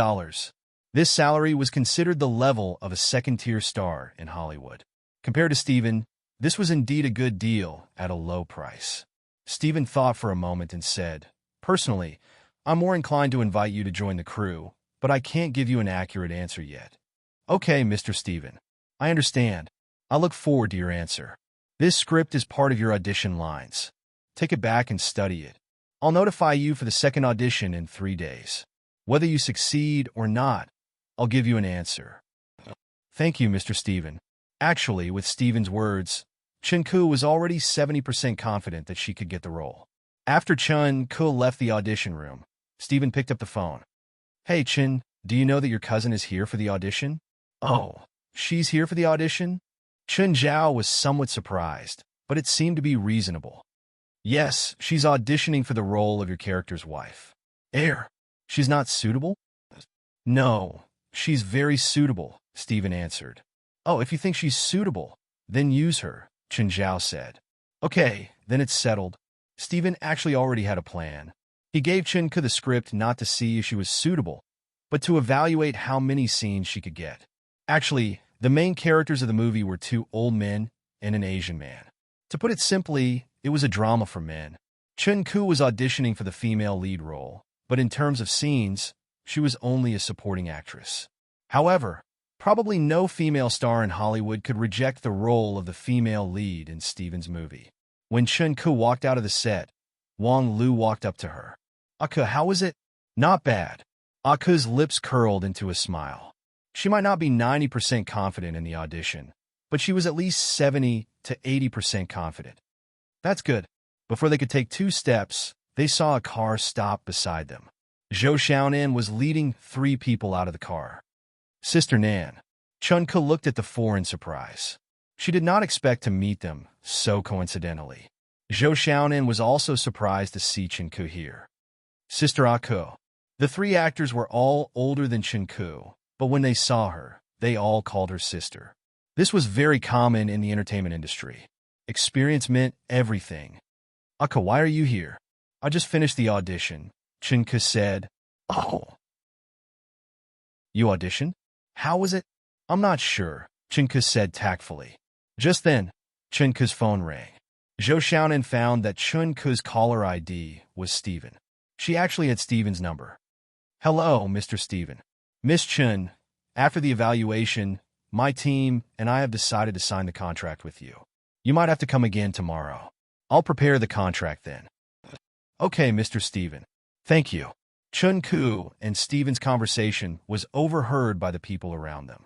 This salary was considered the level of a second-tier star in Hollywood. Compared to Steven, this was indeed a good deal at a low price. Steven thought for a moment and said, "Personally, I'm more inclined to invite you to join the crew, but I can't give you an accurate answer yet." "Okay, Mr. Steven. I understand. I look forward to your answer. This script is part of your audition lines. Take it back and study it. I'll notify you for the second audition in 3 days. Whether you succeed or not, I'll give you an answer." "Thank you, Mr. Steven." Actually, with Steven's words, Chun-Ku was already 70% confident that she could get the role. After Chun-Ku left the audition room, Steven picked up the phone. "Hey, Chin, do you know that your cousin is here for the audition?" "Oh, she's here for the audition?" Chun Zhao was somewhat surprised, but it seemed to be reasonable. "Yes, she's auditioning for the role of your character's wife." "She's not suitable?" "No, she's very suitable," Steven answered. "Oh, if you think she's suitable, then use her," Chun Zhao said. "Okay, then it's settled." Steven actually already had a plan. He gave Chun-Ku the script not to see if she was suitable, but to evaluate how many scenes she could get. Actually, the main characters of the movie were 2 old men and an Asian man. To put it simply, it was a drama for men. Chun-Ku was auditioning for the female lead role, but in terms of scenes, she was only a supporting actress. However, probably no female star in Hollywood could reject the role of the female lead in Steven's movie. When Chun-Ku walked out of the set, Wang Lu walked up to her. "Aka, how is it?" "Not bad." Aka's lips curled into a smile. She might not be 90% confident in the audition, but she was at least 70 to 80% confident. "That's good." Before they could take 2 steps, they saw a car stop beside them. Zhou Xiaonan was leading 3 people out of the car. "Sister Nan." Chun-Ku looked at the 4 in surprise. She did not expect to meet them so coincidentally. Zhou Xiaonan was also surprised to see Chun-Ku here. "Sister Ako." The 3 actors were all older than Chun-Ku, but when they saw her, they all called her sister. This was very common in the entertainment industry. Experience meant everything. "Ako, why are you here?" "I just finished the audition," Chun-Ku said. "Oh. You auditioned? How was it?" "I'm not sure," Chun-Ku said tactfully. Just then, Chun-Ku's phone rang. Zhou Xiaonan found that Chun-Ku's caller ID was Steven. She actually had Steven's number. "Hello, Mr. Steven. Miss Chun, after the evaluation, my team and I have decided to sign the contract with you. You might have to come again tomorrow. I'll prepare the contract then." "Okay, Mr. Steven. Thank you." Chun-Ku and Steven's conversation was overheard by the people around them.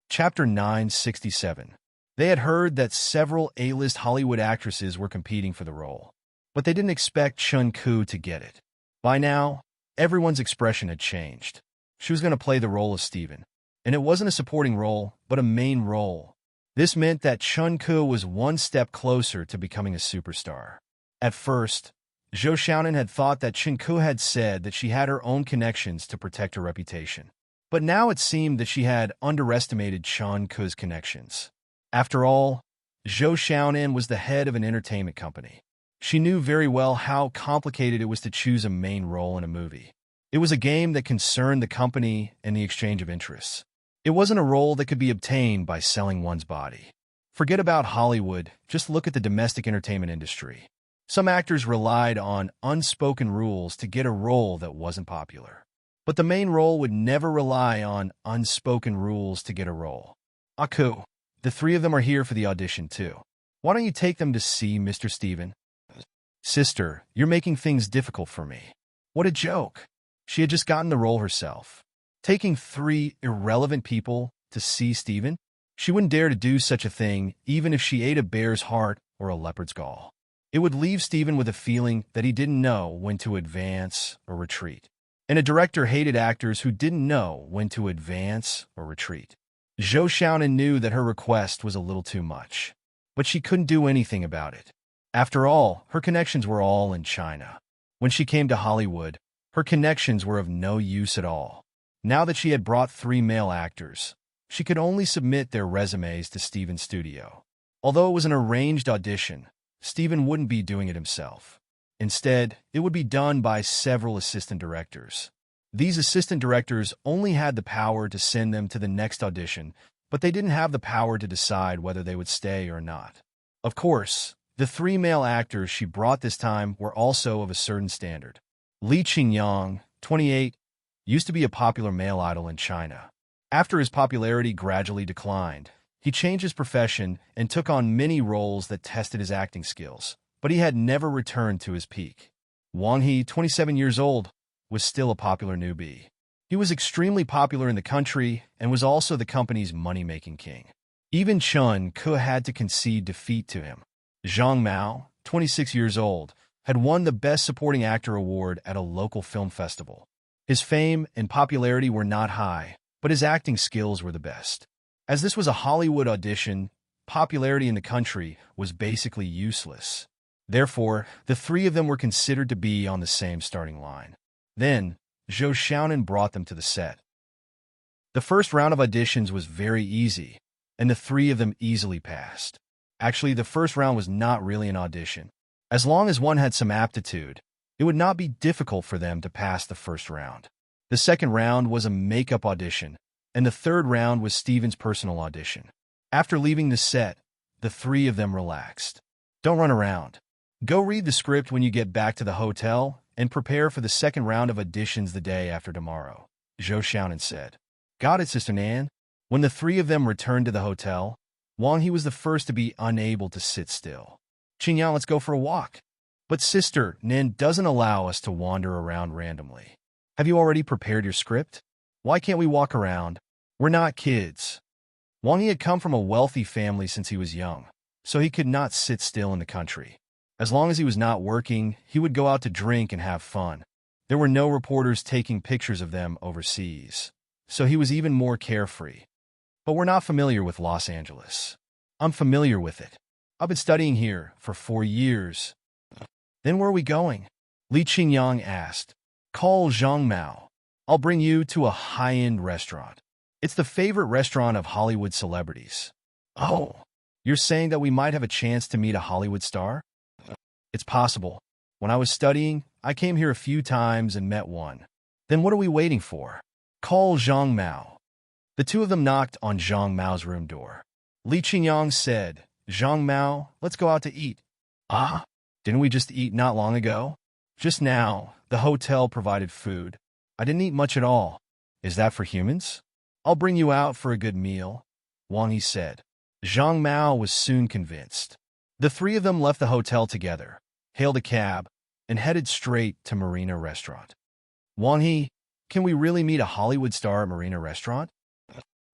Chapter 967. They had heard that several A-list Hollywood actresses were competing for the role, but they didn't expect Chun-Ku to get it. By now, everyone's expression had changed. She was going to play the role of Steven, and it wasn't a supporting role, but a main role. This meant that Chun-Ku was 1 step closer to becoming a superstar. At first, Zhou Xiaonan had thought that Chun-Ku had said that she had her own connections to protect her reputation. But now it seemed that she had underestimated Chun-Ku's connections. After all, Zhou Xiaonan was the head of an entertainment company. She knew very well how complicated it was to choose a main role in a movie. It was a game that concerned the company and the exchange of interests. It wasn't a role that could be obtained by selling one's body. Forget about Hollywood, just look at the domestic entertainment industry. Some actors relied on unspoken rules to get a role that wasn't popular. But the main role would never rely on unspoken rules to get a role. "Aku, the 3 of them are here for the audition too. Why don't you take them to see Mr. Steven?" "Sister, you're making things difficult for me." What a joke. She had just gotten the role herself. Taking 3 irrelevant people to see Steven? She wouldn't dare to do such a thing even if she ate a bear's heart or a leopard's gall. It would leave Steven with a feeling that he didn't know when to advance or retreat. And a director hated actors who didn't know when to advance or retreat. Zhou Xiaonan knew that her request was a little too much, but she couldn't do anything about it. After all, her connections were all in China. When she came to Hollywood, her connections were of no use at all. Now that she had brought 3 male actors, she could only submit their resumes to Steven's studio. Although it was an arranged audition, Steven wouldn't be doing it himself. Instead, it would be done by several assistant directors. These assistant directors only had the power to send them to the next audition but they didn't have the power to decide whether they would stay or not. Of course, the three male actors she brought this time were also of a certain standard. Li Qingyang, 28, used to be a popular male idol in China. After his popularity gradually declined, he changed his profession and took on many roles that tested his acting skills, but he had never returned to his peak. Wang He, 27 years old, was still a popular newbie. He was extremely popular in the country and was also the company's money-making king. Even Chun Ke had to concede defeat to him. Zhang Mao, 26 years old, had won the Best Supporting Actor award at a local film festival. His fame and popularity were not high, but his acting skills were the best. As this was a Hollywood audition, popularity in the country was basically useless. Therefore, the three of them were considered to be on the same starting line. Then, Zhou Xiaonan brought them to the set. The first round of auditions was very easy, and the three of them easily passed. Actually, the first round was not really an audition. As long as one had some aptitude, it would not be difficult for them to pass the first round. The second round was a makeup audition, and the third round was Steven's personal audition. After leaving the set, the three of them relaxed. Don't run around. Go read the script when you get back to the hotel and prepare for the second round of auditions the day after tomorrow, Zhou Xiaonan said. Got it, Sister Nan. When the three of them returned to the hotel, Wang He was the first to be unable to sit still. Qingyang, let's go for a walk. But Sister Nan doesn't allow us to wander around randomly. Have you already prepared your script? Why can't we walk around? We're not kids. Wang He had come from a wealthy family since he was young, so he could not sit still in the country. As long as he was not working, he would go out to drink and have fun. There were no reporters taking pictures of them overseas, so he was even more carefree. But we're not familiar with Los Angeles. I'm familiar with it. I've been studying here for 4 years. Then where are we going? Li Qingyang asked. Call Zhang Mao. I'll bring you to a high-end restaurant. It's the favorite restaurant of Hollywood celebrities. Oh, you're saying that we might have a chance to meet a Hollywood star? It's possible. When I was studying, I came here a few times and met one. Then what are we waiting for? Call Zhang Mao. The two of them knocked on Zhang Mao's room door. Li Qingyang said, Zhang Mao, let's go out to eat. Ah, didn't we just eat not long ago? Just now, the hotel provided food. I didn't eat much at all. Is that for humans? I'll bring you out for a good meal, Wang He said. Zhang Mao was soon convinced. The three of them left the hotel together, hailed a cab, and headed straight to Marina Restaurant. Wang He, can we really meet a Hollywood star at Marina Restaurant?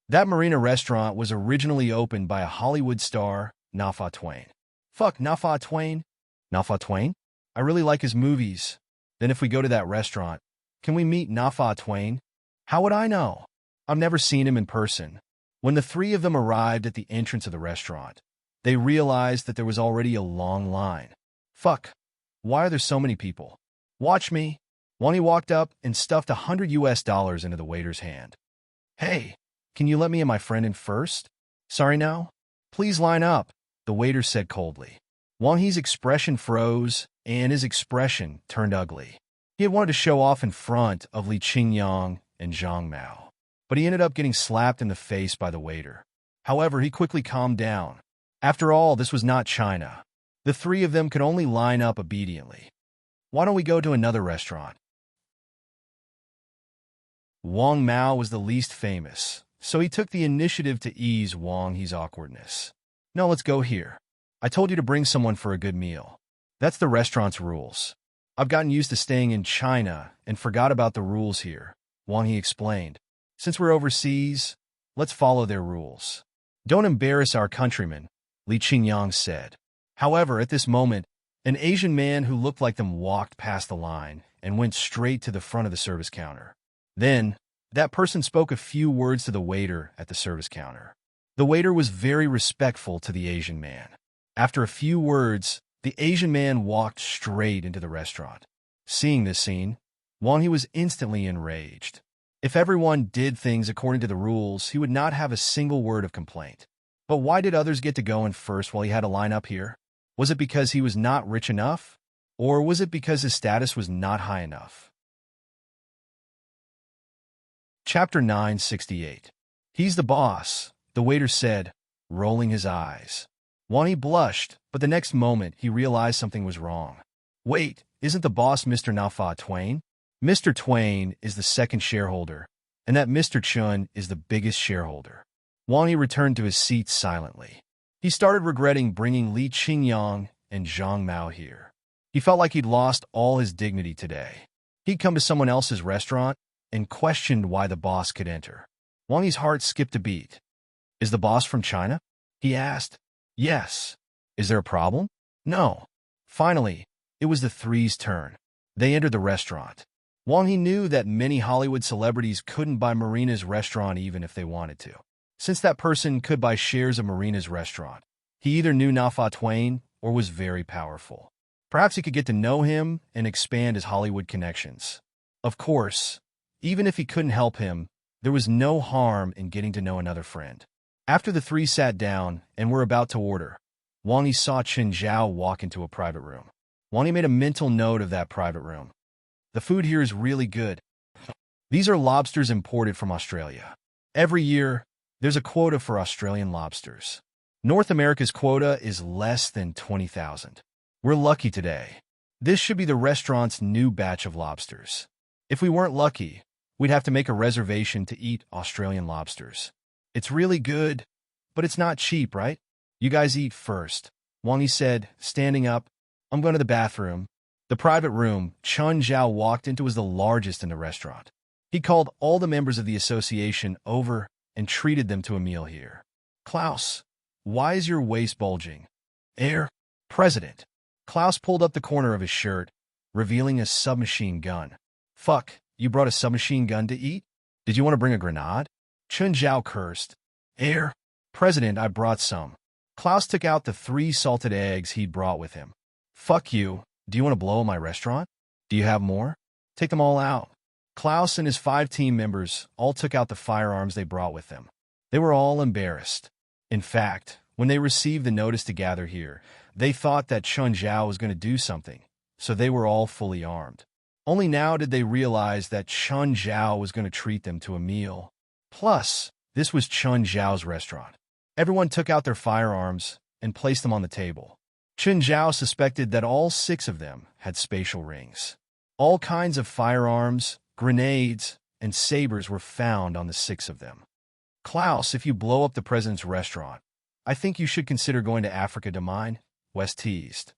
That Marina Restaurant was originally opened by a Hollywood star, Nafa Twain. Fuck Nafa Twain? Nafa Twain? I really like his movies. Then if we go to that restaurant, can we meet Nafa Twain? How would I know? I've never seen him in person. When the three of them arrived at the entrance of the restaurant, they realized that there was already a long line. Fuck. Why are there so many people? Watch me. Wang He walked up and stuffed $100 into the waiter's hand. Hey, can you let me and my friend in first? Sorry now? Please line up, the waiter said coldly. Wang He's expression froze, and his expression turned ugly. He had wanted to show off in front of Li Qingyang and Zhang Mao, but he ended up getting slapped in the face by the waiter. However, he quickly calmed down. After all, this was not China. The three of them could only line up obediently. Why don't we go to another restaurant? Wang Mao was the least famous, so he took the initiative to ease Wang He's awkwardness. No, let's go here. I told you to bring someone for a good meal. That's the restaurant's rules. I've gotten used to staying in China and forgot about the rules here, Wang He explained. Since we're overseas, let's follow their rules. Don't embarrass our countrymen, Li Qingyang said. However, at this moment, an Asian man who looked like them walked past the line and went straight to the front of the service counter. Then, that person spoke a few words to the waiter at the service counter. The waiter was very respectful to the Asian man. After a few words, the Asian man walked straight into the restaurant. Seeing this scene, Wang He was instantly enraged. If everyone did things according to the rules, he would not have a single word of complaint. But why did others get to go in first while he had to line up here? Was it because he was not rich enough? Or was it because his status was not high enough? Chapter 968. He's the boss, the waiter said, rolling his eyes. Wang He blushed, but the next moment he realized something was wrong. Wait, isn't the boss Mr. Nafa Twain? Mr. Twain is the second shareholder, and that Mr. Chun is the biggest shareholder. Wang He returned to his seat silently. He started regretting bringing Li Qingyang and Zhang Mao here. He felt like he'd lost all his dignity today. He'd come to someone else's restaurant and questioned why the boss could enter. Wang Yi's heart skipped a beat. Is the boss from China? He asked. Yes. Is there a problem? No. Finally, it was the three's turn. They entered the restaurant. Wang He knew that many Hollywood celebrities couldn't buy Marina's restaurant even if they wanted to. Since that person could buy shares of Marina's restaurant, he either knew Nafa Twain or was very powerful. Perhaps he could get to know him and expand his Hollywood connections. Of course, even if he couldn't help him, there was no harm in getting to know another friend. After the three sat down and were about to order, Wang Yi saw Chen Zhao walk into a private room. Wang Yi made a mental note of that private room. The food here is really good. These are lobsters imported from Australia. Every year, there's a quota for Australian lobsters. North America's quota is less than 20,000. We're lucky today. This should be the restaurant's new batch of lobsters. If we weren't lucky, we'd have to make a reservation to eat Australian lobsters. It's really good, but it's not cheap, right? You guys eat first, Wang Yi said, standing up. I'm going to the bathroom. The private room Chen Zhao walked into was the largest in the restaurant. He called all the members of the association over and treated them to a meal here. Klaus, why is your waist bulging? President. Klaus pulled up the corner of his shirt, revealing a submachine gun. Fuck, you brought a submachine gun to eat? Did you want to bring a grenade? Chen Zhao cursed. President, I brought some. Klaus took out the 3 salted eggs he'd brought with him. Fuck you. Do you want to blow up my restaurant? Do you have more? Take them all out. Klaus and his 5 team members all took out the firearms they brought with them. They were all embarrassed. In fact, when they received the notice to gather here, they thought that Chen Zhao was going to do something, so they were all fully armed. Only now did they realize that Chen Zhao was going to treat them to a meal. Plus, this was Chen Zhao's restaurant. Everyone took out their firearms and placed them on the table. Chen Zhao suspected that all 6 of them had spatial rings. All kinds of firearms, grenades, and sabers were found on the 6 of them. Klaus, if you blow up the president's restaurant, I think you should consider going to Africa to mine, West teased.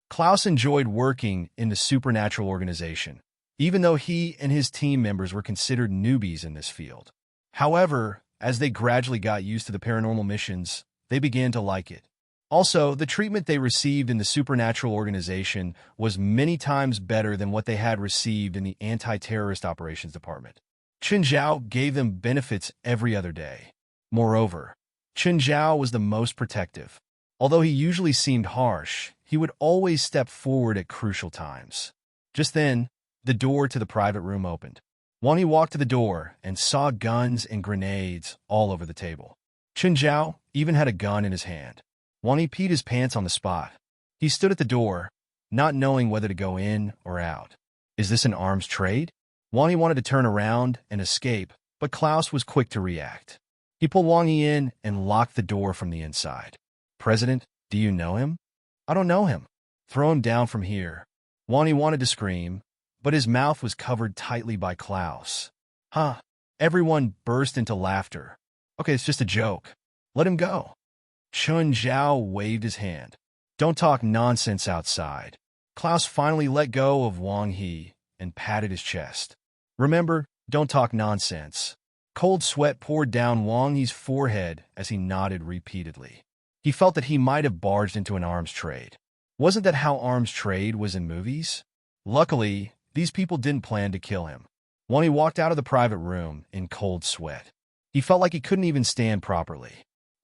Klaus enjoyed working in the supernatural organization, even though he and his team members were considered newbies in this field. However, as they gradually got used to the paranormal missions, they began to like it. Also, the treatment they received in the supernatural organization was many times better than what they had received in the anti-terrorist operations department. Chen Zhao gave them benefits every other day. Moreover, Chen Zhao was the most protective. Although he usually seemed harsh, he would always step forward at crucial times. Just then, the door to the private room opened. Wang Yi walked to the door and saw guns and grenades all over the table. Chen Zhao even had a gun in his hand. Wang Yi peed his pants on the spot. He stood at the door, not knowing whether to go in or out. Is this an arms trade? Wang Yi wanted to turn around and escape, but Klaus was quick to react. He pulled Wang Yi in and locked the door from the inside. President, do you know him? I don't know him. Throw him down from here. Wang Yi wanted to scream, but his mouth was covered tightly by Klaus. Huh. Everyone burst into laughter. Okay, it's just a joke. Let him go. Chen Zhao waved his hand. Don't talk nonsense outside. Klaus finally let go of Wang Yi and patted his chest. Remember, don't talk nonsense. Cold sweat poured down Wang Yi's forehead as he nodded repeatedly. He felt that he might have barged into an arms trade. Wasn't that how arms trade was in movies? Luckily, these people didn't plan to kill him. Wang Yi walked out of the private room in cold sweat. He felt like he couldn't even stand properly.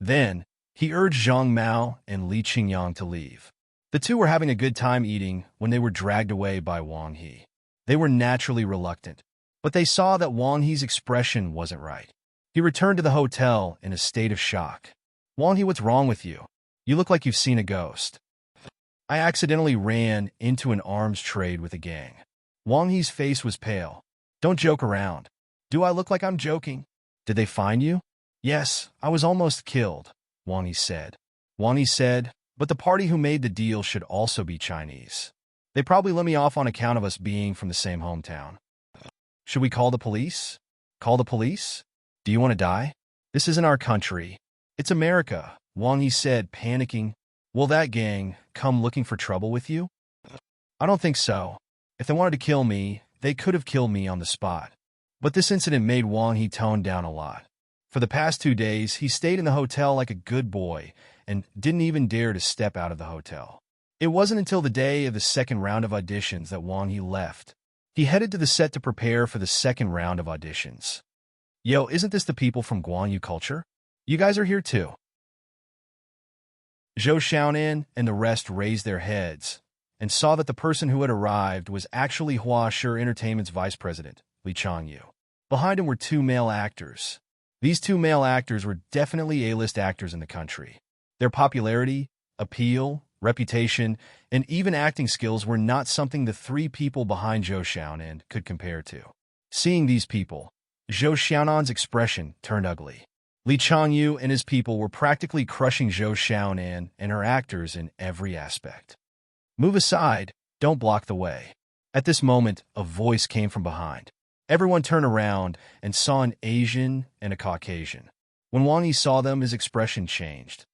Then, he urged Zhang Mao and Li Qingyang to leave. The two were having a good time eating when they were dragged away by Wang Yi. They were naturally reluctant, but they saw that Wang Yi's expression wasn't right. He returned to the hotel in a state of shock. Wang Yi, what's wrong with you? You look like you've seen a ghost. I accidentally ran into an arms trade with a gang. Wang Yi's face was pale. Don't joke around. Do I look like I'm joking? Did they find you? Yes, I was almost killed, Wang Yi said. Wang Yi said, but the party who made the deal should also be Chinese. They probably let me off on account of us being from the same hometown. Should we call the police? Call the police? Do you want to die? This isn't our country. It's America, Wang Yi said, panicking. Will that gang come looking for trouble with you? I don't think so. If they wanted to kill me, they could have killed me on the spot. But this incident made Wang Yi tone down a lot. For the past 2 days, he stayed in the hotel like a good boy and didn't even dare to step out of the hotel. It wasn't until the day of the second round of auditions that Wang Yi left. He headed to the set to prepare for the second round of auditions. Yo, isn't this the people from Guanyu culture? You guys are here too. Zhou Xiaonan and the rest raised their heads and saw that the person who had arrived was actually Hua Shi Entertainment's vice president, Li Changyu. Behind him were 2 male actors. These 2 male actors were definitely A-list actors in the country. Their popularity, appeal, reputation, and even acting skills were not something the 3 people behind Zhou Xiaonan could compare to. Seeing these people, Zhou Xiaonan's expression turned ugly. Li Changyu and his people were practically crushing Zhou Xiaonan and her actors in every aspect. Move aside, don't block the way. At this moment, a voice came from behind. Everyone turned around and saw an Asian and a Caucasian. When Wang Yi saw them, his expression changed.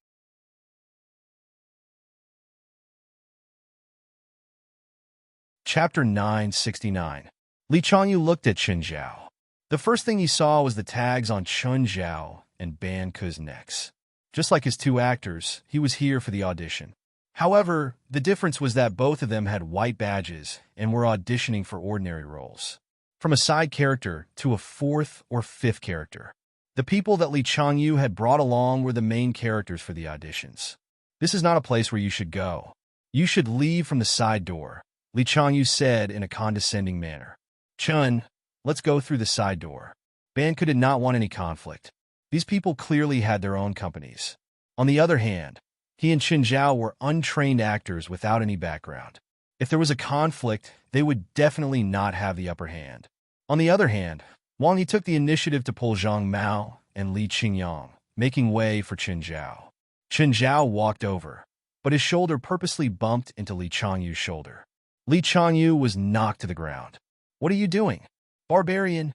Chapter 969. Li Changyu looked at Chen Zhao. The first thing he saw was the tags on Chen Zhao and Ban Ke's necks. Just like his 2 actors, he was here for the audition. However, the difference was that both of them had white badges and were auditioning for ordinary roles. From a side character to a 4th or 5th character. The people that Li Changyu had brought along were the main characters for the auditions. This is not a place where you should go. You should leave from the side door, Li Changyu said in a condescending manner. Chun, let's go through the side door. Ban Ke did not want any conflict. These people clearly had their own companies. On the other hand, he and Chen Zhao were untrained actors without any background. If there was a conflict, they would definitely not have the upper hand. On the other hand, Wang Yi took the initiative to pull Zhang Mao and Li Qingyang, making way for Chen Zhao. Chen Zhao walked over, but his shoulder purposely bumped into Li Changyu's shoulder. Li Changyu was knocked to the ground. What are you doing? Barbarian!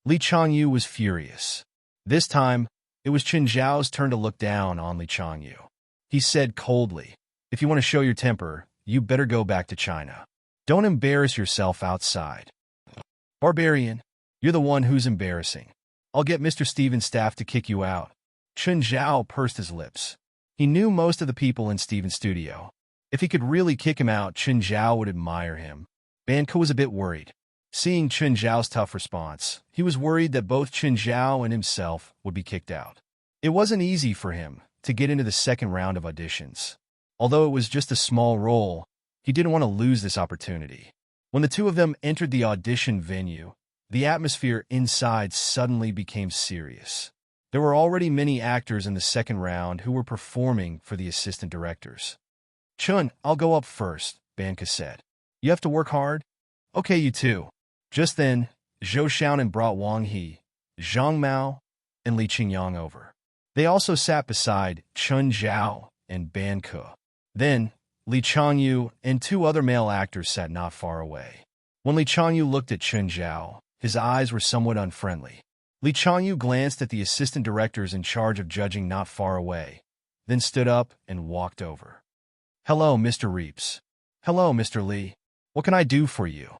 Li Changyu was furious. This time, it was Chen Zhao's turn to look down on Li Changyu. He said coldly, if you want to show your temper, you better go back to China. Don't embarrass yourself outside. Barbarian, you're the one who's embarrassing. I'll get Mr. Steven's staff to kick you out. Chen Zhao pursed his lips. He knew most of the people in Steven's studio. If he could really kick him out, Chen Zhao would admire him. Ban Ke was a bit worried. Seeing Chen Zhao's tough response, he was worried that both Chen Zhao and himself would be kicked out. It wasn't easy for him to get into the second round of auditions. Although it was just a small role, he didn't want to lose this opportunity. When the 2 of them entered the audition venue, the atmosphere inside suddenly became serious. There were already many actors in the second round who were performing for the assistant directors. Chun, I'll go up first, Ban Ke said. You have to work hard? Okay, you too. Just then, Zhou Xiaonan brought Wang Yi, Zhang Mao, and Li Qingyang over. They also sat beside Chen Zhao and Ban Ke. Then, Li Changyu and 2 other male actors sat not far away. When Li Changyu looked at Chen Zhao, his eyes were somewhat unfriendly. Li Changyu glanced at the assistant directors in charge of judging not far away, then stood up and walked over. Hello, Mr. Reeps. Hello, Mr. Li. What can I do for you?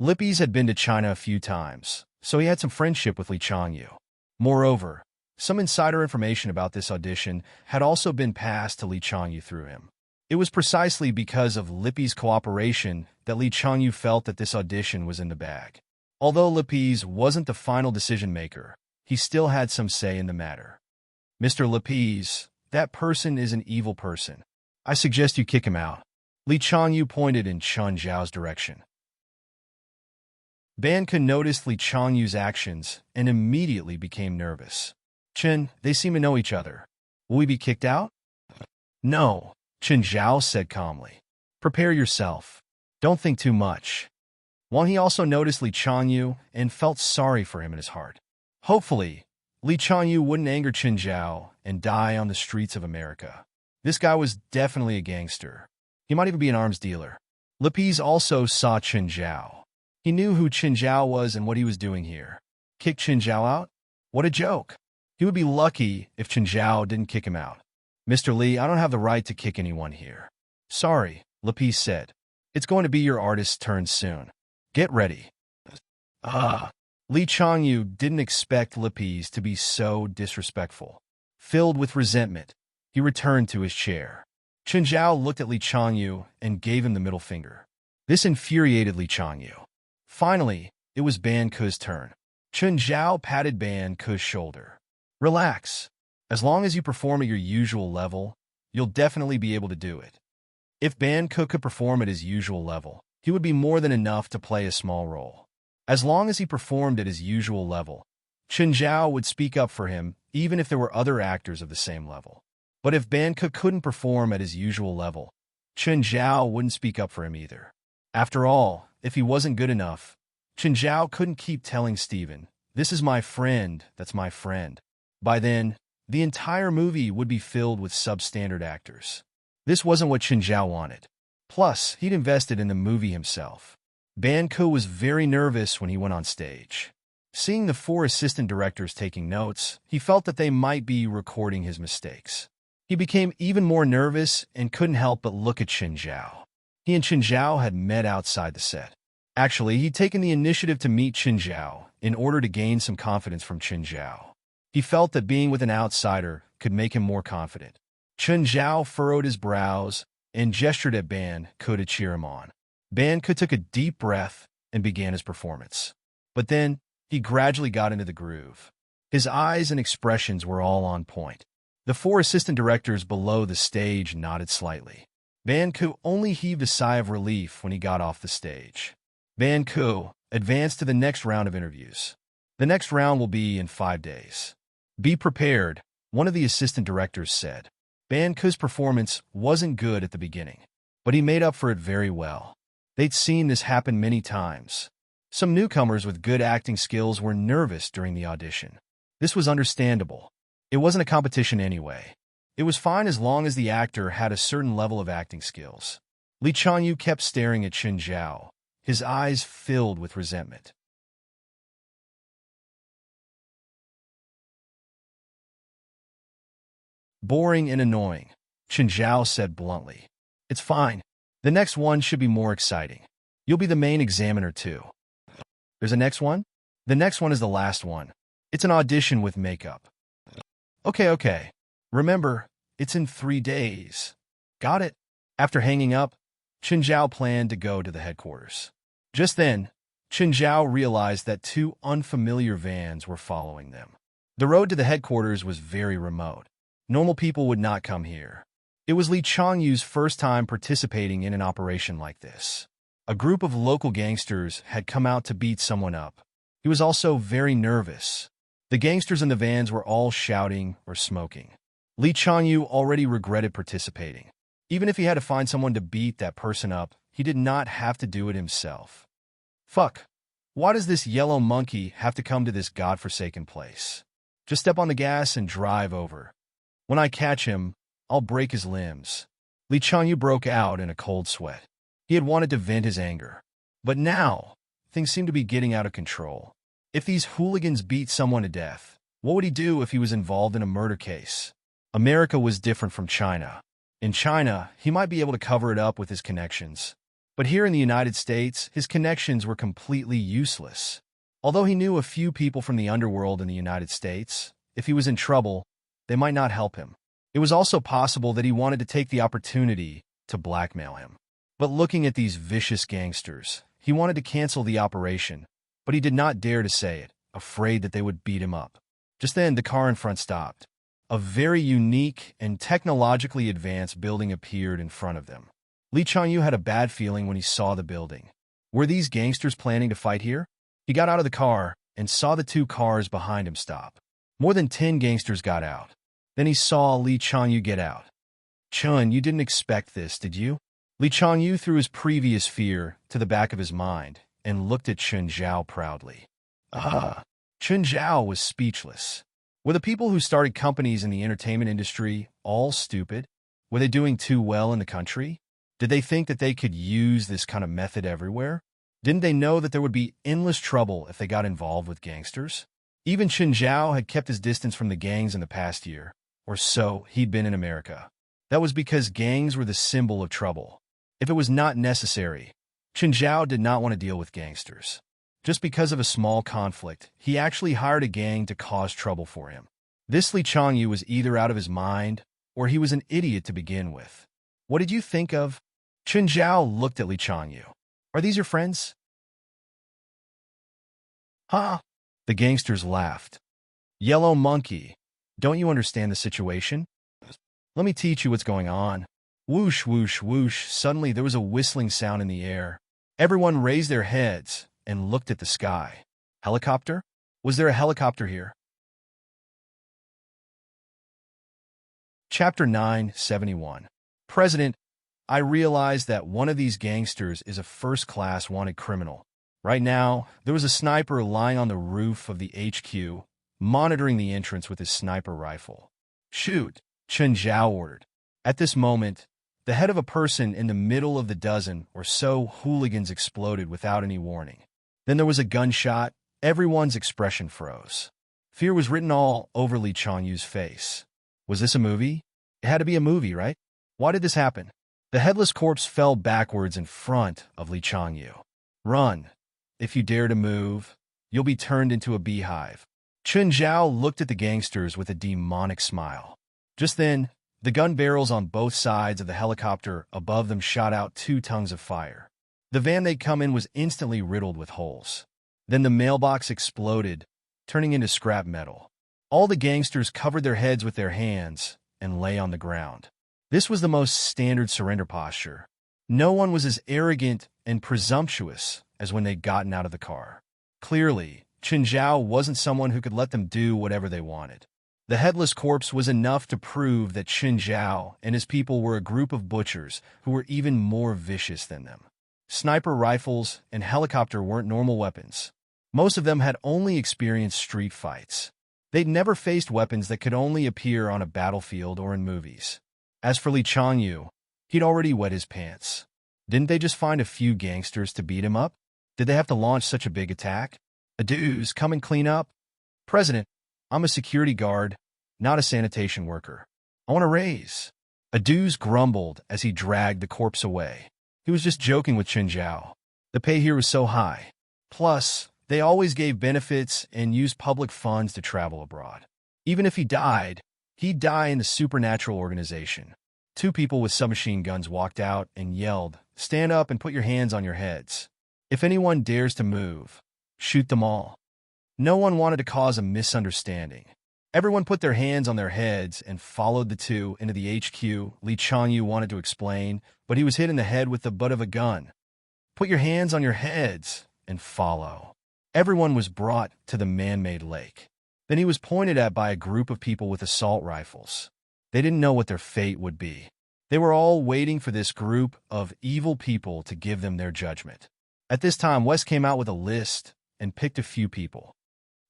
Lippies had been to China a few times, so he had some friendship with Li Changyu. Moreover, some insider information about this audition had also been passed to Li Changyu through him. It was precisely because of Lippy's cooperation that Li Changyu felt that this audition was in the bag. Although Lippy's wasn't the final decision-maker, he still had some say in the matter. Mr. Lippy's, that person is an evil person. I suggest you kick him out. Li Changyu pointed in Chen Zhao's direction. Ban Ke noticed Li Changyu's actions and immediately became nervous. Chen, they seem to know each other. Will we be kicked out? No, Chen Zhao said calmly. Prepare yourself. Don't think too much. Wang He also noticed Li Changyu and felt sorry for him in his heart. Hopefully, Li Chanyu wouldn't anger Chen Zhao and die on the streets of America. This guy was definitely a gangster. He might even be an arms dealer. Lapis also saw Chen Zhao. He knew who Chen Zhao was and what he was doing here. Kick Chen Zhao out? What a joke. He would be lucky if Chen Zhao didn't kick him out. Mr. Li, I don't have the right to kick anyone here. Sorry, Lapis said. It's going to be your artist's turn soon. Get ready. Li Changyu didn't expect Lapis to be so disrespectful. Filled with resentment, he returned to his chair. Chen Zhao looked at Li Changyu and gave him the middle finger. This infuriated Li Changyu. Finally, it was Ban Ke's turn. Chen Zhao patted Ban Ke's shoulder. Relax. As long as you perform at your usual level, you'll definitely be able to do it. If Ban Ke could perform at his usual level, he would be more than enough to play a small role. As long as he performed at his usual level, Chen Zhao would speak up for him even if there were other actors of the same level. But if Ban Ke couldn't perform at his usual level, Chen Zhao wouldn't speak up for him either. After all, if he wasn't good enough, Chen Zhao couldn't keep telling Steven, "This is my friend, that's my friend." By then, the entire movie would be filled with substandard actors. This wasn't what Chen Zhao wanted. Plus, he'd invested in the movie himself. Ban Ke was very nervous when he went on stage. Seeing the 4 assistant directors taking notes, he felt that they might be recording his mistakes. He became even more nervous and couldn't help but look at Chen Zhao. He and Chen Zhao had met outside the set. Actually, he'd taken the initiative to meet Chen Zhao in order to gain some confidence from Chen Zhao. He felt that being with an outsider could make him more confident. Chen Zhao furrowed his brows and gestured at Ban Ke to cheer him on. Ban Ke took a deep breath and began his performance. But then, he gradually got into the groove. His eyes and expressions were all on point. The 4 assistant directors below the stage nodded slightly. Ban Ke only heaved a sigh of relief when he got off the stage. Ban Ke advanced to the next round of interviews. The next round will be in 5 days. Be prepared, one of the assistant directors said. Ban Ke's performance wasn't good at the beginning, but he made up for it very well. They'd seen this happen many times. Some newcomers with good acting skills were nervous during the audition. This was understandable. It wasn't a competition anyway. It was fine as long as the actor had a certain level of acting skills. Li Chanyu kept staring at Chen Zhao, his eyes filled with resentment. Boring and annoying, Chen Zhao said bluntly. It's fine. The next one should be more exciting. You'll be the main examiner too. There's a next one? The next one is the last one. It's an audition with makeup. Okay. Remember, it's in 3 days. Got it? After hanging up, Chen Zhao planned to go to the headquarters. Just then, Chen Zhao realized that 2 unfamiliar vans were following them. The road to the headquarters was very remote. Normal people would not come here. It was Li Changyu's first time participating in an operation like this. A group of local gangsters had come out to beat someone up. He was also very nervous. The gangsters in the vans were all shouting or smoking. Li Changyu already regretted participating. Even if he had to find someone to beat that person up, he did not have to do it himself. Fuck. Why does this yellow monkey have to come to this godforsaken place? Just step on the gas and drive over. When I catch him, I'll break his limbs. Li Changyu broke out in a cold sweat. He had wanted to vent his anger. But now, things seemed to be getting out of control. If these hooligans beat someone to death, what would he do if he was involved in a murder case? America was different from China. In China, he might be able to cover it up with his connections. But here in the United States, his connections were completely useless. Although he knew a few people from the underworld in the United States, if he was in trouble, they might not help him. It was also possible that he wanted to take the opportunity to blackmail him. But looking at these vicious gangsters, he wanted to cancel the operation, but he did not dare to say it, afraid that they would beat him up. Just then, the car in front stopped. A very unique and technologically advanced building appeared in front of them. Li Changyu had a bad feeling when he saw the building. Were these gangsters planning to fight here? He got out of the car and saw the 2 cars behind him stop. More than 10 gangsters got out. Then he saw Li Changyu get out. Chun, you didn't expect this, did you? Li Changyu threw his previous fear to the back of his mind and looked at Chen Zhao proudly. Chen Zhao was speechless. Were the people who started companies in the entertainment industry all stupid? Were they doing too well in the country? Did they think that they could use this kind of method everywhere? Didn't they know that there would be endless trouble if they got involved with gangsters? Even Chen Zhao had kept his distance from the gangs in the past year, or so he'd been in America. That was because gangs were the symbol of trouble. If it was not necessary, Chen Zhao did not want to deal with gangsters. Just because of a small conflict, he actually hired a gang to cause trouble for him. This Li Changyu was either out of his mind, or he was an idiot to begin with. What did you think of? Chen Zhao looked at Li Changyu. Are these your friends? Huh? The gangsters laughed. Yellow monkey, don't you understand the situation? Let me teach you what's going on. Whoosh, whoosh, whoosh. Suddenly there was a whistling sound in the air. Everyone raised their heads and looked at the sky. Helicopter? Was there a helicopter here? Chapter 971. President, I realized that one of these gangsters is a first-class wanted criminal. Right now, there was a sniper lying on the roof of the HQ, monitoring the entrance with his sniper rifle. Shoot, Chen Zhao ordered. At this moment, the head of a person in the middle of the dozen or so hooligans exploded without any warning. Then there was a gunshot. Everyone's expression froze. Fear was written all over Li Changyu's face. Was this a movie? It had to be a movie, right? Why did this happen? The headless corpse fell backwards in front of Li Changyu. Run. If you dare to move, you'll be turned into a beehive. Chen Zhao looked at the gangsters with a demonic smile. Just then, the gun barrels on both sides of the helicopter above them shot out 2 tongues of fire. The van they'd come in was instantly riddled with holes. Then the mailbox exploded, turning into scrap metal. All the gangsters covered their heads with their hands and lay on the ground. This was the most standard surrender posture. No one was as arrogant and presumptuous as when they'd gotten out of the car. Clearly, Chen Zhao wasn't someone who could let them do whatever they wanted. The headless corpse was enough to prove that Chen Zhao and his people were a group of butchers who were even more vicious than them. Sniper rifles and helicopter weren't normal weapons. Most of them had only experienced street fights. They'd never faced weapons that could only appear on a battlefield or in movies. As for Li Changyu, he'd already wet his pants. Didn't they just find a few gangsters to beat him up? Did they have to launch such a big attack? Dudes, come and clean up. President, I'm a security guard, not a sanitation worker. I want a raise. Aduz grumbled as he dragged the corpse away. He was just joking with Chen Zhao. The pay here was so high. Plus, they always gave benefits and used public funds to travel abroad. Even if he died, he'd die in the supernatural organization. 2 people with submachine guns walked out and yelled, "Stand up and put your hands on your heads. If anyone dares to move, shoot them all." No one wanted to cause a misunderstanding. Everyone put their hands on their heads and followed the 2 into the HQ. Li Changyu wanted to explain, but he was hit in the head with the butt of a gun. Put your hands on your heads and follow. Everyone was brought to the man-made lake. Then he was pointed at by a group of people with assault rifles. They didn't know what their fate would be. They were all waiting for this group of evil people to give them their judgment. At this time, West came out with a list and picked a few people.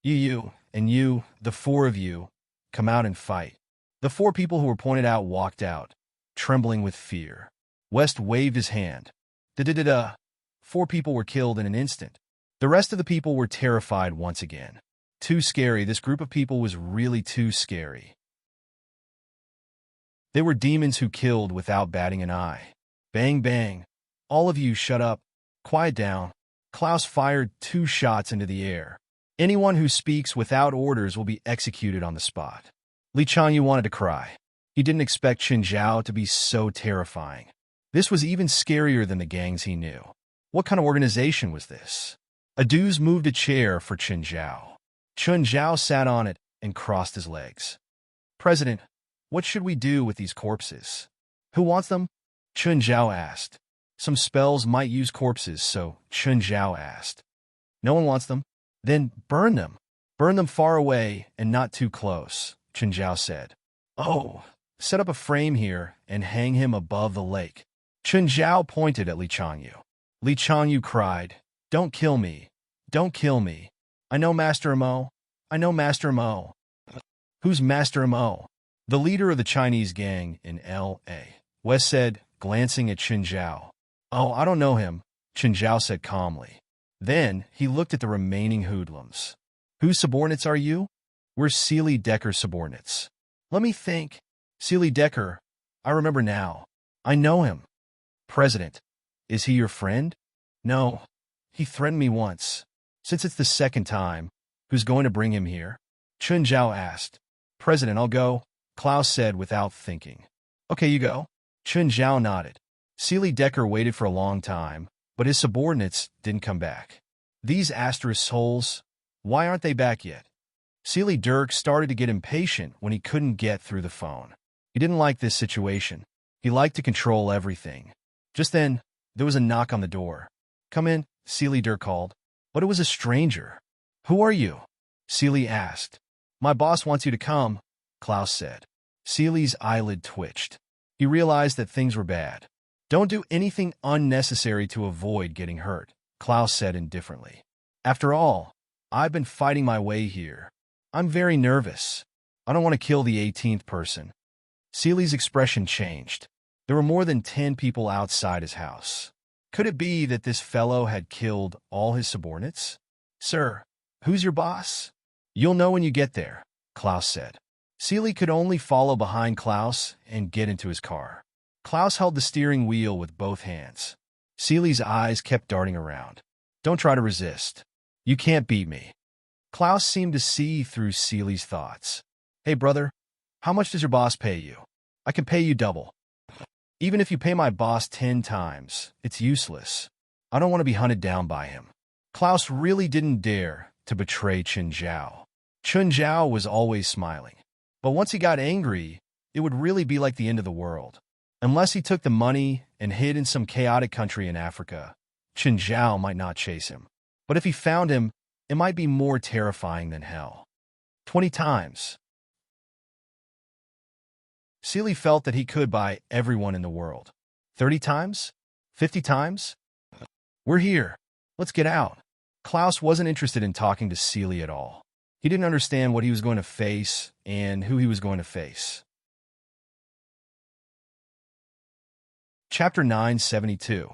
You, and you, the 4 of you, come out and fight. The 4 people who were pointed out walked out, trembling with fear. West waved his hand. Da-da-da-da. 4 people were killed in an instant. The rest of the people were terrified once again. Too scary. This group of people was really too scary. They were demons who killed without batting an eye. Bang, bang. All of you shut up. Quiet down. Klaus fired 2 shots into the air. Anyone who speaks without orders will be executed on the spot. Li Changyu wanted to cry. He didn't expect Chen Zhao to be so terrifying. This was even scarier than the gangs he knew. What kind of organization was this? Aduz moved a chair for Chen Zhao. Chen Zhao sat on it and crossed his legs. President, what should we do with these corpses? Who wants them? Chen Zhao asked. Some spells might use corpses, so Chen Zhao asked. No one wants them? Then burn them. Burn them far away and not too close, Chen Zhao said. Oh, set up a frame here and hang him above the lake. Chen Zhao pointed at Li Changyu. Li Changyu cried, Don't kill me. Don't kill me. I know Master Mo. I know Master Mo. Who's Master Mo? The leader of the Chinese gang in L.A., Wes said, glancing at Chen Zhao. Oh, I don't know him, Chen Zhao said calmly. Then he looked at the remaining hoodlums. Whose subordinates are you? We're Seely Decker's subordinates. Let me think. Seely Decker. I remember now. I know him. President. Is he your friend? No. He threatened me once. Since it's the second time, who's going to bring him here? Chen Zhao asked. President, I'll go, Klaus said without thinking. Okay, you go. Chen Zhao nodded. Seely Decker waited for a long time, but his subordinates didn't come back. These asterisk souls, why aren't they back yet? Seely Dirk started to get impatient when he couldn't get through the phone. He didn't like this situation. He liked to control everything. Just then, there was a knock on the door. Come in, Seely Dirk called. But it was a stranger. Who are you? Seely asked. My boss wants you to come, Klaus said. Seely's eyelid twitched. He realized that things were bad. Don't do anything unnecessary to avoid getting hurt, Klaus said indifferently. After all, I've been fighting my way here. I'm very nervous. I don't want to kill the 18th person. Seely's expression changed. There were more than 10 people outside his house. Could it be that this fellow had killed all his subordinates? Sir, who's your boss? You'll know when you get there, Klaus said. Seely could only follow behind Klaus and get into his car. Klaus held the steering wheel with both hands. Seely's eyes kept darting around. Don't try to resist. You can't beat me. Klaus seemed to see through Seely's thoughts. Hey, brother, how much does your boss pay you? I can pay you double. Even if you pay my boss 10 times, it's useless. I don't want to be hunted down by him. Klaus really didn't dare to betray Chen Zhao. Chen Zhao was always smiling. But once he got angry, it would really be like the end of the world. Unless he took the money and hid in some chaotic country in Africa, Chen Zhao might not chase him. But if he found him, it might be more terrifying than hell. 20 times. Seely felt that he could buy everyone in the world. 30 times? 50 times? We're here. Let's get out. Klaus wasn't interested in talking to Seely at all. He didn't understand what he was going to face and who he was going to face. Chapter 972.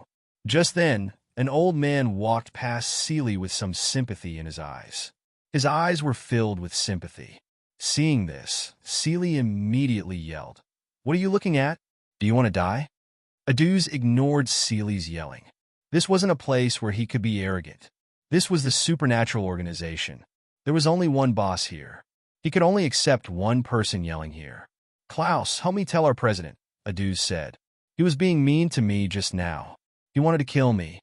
Just then, an old man walked past Seely with some sympathy in his eyes. His eyes were filled with sympathy. Seeing this, Seely immediately yelled, What are you looking at? Do you want to die? Aduz ignored Seely's yelling. This wasn't a place where he could be arrogant. This was the supernatural organization. There was only one boss here. He could only accept one person yelling here. Klaus, help me tell our president, Aduz said. He was being mean to me just now. He wanted to kill me.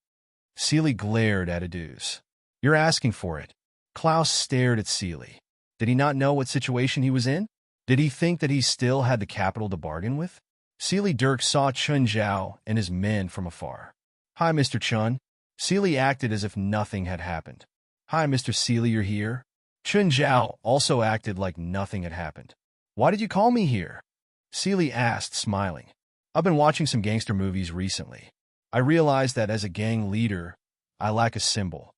Seely glared at Aduz. You're asking for it. Klaus stared at Seely. Did he not know what situation he was in? Did he think that he still had the capital to bargain with? Seely Dirk saw Chen Zhao and his men from afar. Hi, Mr. Chen. Seely acted as if nothing had happened. Hi, Mr. Seely, you're here? Chen Zhao also acted like nothing had happened. Why did you call me here? Seely asked, smiling. I've been watching some gangster movies recently. I realized that as a gang leader, I lack a symbol.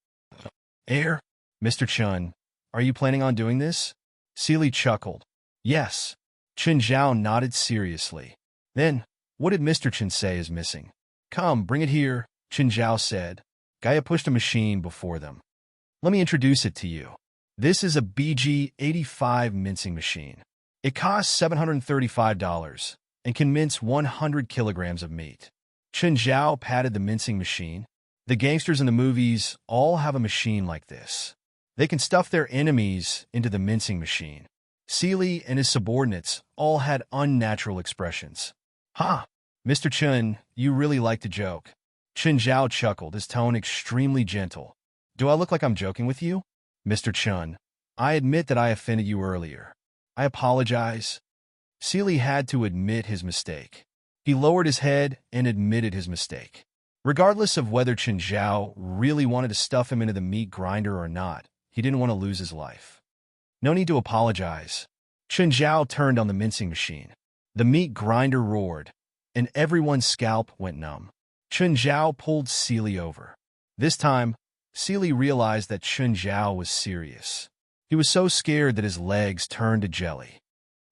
Mr. Chen, are you planning on doing this? Seely chuckled. Yes. Chen Zhao nodded seriously. Then, what did Mr. Chen say is missing? Come, bring it here, Chen Zhao said. Gaia pushed a machine before them. Let me introduce it to you. This is a BG-85 mincing machine. It costs $735 and can mince 100 kilograms of meat. Chen Zhao patted the mincing machine. The gangsters in the movies all have a machine like this. They can stuff their enemies into the mincing machine. Seely and his subordinates all had unnatural expressions. Ha! Mr. Chen, you really like to joke. Chen Zhao chuckled, his tone extremely gentle. Do I look like I'm joking with you? Mr. Chen, I admit that I offended you earlier. I apologize. Seely had to admit his mistake. He lowered his head and admitted his mistake. Regardless of whether Chen Zhao really wanted to stuff him into the meat grinder or not, he didn't want to lose his life. No need to apologize. Chen Zhao turned on the mincing machine. The meat grinder roared, and everyone's scalp went numb. Chen Zhao pulled Seely over. This time, Seely realized that Chen Zhao was serious. He was so scared that his legs turned to jelly.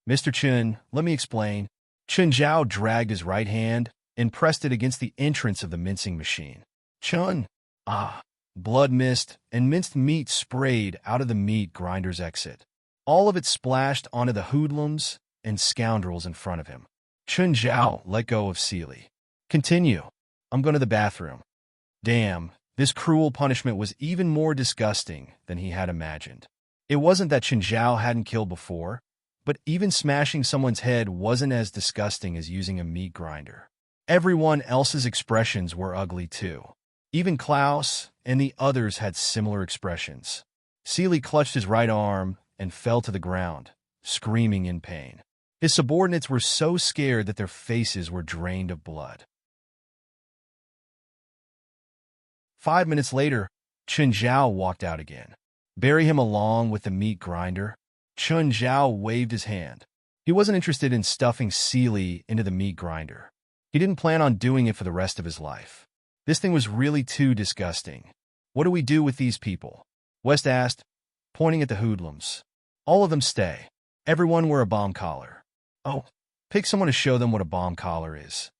"Mr. Chun, let me explain." Chun Zhao dragged his right hand and pressed it against the entrance of the mincing machine. "Chun!" Ah! Blood mist and minced meat sprayed out of the meat grinder's exit. All of it splashed onto the hoodlums and scoundrels in front of him. Chun Zhao let go of Seely. "Continue. I'm going to the bathroom." Damn, this cruel punishment was even more disgusting than he had imagined. It wasn't that Chun Zhao hadn't killed before, but even smashing someone's head wasn't as disgusting as using a meat grinder. Everyone else's expressions were ugly too. Even Klaus and the others had similar expressions. Seely clutched his right arm and fell to the ground, screaming in pain. His subordinates were so scared that their faces were drained of blood. 5 minutes later, Chun Zhao walked out again. "Bury him along with the meat grinder." Chun Zhao waved his hand. He wasn't interested in stuffing Seely into the meat grinder. He didn't plan on doing it for the rest of his life. This thing was really too disgusting. "What do we do with these people?" West asked, pointing at the hoodlums. "All of them stay. Everyone wear a bomb collar." "Oh, pick someone to show them what a bomb collar is."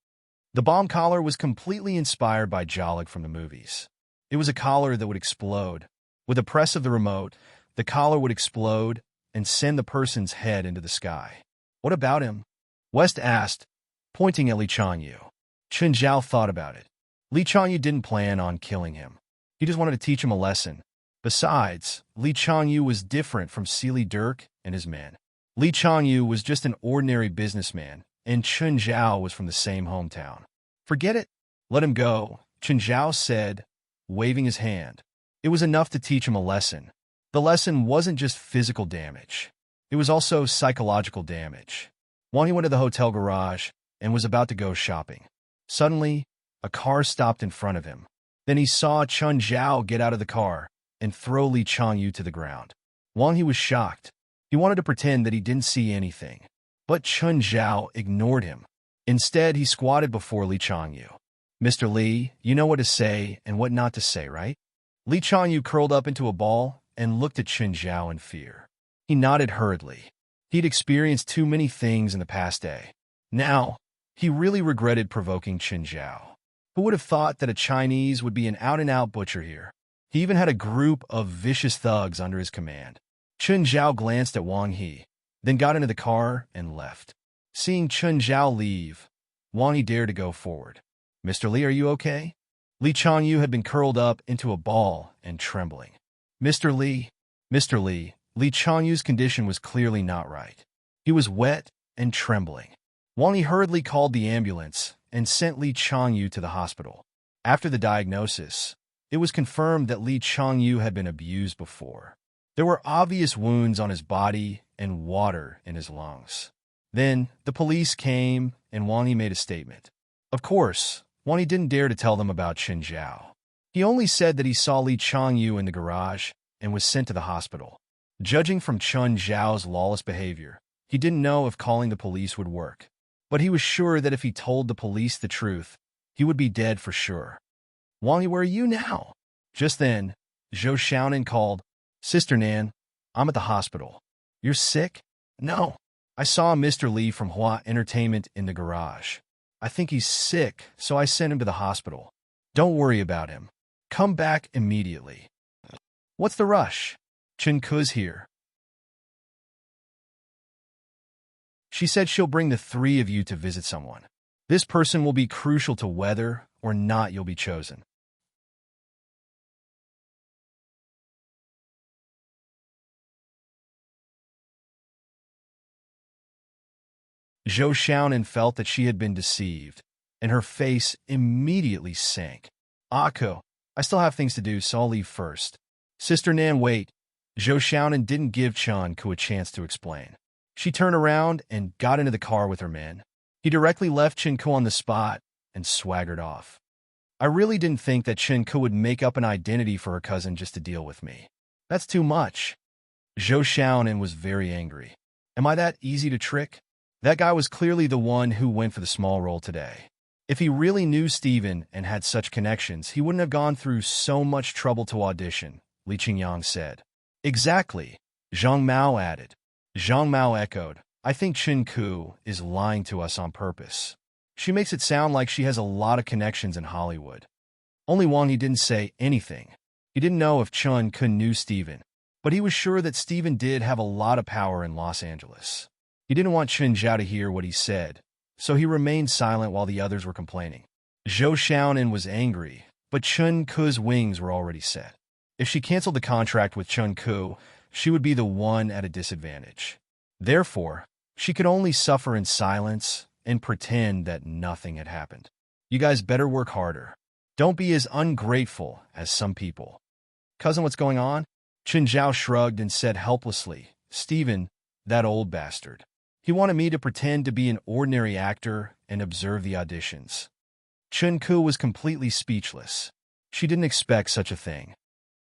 The bomb collar was completely inspired by Jollig from the movies. It was a collar that would explode. With a press of the remote, the collar would explode and send the person's head into the sky. "What about him?" West asked, pointing at Li Changyu. Chun Zhao thought about it. Li Changyu didn't plan on killing him. He just wanted to teach him a lesson. Besides, Li Changyu was different from Seely Dirk and his men. Li Changyu was just an ordinary businessman, and Chun Zhao was from the same hometown. "Forget it. Let him go," Chun Zhao said, waving his hand. It was enough to teach him a lesson. The lesson wasn't just physical damage. It was also psychological damage. When he went to the hotel garage and was about to go shopping, suddenly, a car stopped in front of him. Then he saw Chun Zhao get out of the car and throw Li Changyu to the ground. Wang He was shocked. He wanted to pretend that he didn't see anything. But Chun Zhao ignored him. Instead, he squatted before Li Changyu. "Mr. Li, you know what to say and what not to say, right?" Li Changyu curled up into a ball and looked at Chun Zhao in fear. He nodded hurriedly. He'd experienced too many things in the past day. Now, he really regretted provoking Chun Zhao. Who would have thought that a Chinese would be an out-and-out butcher here? He even had a group of vicious thugs under his command. Chun Zhao glanced at Wang He, then got into the car and left. Seeing Chun Zhao leave, Wang He dared to go forward. "Mr. Li, are you okay?" Li Changyu had been curled up into a ball and trembling. Mr. Li, Li Changyu's condition was clearly not right. He was wet and trembling. Wang He hurriedly called the ambulance and sent Li Changyu to the hospital. After the diagnosis, it was confirmed that Li Changyu had been abused before. There were obvious wounds on his body and water in his lungs. Then, the police came and Wang He made a statement. Of course, Wang He didn't dare to tell them about Chun Zhao. He only said that he saw Li Changyu in the garage and was sent to the hospital. Judging from Chun Zhao's lawless behavior, he didn't know if calling the police would work. But he was sure that if he told the police the truth, he would be dead for sure. "Wang He, where are you now?" Just then, Zhou Xiaonan called, "Sister Nan, I'm at the hospital." "You're sick?" "No. I saw Mr. Li from Hua Entertainment in the garage. I think he's sick, so I sent him to the hospital. Don't worry about him. Come back immediately." "What's the rush? Chen Ku's here. She said she'll bring the three of you to visit someone. This person will be crucial to whether or not you'll be chosen." Zhou Xiaonan felt that she had been deceived, and her face immediately sank. "Akko, I still have things to do, so I'll leave first." "Sister Nan, wait." Zhou Xiaonan didn't give Chen Ku a chance to explain. She turned around and got into the car with her men. He directly left Chen Ku on the spot and swaggered off. "I really didn't think that Chen Ku would make up an identity for her cousin just to deal with me. That's too much." Zhou Xiaonan was very angry. "Am I that easy to trick? That guy was clearly the one who went for the small role today. If he really knew Steven and had such connections, he wouldn't have gone through so much trouble to audition," Li Qingyang said. "Exactly. Zhang Mao added. Zhang Mao echoed, I think Chen Ku is lying to us on purpose. She makes it sound like she has a lot of connections in Hollywood. Only Wang He didn't say anything. He didn't know if Chen Ku knew Steven, but he was sure that Steven did have a lot of power in Los Angeles. He didn't want Chen Zhao to hear what he said, so he remained silent while the others were complaining. Zhou Xiaonan was angry, but Chen Ku's wings were already set. If she canceled the contract with Chen Ku, she would be the one at a disadvantage. Therefore, she could only suffer in silence and pretend that nothing had happened. You guys better work harder. Don't be as ungrateful as some people. Cousin, what's going on? Chen Zhao shrugged and said helplessly, Steven, that old bastard. He wanted me to pretend to be an ordinary actor and observe the auditions. Chen Ku was completely speechless. She didn't expect such a thing.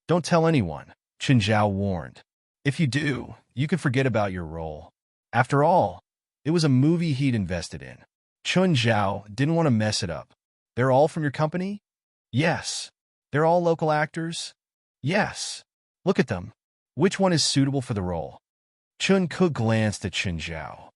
Don't tell anyone, Chen Zhao warned. If you do, you could forget about your role. After all, it was a movie he'd invested in. Chen Zhao didn't want to mess it up. They're all from your company? Yes. They're all local actors? Yes. Look at them. Which one is suitable for the role? Chen Ku glanced at Chen Zhao.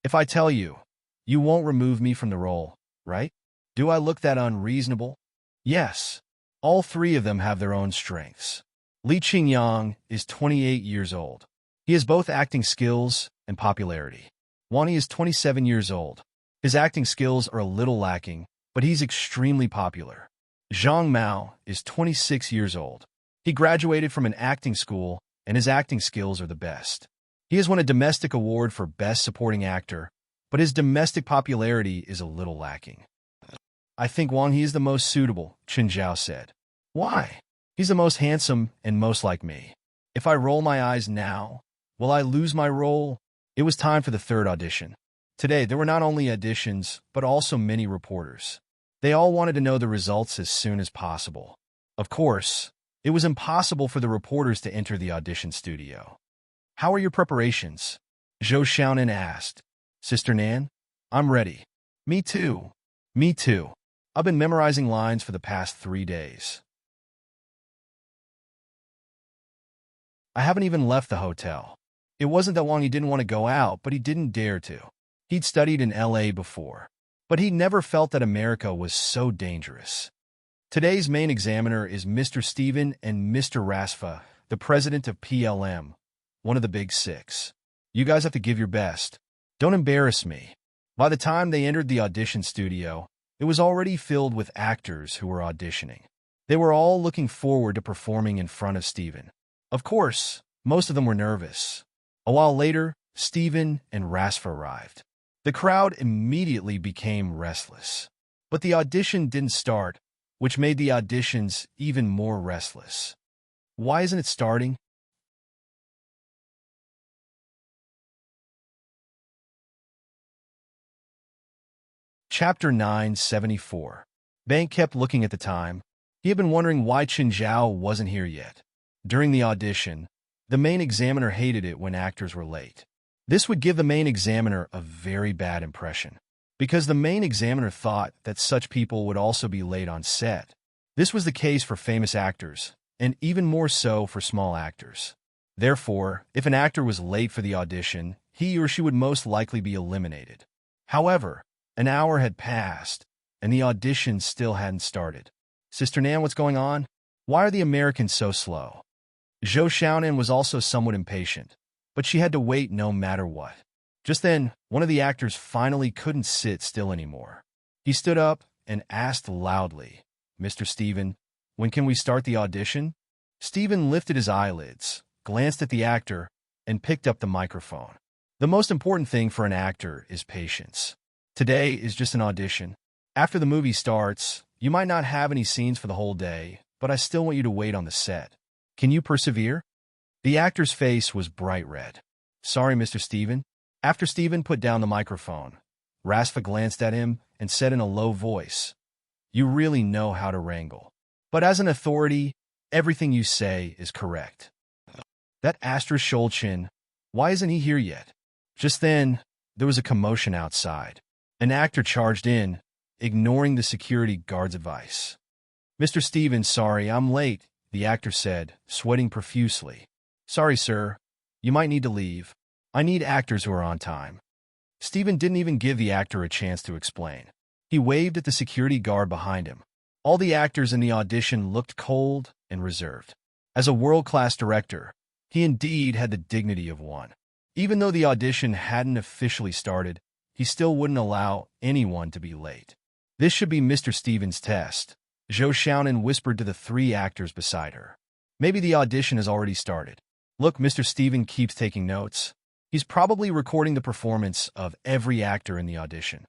If I tell you, you won't remove me from the role, right? Do I look that unreasonable? Yes. All three of them have their own strengths. Li Qingyang is 28 years old. He has both acting skills and popularity. Wang He is 27 years old. His acting skills are a little lacking, but he's extremely popular. Zhang Mao is 26 years old. He graduated from an acting school, and his acting skills are the best. He has won a domestic award for Best Supporting Actor, but his domestic popularity is a little lacking. I think Wang He is the most suitable, Chen Zhao said. Why? He's the most handsome and most like me. If I roll my eyes now, will I lose my role? It was time for the third audition. Today, there were not only auditions, but also many reporters. They all wanted to know the results as soon as possible. Of course, it was impossible for the reporters to enter the audition studio. How are your preparations? Zhou Xiaonan asked. Sister Nan? I'm ready. Me too. Me too. I've been memorizing lines for the past 3 days. I haven't even left the hotel. It wasn't that Wang He didn't want to go out, but he didn't dare to. He'd studied in LA before, but he'd never felt that America was so dangerous. Today's main examiner is Mr. Steven and Mr. Rasfa, the president of PLM, one of the big six. You guys have to give your best. Don't embarrass me. By the time they entered the audition studio, it was already filled with actors who were auditioning. They were all looking forward to performing in front of Steven. Of course, most of them were nervous. A while later, Steven and Rasfa arrived. The crowd immediately became restless. But the audition didn't start, which made the auditions even more restless. Why isn't it starting? Chapter 974. Bang kept looking at the time. He had been wondering why Chen Zhao wasn't here yet. During the audition, the main examiner hated it when actors were late. This would give the main examiner a very bad impression, because the main examiner thought that such people would also be late on set. This was the case for famous actors, and even more so for small actors. Therefore, if an actor was late for the audition, he or she would most likely be eliminated. However, an hour had passed, and the audition still hadn't started. Sister Nan, what's going on? Why are the Americans so slow? Zhou Xiaonan was also somewhat impatient, but she had to wait no matter what. Just then, one of the actors finally couldn't sit still anymore. He stood up and asked loudly, Mr. Steven, when can we start the audition? Steven lifted his eyelids, glanced at the actor, and picked up the microphone. The most important thing for an actor is patience. Today is just an audition. After the movie starts, you might not have any scenes for the whole day, but I still want you to wait on the set. Can you persevere? The actor's face was bright red. Sorry, Mr. Steven. After Steven put down the microphone, Rasfa glanced at him and said in a low voice, You really know how to wrangle. But as an authority, everything you say is correct. That Astra Shulchin, why isn't he here yet? Just then, there was a commotion outside. An actor charged in, ignoring the security guard's advice. Mr. Steven, sorry, I'm late, the actor said, sweating profusely. Sorry, sir. You might need to leave. I need actors who are on time. Steven didn't even give the actor a chance to explain. He waved at the security guard behind him. All the actors in the audition looked cold and reserved. As a world-class director, he indeed had the dignity of one. Even though the audition hadn't officially started, he still wouldn't allow anyone to be late. This should be Mr. Steven's test, Zhou Xiaonan whispered to the three actors beside her. Maybe the audition has already started. Look, Mr. Steven keeps taking notes. He's probably recording the performance of every actor in the audition.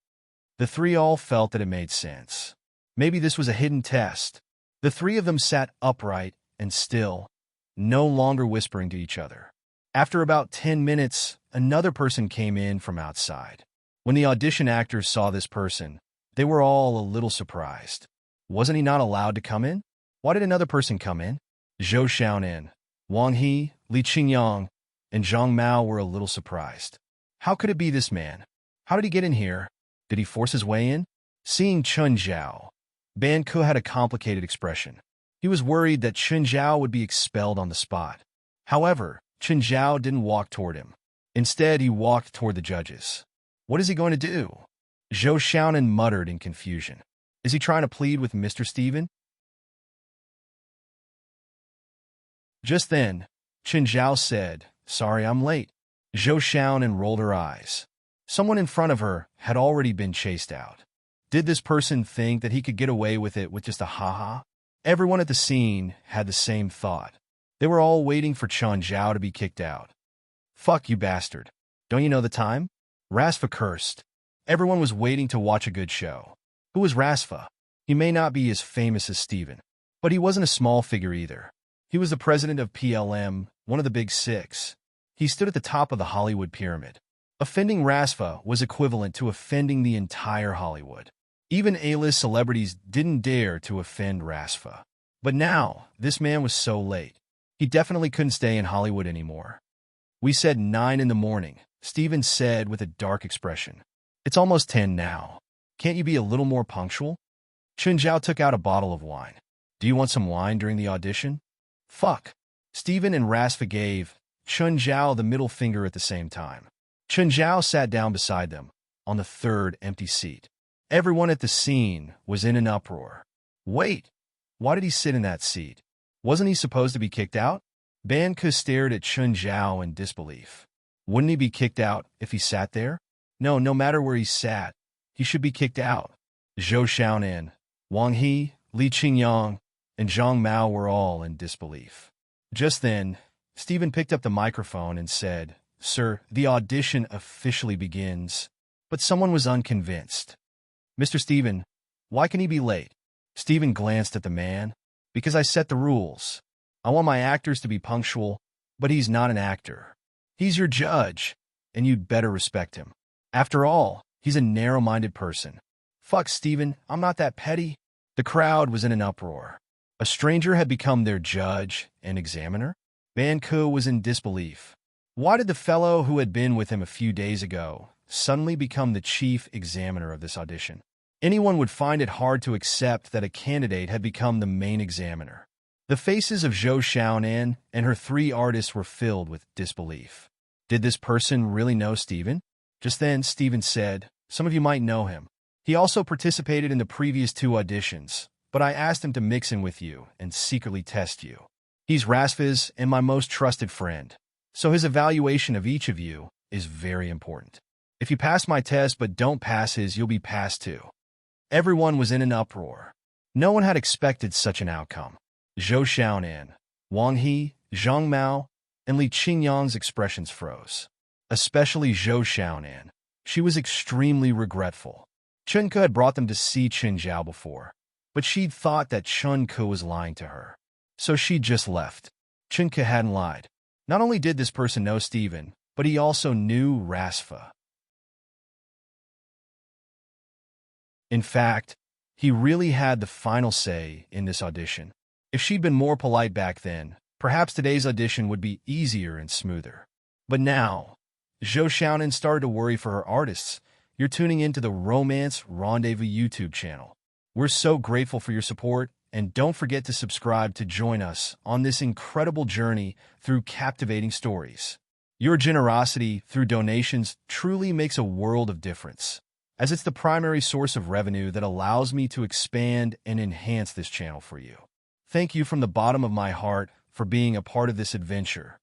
The three all felt that it made sense. Maybe this was a hidden test. The three of them sat upright and still, no longer whispering to each other. After about 10 minutes, another person came in from outside. When the audition actors saw this person, they were all a little surprised. Wasn't he not allowed to come in? Why did another person come in? Zhou Xiaonan, Wang He, Li Qingyang, and Zhang Mao were a little surprised. How could it be this man? How did he get in here? Did he force his way in? Seeing Chun Zhao, Ban Ke had a complicated expression. He was worried that Chun Zhao would be expelled on the spot. However, Chun Zhao didn't walk toward him. Instead, he walked toward the judges. What is he going to do? Zhou Xiaonan muttered in confusion. Is he trying to plead with Mr. Steven? Just then, Chun Zhao said, "Sorry, I'm late." Zhou Xiaonan rolled her eyes. Someone in front of her had already been chased out. Did this person think that he could get away with it with just a ha-ha? Everyone at the scene had the same thought. They were all waiting for Chun Zhao to be kicked out. Fuck you, bastard. Don't you know the time? Rasfa cursed. Everyone was waiting to watch a good show. Who was Rasfa? He may not be as famous as Steven, but he wasn't a small figure either. He was the president of PLM, one of the big six. He stood at the top of the Hollywood pyramid. Offending Rasfa was equivalent to offending the entire Hollywood. Even A-list celebrities didn't dare to offend Rasfa. But now, this man was so late. He definitely couldn't stay in Hollywood anymore. We said 9 in the morning, Steven said with a dark expression. It's almost 10 now. Can't you be a little more punctual? Chun Zhao took out a bottle of wine. Do you want some wine during the audition? Fuck. Steven and Rasfa gave Chun Zhao the middle finger at the same time. Chun Zhao sat down beside them, on the third empty seat. Everyone at the scene was in an uproar. Wait, why did he sit in that seat? Wasn't he supposed to be kicked out? Ban Ke stared at Chun Zhao in disbelief. Wouldn't he be kicked out if he sat there? No matter where he sat, he should be kicked out. Zhou Xiaonan, Wang He, Li Qingyang, and Zhang Mao were all in disbelief. Just then, Steven picked up the microphone and said, "Sir, the audition officially begins." But someone was unconvinced. "Mr. Steven, why can he be late?" Steven glanced at the man. "Because I set the rules. I want my actors to be punctual, but he's not an actor. He's your judge, and you'd better respect him. After all, he's a narrow-minded person." Fuck, Steven, I'm not that petty. The crowd was in an uproar. A stranger had become their judge and examiner? Ban Ke was in disbelief. Why did the fellow who had been with him a few days ago suddenly become the chief examiner of this audition? Anyone would find it hard to accept that a candidate had become the main examiner. The faces of Zhou Xiaonan and her three artists were filled with disbelief. Did this person really know Steven? Just then, Steven said, "Some of you might know him. He also participated in the previous 2 auditions, but I asked him to mix in with you and secretly test you. He's Rasfa's and my most trusted friend, so his evaluation of each of you is very important. If you pass my test but don't pass his, you'll be passed too." Everyone was in an uproar. No one had expected such an outcome. Zhou Xiaonan, Wang He, Zhang Mao, and Li Qingyang's expressions froze. Especially Zhou Xiaonan. She was extremely regretful. Chun Ke had brought them to see Chun Zhao before, but she'd thought that Chun Ke was lying to her. So she just left. Chun Ke hadn't lied. Not only did this person know Steven, but he also knew Rasfa. In fact, he really had the final say in this audition. If she'd been more polite back then, perhaps today's audition would be easier and smoother. But now, Zhou Xiaonan started to worry for her artists. You're tuning into the Romance Rendezvous YouTube channel. We're so grateful for your support, and don't forget to subscribe to join us on this incredible journey through captivating stories. Your generosity through donations truly makes a world of difference, as it's the primary source of revenue that allows me to expand and enhance this channel for you. Thank you from the bottom of my heart for being a part of this adventure.